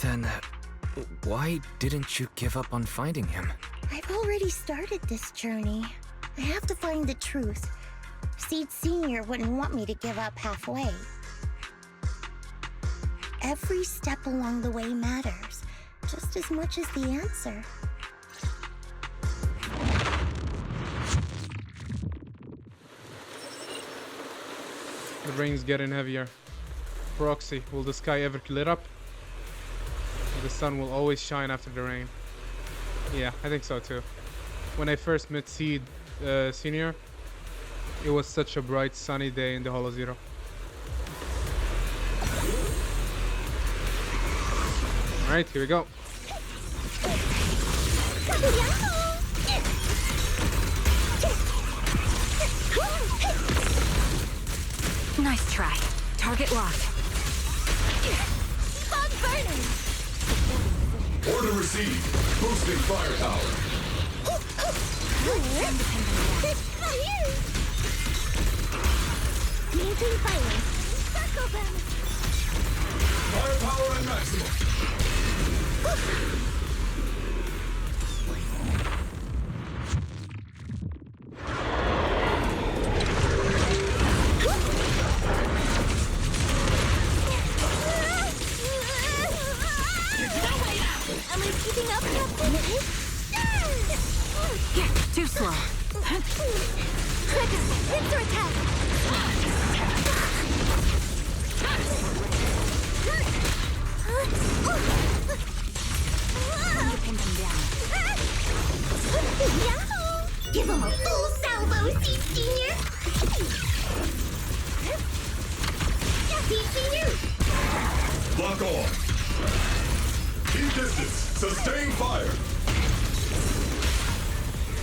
Then, why didn't you give up on finding him? I've already started this journey. I have to find the truth. Seed Senior wouldn't want me to give up halfway. Every step along the way matters, just as much as the answer. The rain's getting heavier. Proxy, will the sky ever clear up? The sun will always shine after the rain. Yeah, I think so too. When I first met Seed Senior, it was such a bright, sunny day in the Hollow Zero. All right, here we go. Nice try. Target locked. Keep on burning! Order received. Boosting firepower. Maintain fire. Circle them! Firepower at maximum. Am I keeping up, Captain? Too slow. Trigger! Pincer attack! Pin them down. Yahoo! Give him a full salvo, Seed Senior! Seed Senior! Lock on. Keep distance. Sustain fire.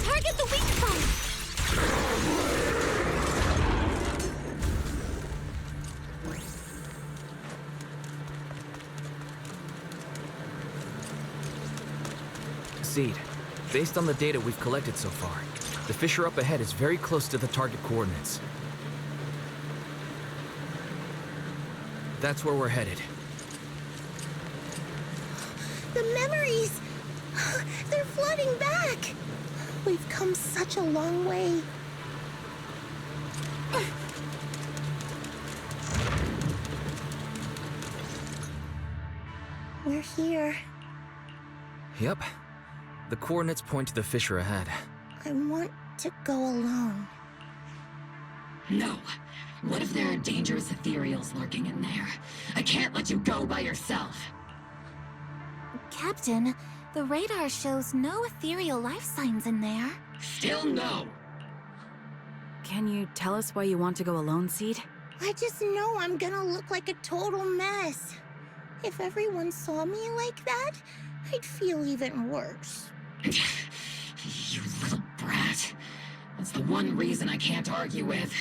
Target the weak spot! Seed, based on the data we've collected so far, the fissure up ahead is very close to the target coordinates. That's where we're headed. The memories! They're flooding back! We've come such a long way. We're here. Yep. The coordinates point to the fissure ahead. I want to go alone. No. What if there are dangerous ethereals lurking in there? I can't let you go by yourself. Captain, the radar shows no ethereal life signs in there. Still no. Can you tell us why you want to go alone, Seed? I just know I'm gonna look like a total mess. If everyone saw me like that, I'd feel even worse. You little brat. That's the one reason I can't argue with.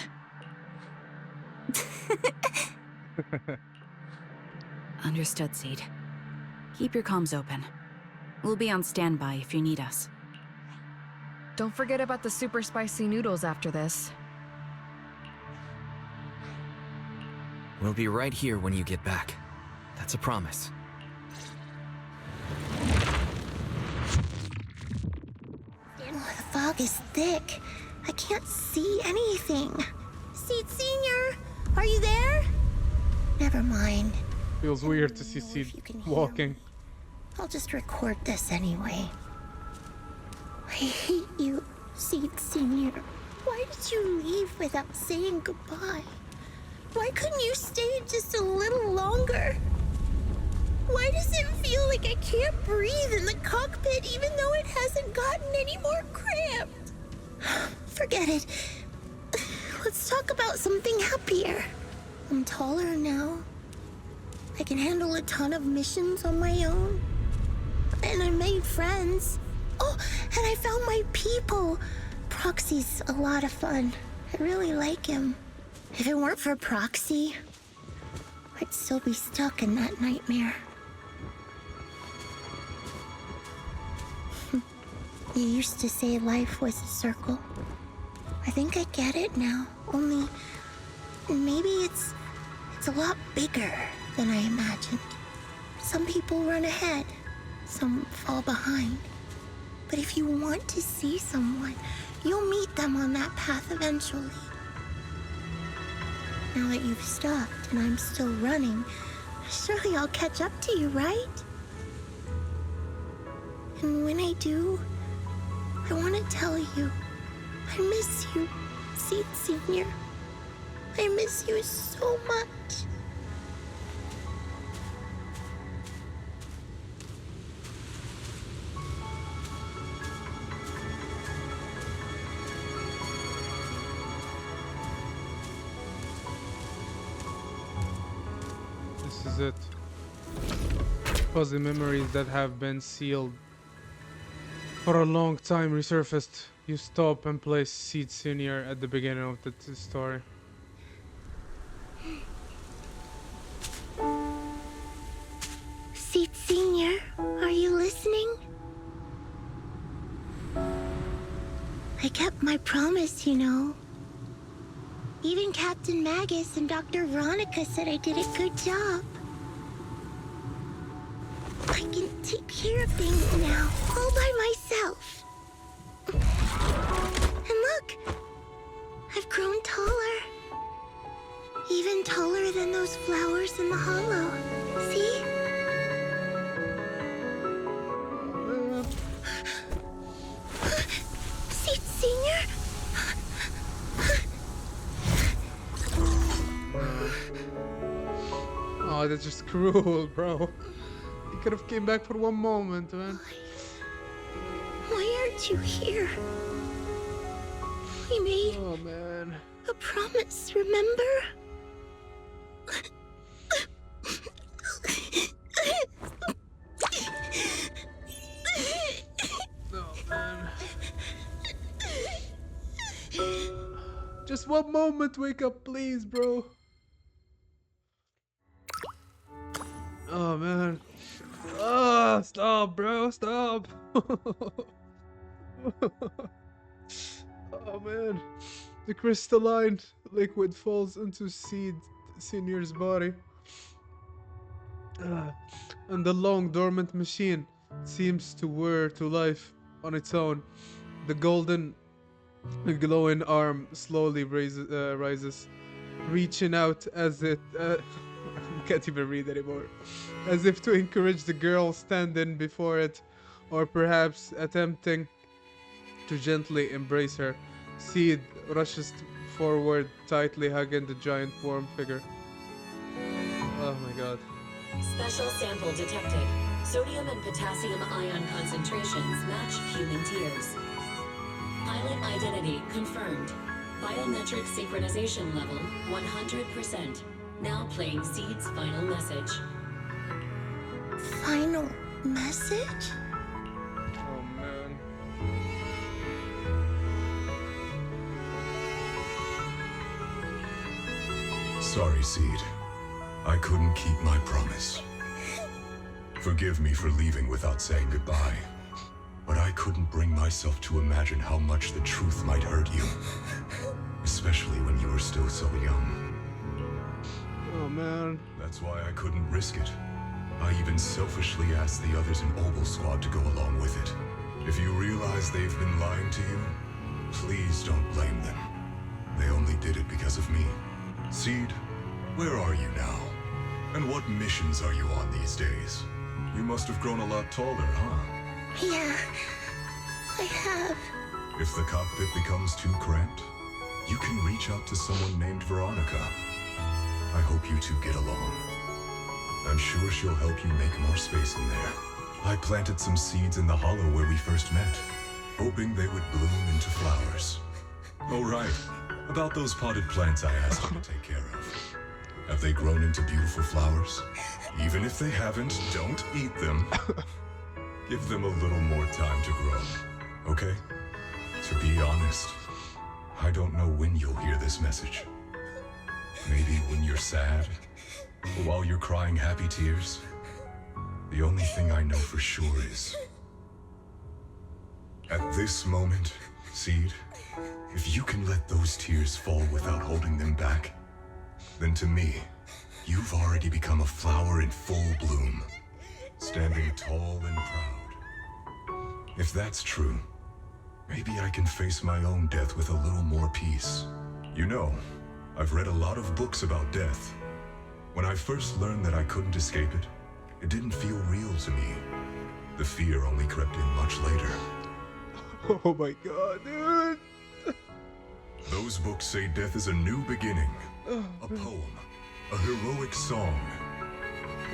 Understood, Seed. Keep your comms open. We'll be on standby if you need us. Don't forget about the super spicy noodles after this. We'll be right here when you get back. That's a promise. The fog is thick. I can't see anything. Seed Senior, are you there? Never mind. Feels weird to see Seed walking. I'll just record this anyway. I hate you, Seed Senior. Why did you leave without saying goodbye? Why couldn't you stay just a little longer? Why does it feel like I can't breathe in the cockpit even though it hasn't gotten any more cramped? Forget it. Let's talk about something happier. I'm taller now. I can handle a ton of missions on my own. And I made friends. Oh, and I found my people. Proxy's a lot of fun. I really like him. If it weren't for Proxy, I'd still be stuck in that nightmare. You used to say life was a circle. I think I get it now. Only maybe it's a lot bigger than I imagined. Some people run ahead, some fall behind. But if you want to see someone, you'll meet them on that path eventually. Now that you've stopped and I'm still running, surely I'll catch up to you, right? And when I do, I want to tell you, I miss you, Seed Senior. I miss you so much. is it. Fuzzy memories that have been sealed for a long time resurfaced. You stop and place Seed Senior at the beginning of the story. Seed Senior, are you listening? I kept my promise, you know. Even Captain Magus and Dr. Veronica said I did a good job. I can take care of things now, all by myself. And look, I've grown taller. Even taller than those flowers in the hollow. See? Seed Senior? Oh, that's just cruel, bro. You could have came back for one moment, man. Why aren't you here? We made Oh, man. a promise, remember? Oh, man. Just one moment, wake up, please, bro. Oh, man. Oh, stop, bro, stop. Oh, man. The crystalline liquid falls into Seed Senior's body. And the long dormant machine seems to whir to life on its own. The golden glowing arm slowly rises, reaching out as it I can't even read anymore, as if to encourage the girl standing before it, or perhaps attempting to gently embrace her. Seed rushes forward, tightly hugging the giant warm figure. Oh my god. Special sample detected. Sodium and potassium ion concentrations match human tears. Pilot identity confirmed. Biometric synchronization level 100%. Now playing Seed's final message. Final message? Oh man. Sorry, Seed. I couldn't keep my promise. Forgive me for leaving without saying goodbye. But I couldn't bring myself to imagine how much the truth might hurt you. Especially when you were still so young. Oh man. That's why I couldn't risk it. I even selfishly asked the others in Obel Squad to go along with it. If you realize they've been lying to you, please don't blame them. They only did it because of me. Seed, where are you now? And what missions are you on these days? You must have grown a lot taller, huh? Yeah, I have. If the cockpit becomes too cramped, you can reach out to someone named Veronica. I hope you two get along. I'm sure she'll help you make more space in there. I planted some seeds in the hollow where we first met, hoping they would bloom into flowers. Oh right, about those potted plants I asked you to take care of. Have they grown into beautiful flowers? Even if they haven't, don't eat them. Give them a little more time to grow, okay? To be honest, I don't know when you'll hear this message. Maybe when you're sad, or while you're crying happy tears. The only thing I know for sure is, at this moment, Seed, if you can let those tears fall without holding them back, then to me, you've already become a flower in full bloom, standing tall and proud. If that's true, maybe I can face my own death with a little more peace. You know, I've read a lot of books about death. When I first learned that I couldn't escape it, it didn't feel real to me. The fear only crept in much later. Oh my god, dude. Those books say death is a new beginning, a poem, a heroic song,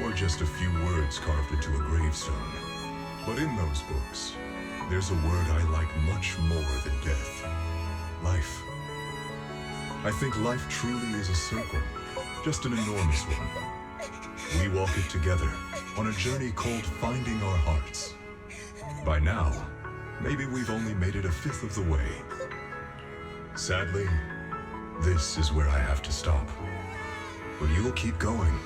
or just a few words carved into a gravestone. But in those books, there's a word I like much more than death. Life. I think life truly is a circle, just an enormous one. We walk it together on a journey called Finding Our Hearts. By now, maybe we've only made it a fifth of the way. Sadly, this is where I have to stop. But you'll keep going,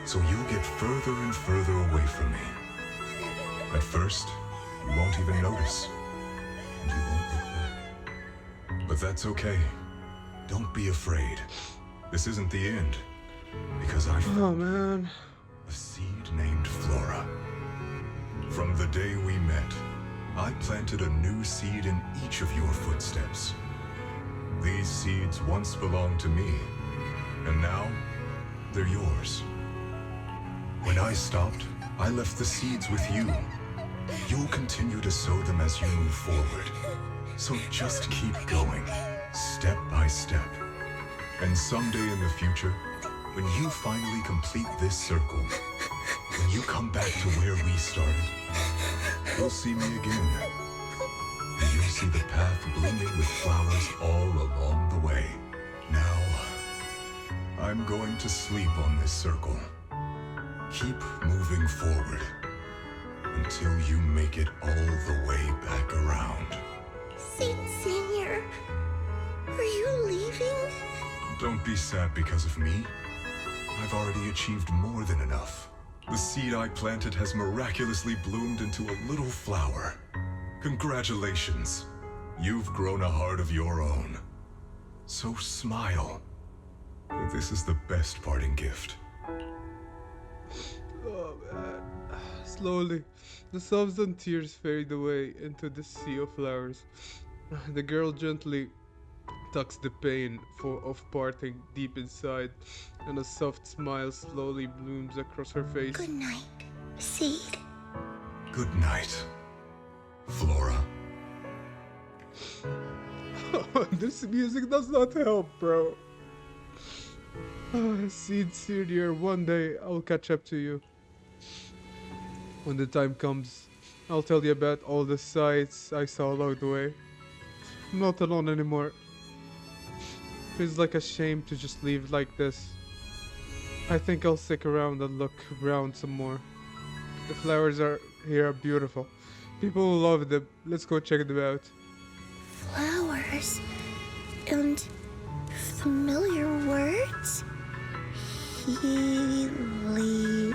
so you'll get further and further away from me. At first, you won't even notice, and you won't look back. But that's okay. Don't be afraid. This isn't the end, because I found a seed named Flora. From the day we met, I planted a new seed in each of your footsteps. These seeds once belonged to me, and now they're yours. When I stopped, I left the seeds with you. You'll continue to sow them as you move forward. So just keep going, step by step. And someday in the future, when you finally complete this circle, when you come back to where we started, you'll see me again. And you'll see the path blooming with flowers all along the way. Now, I'm going to sleep on this circle. Keep moving forward until you make it all the way back around. Seed Senior, are you leaving? Don't be sad because of me. I've already achieved more than enough. The seed I planted has miraculously bloomed into a little flower. Congratulations. You've grown a heart of your own. So smile. This is the best parting gift. Oh man. Slowly, the sobs and tears fade away into the sea of flowers. The girl gently tucks the pain of parting deep inside, and a soft smile slowly blooms across her face. Good night, Seed. Good night, Flora. This music does not help, bro. Seed Senior, one day I'll catch up to you. When the time comes, I'll tell you about all the sights I saw along the way. I'm not alone anymore. Feels like a shame to just leave like this. I think I'll stick around and look around some more. The flowers here are beautiful. People will love them. Let's go check them out. Flowers and familiar words? Helios.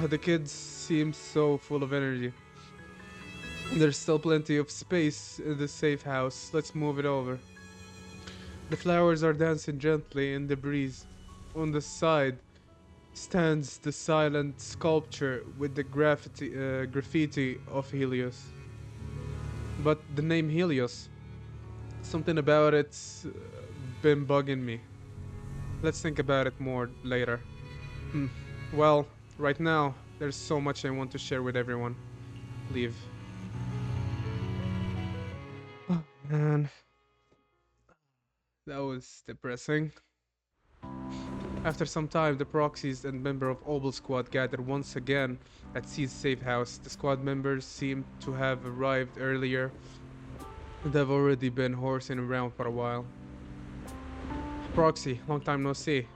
The kids seem so full of energy. There's still plenty of space in the safe house. Let's move it over. The flowers are dancing gently in the breeze. On the side stands the silent sculpture with the graffiti of Helios. But the name Helios, something about it's been bugging me. Let's think about it more later. Well, right now, there's so much I want to share with everyone. Leave. Oh, man. That was depressing. After some time, the proxies and member of Obel Squad gathered once again at C's safe house. The squad members seemed to have arrived earlier and have already been horsing around for a while. Proxy, long time no see.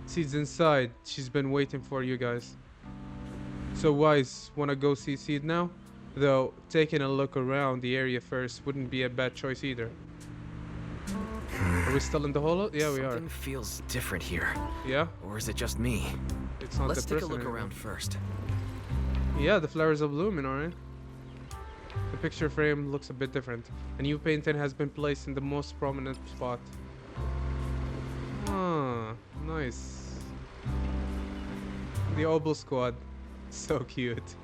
C's inside. She's been waiting for you guys. So Wise, wanna go see Seed now? Though, taking a look around the area first wouldn't be a bad choice either. Are we still in the holo? Yeah, we are. Something feels different here. Yeah? Or is it just me? It's not Let's take a depressing look anymore. around first. Yeah, the flowers are blooming, alright. The picture frame looks a bit different. A new painting has been placed in the most prominent spot. Ah, nice. The Obel Squad. So cute.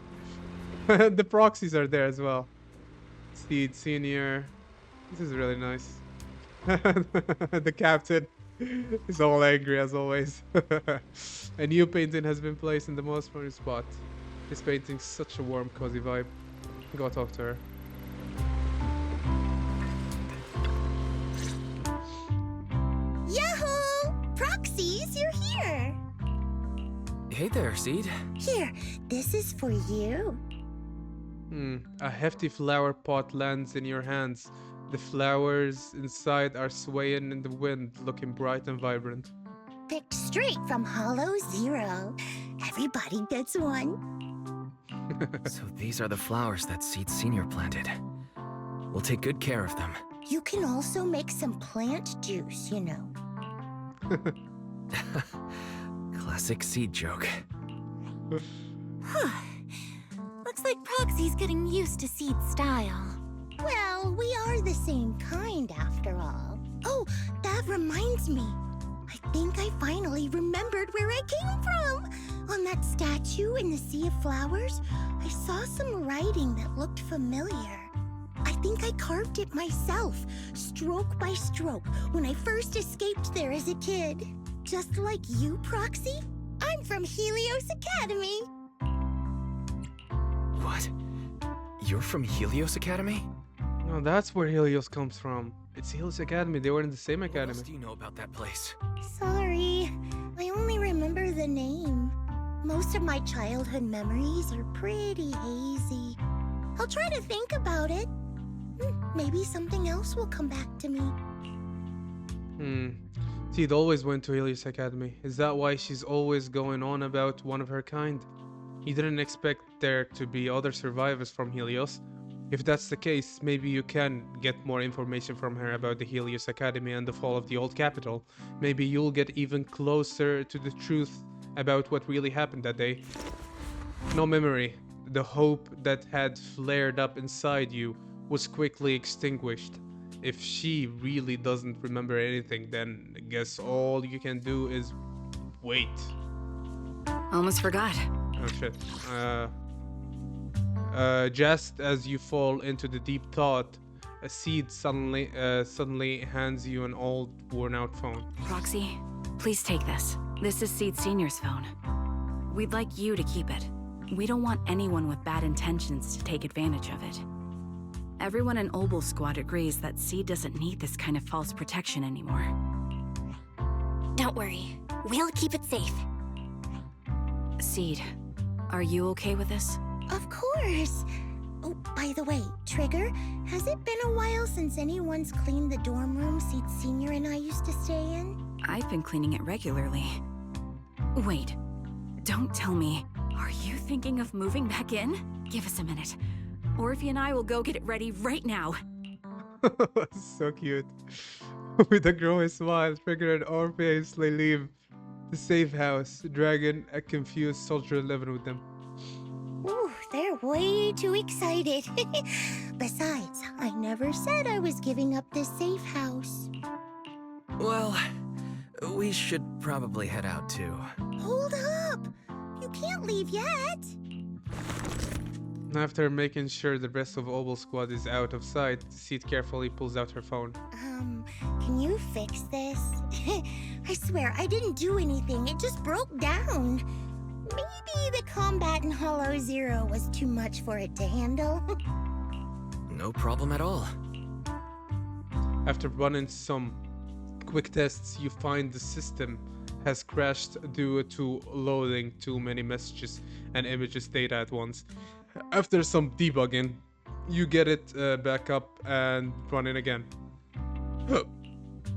The proxies are there as well. Steed Senior. This is really nice. The captain is all angry as always. A new painting has been placed in the most prominent spot. This painting's such a warm, cozy vibe. Go talk to her. Yahoo! Proxies, you're here! Hey there, Seed. Here, this is for you. A hefty flower pot lands in your hands. The flowers inside are swaying in the wind, looking bright and vibrant. Picked straight from Hollow Zero. Everybody gets one. So these are the flowers that Seed Senior planted. We'll take good care of them. You can also make some plant juice, you know. Classic Seed joke. Looks like Proxy's getting used to Seed's style. Well, we are the same kind after all. Oh, that reminds me. I think I finally remembered where I came from. On that statue in the Sea of Flowers, I saw some writing that looked familiar. I think I carved it myself, stroke by stroke, when I first escaped there as a kid. Just like you, Proxy, I'm from Helios Academy. What? You're from Helios Academy? No, that's where Helios comes from. It's Helios Academy. They were in the same What academy. else do you know about that place? Sorry, I only remember the name. Most of my childhood memories are pretty hazy. I'll try to think about it. Maybe something else will come back to me. Seed always went to Helios Academy. Is that why she's always going on about one of her kind? You didn't expect there to be other survivors from Helios. If that's the case, maybe you can get more information from her about the Helios Academy and the fall of the old capital. Maybe you'll get even closer to the truth about what really happened that day. No memory. The hope that had flared up inside you was quickly extinguished. If she really doesn't remember anything, then I guess all you can do is wait. Almost forgot. Oh shit. Just as you fall into the deep thought, a Seed suddenly hands you an old, worn-out phone. Proxy, please take this. This is Seed Senior's phone. We'd like you to keep it. We don't want anyone with bad intentions to take advantage of it. Everyone in Obel's squad agrees that Seed doesn't need this kind of false protection anymore. Don't worry, we'll keep it safe. Seed, are you okay with this? Of course. Oh, by the way, Trigger, has it been a while since anyone's cleaned the dorm room Seed Senior and I used to stay in? I've been cleaning it regularly. Wait, don't tell me. Are you thinking of moving back in? Give us a minute. Orphe and I will go get it ready right now. So cute. With a growing smile, Trigger and Orphe hastily leave the safe house, dragging a confused Soldier 11 with them. Ooh, they're way too excited. Besides, I never said I was giving up this safe house. Well, we should probably head out too. Hold up! You can't leave yet! After making sure the rest of Obel squad is out of sight, Seed carefully pulls out her phone. Can you fix this? I swear, I didn't do anything. It just broke down. Maybe the combat in Hollow Zero was too much for it to handle. No problem at all. After running some quick tests, you find the system has crashed due to loading too many messages and images data at once. After some debugging, you get it back up and running again.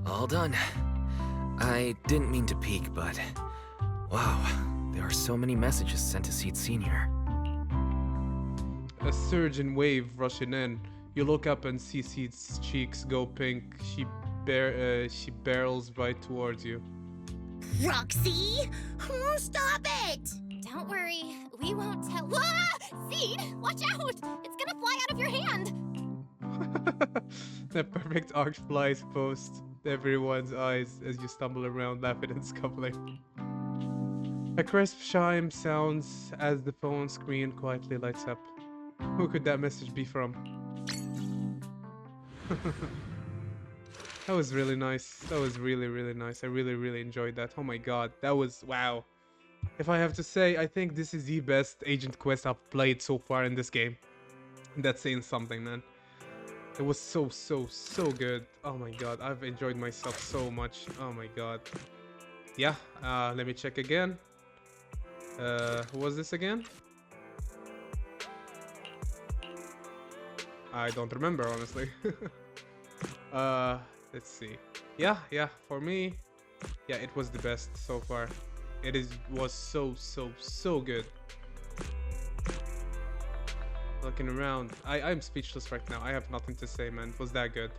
All done. I didn't mean to peek, but wow, there are so many messages sent to Seed Senior. A surge in wave rushing in. You look up and see Seed's cheeks go pink. She barrels right towards you. Roxy! Stop it! Don't worry, we won't tell. Ah! Seed, watch out! It's gonna fly out of your hand! The perfect arc flies post everyone's eyes as you stumble around laughing and scuffling. A crisp chime sounds as the phone screen quietly lights up. Who could that message be from? That was really nice. That was really, really nice. I really, really enjoyed that. Oh my god, that was wow. If I have to say, I think this is the best Agent Quest I've played so far in this game. That's saying something, man. It was so good. Oh my god, I've enjoyed myself so much. Oh my god. Yeah, let me check again. Who was this again? I don't remember, honestly. Let's see. Yeah, for me, yeah, it was the best so far. Was so good. Looking around, I'm speechless right now. I have nothing to say, man. It was that good.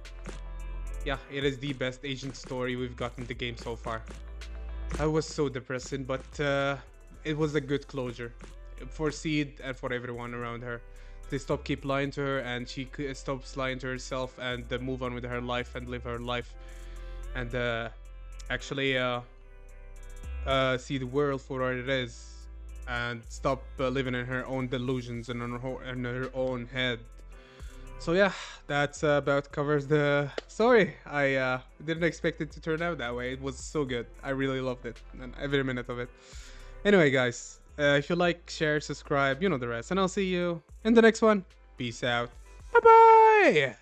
Yeah, it is the best agent story we've got in the game so far. I was so depressing, but it was a good closure for Seed and for everyone around her. They keep lying to her, and she stops lying to herself and move on with her life and live her life, and actually see the world for what it is, and stop living in her own delusions and in her own head. So yeah, that's about covers the story. I didn't expect it to turn out that way. It was so good. I really loved it, and every minute of it. Anyway, guys, if you like, share, subscribe, you know the rest, and I'll see you in the next one. Peace out. Bye bye.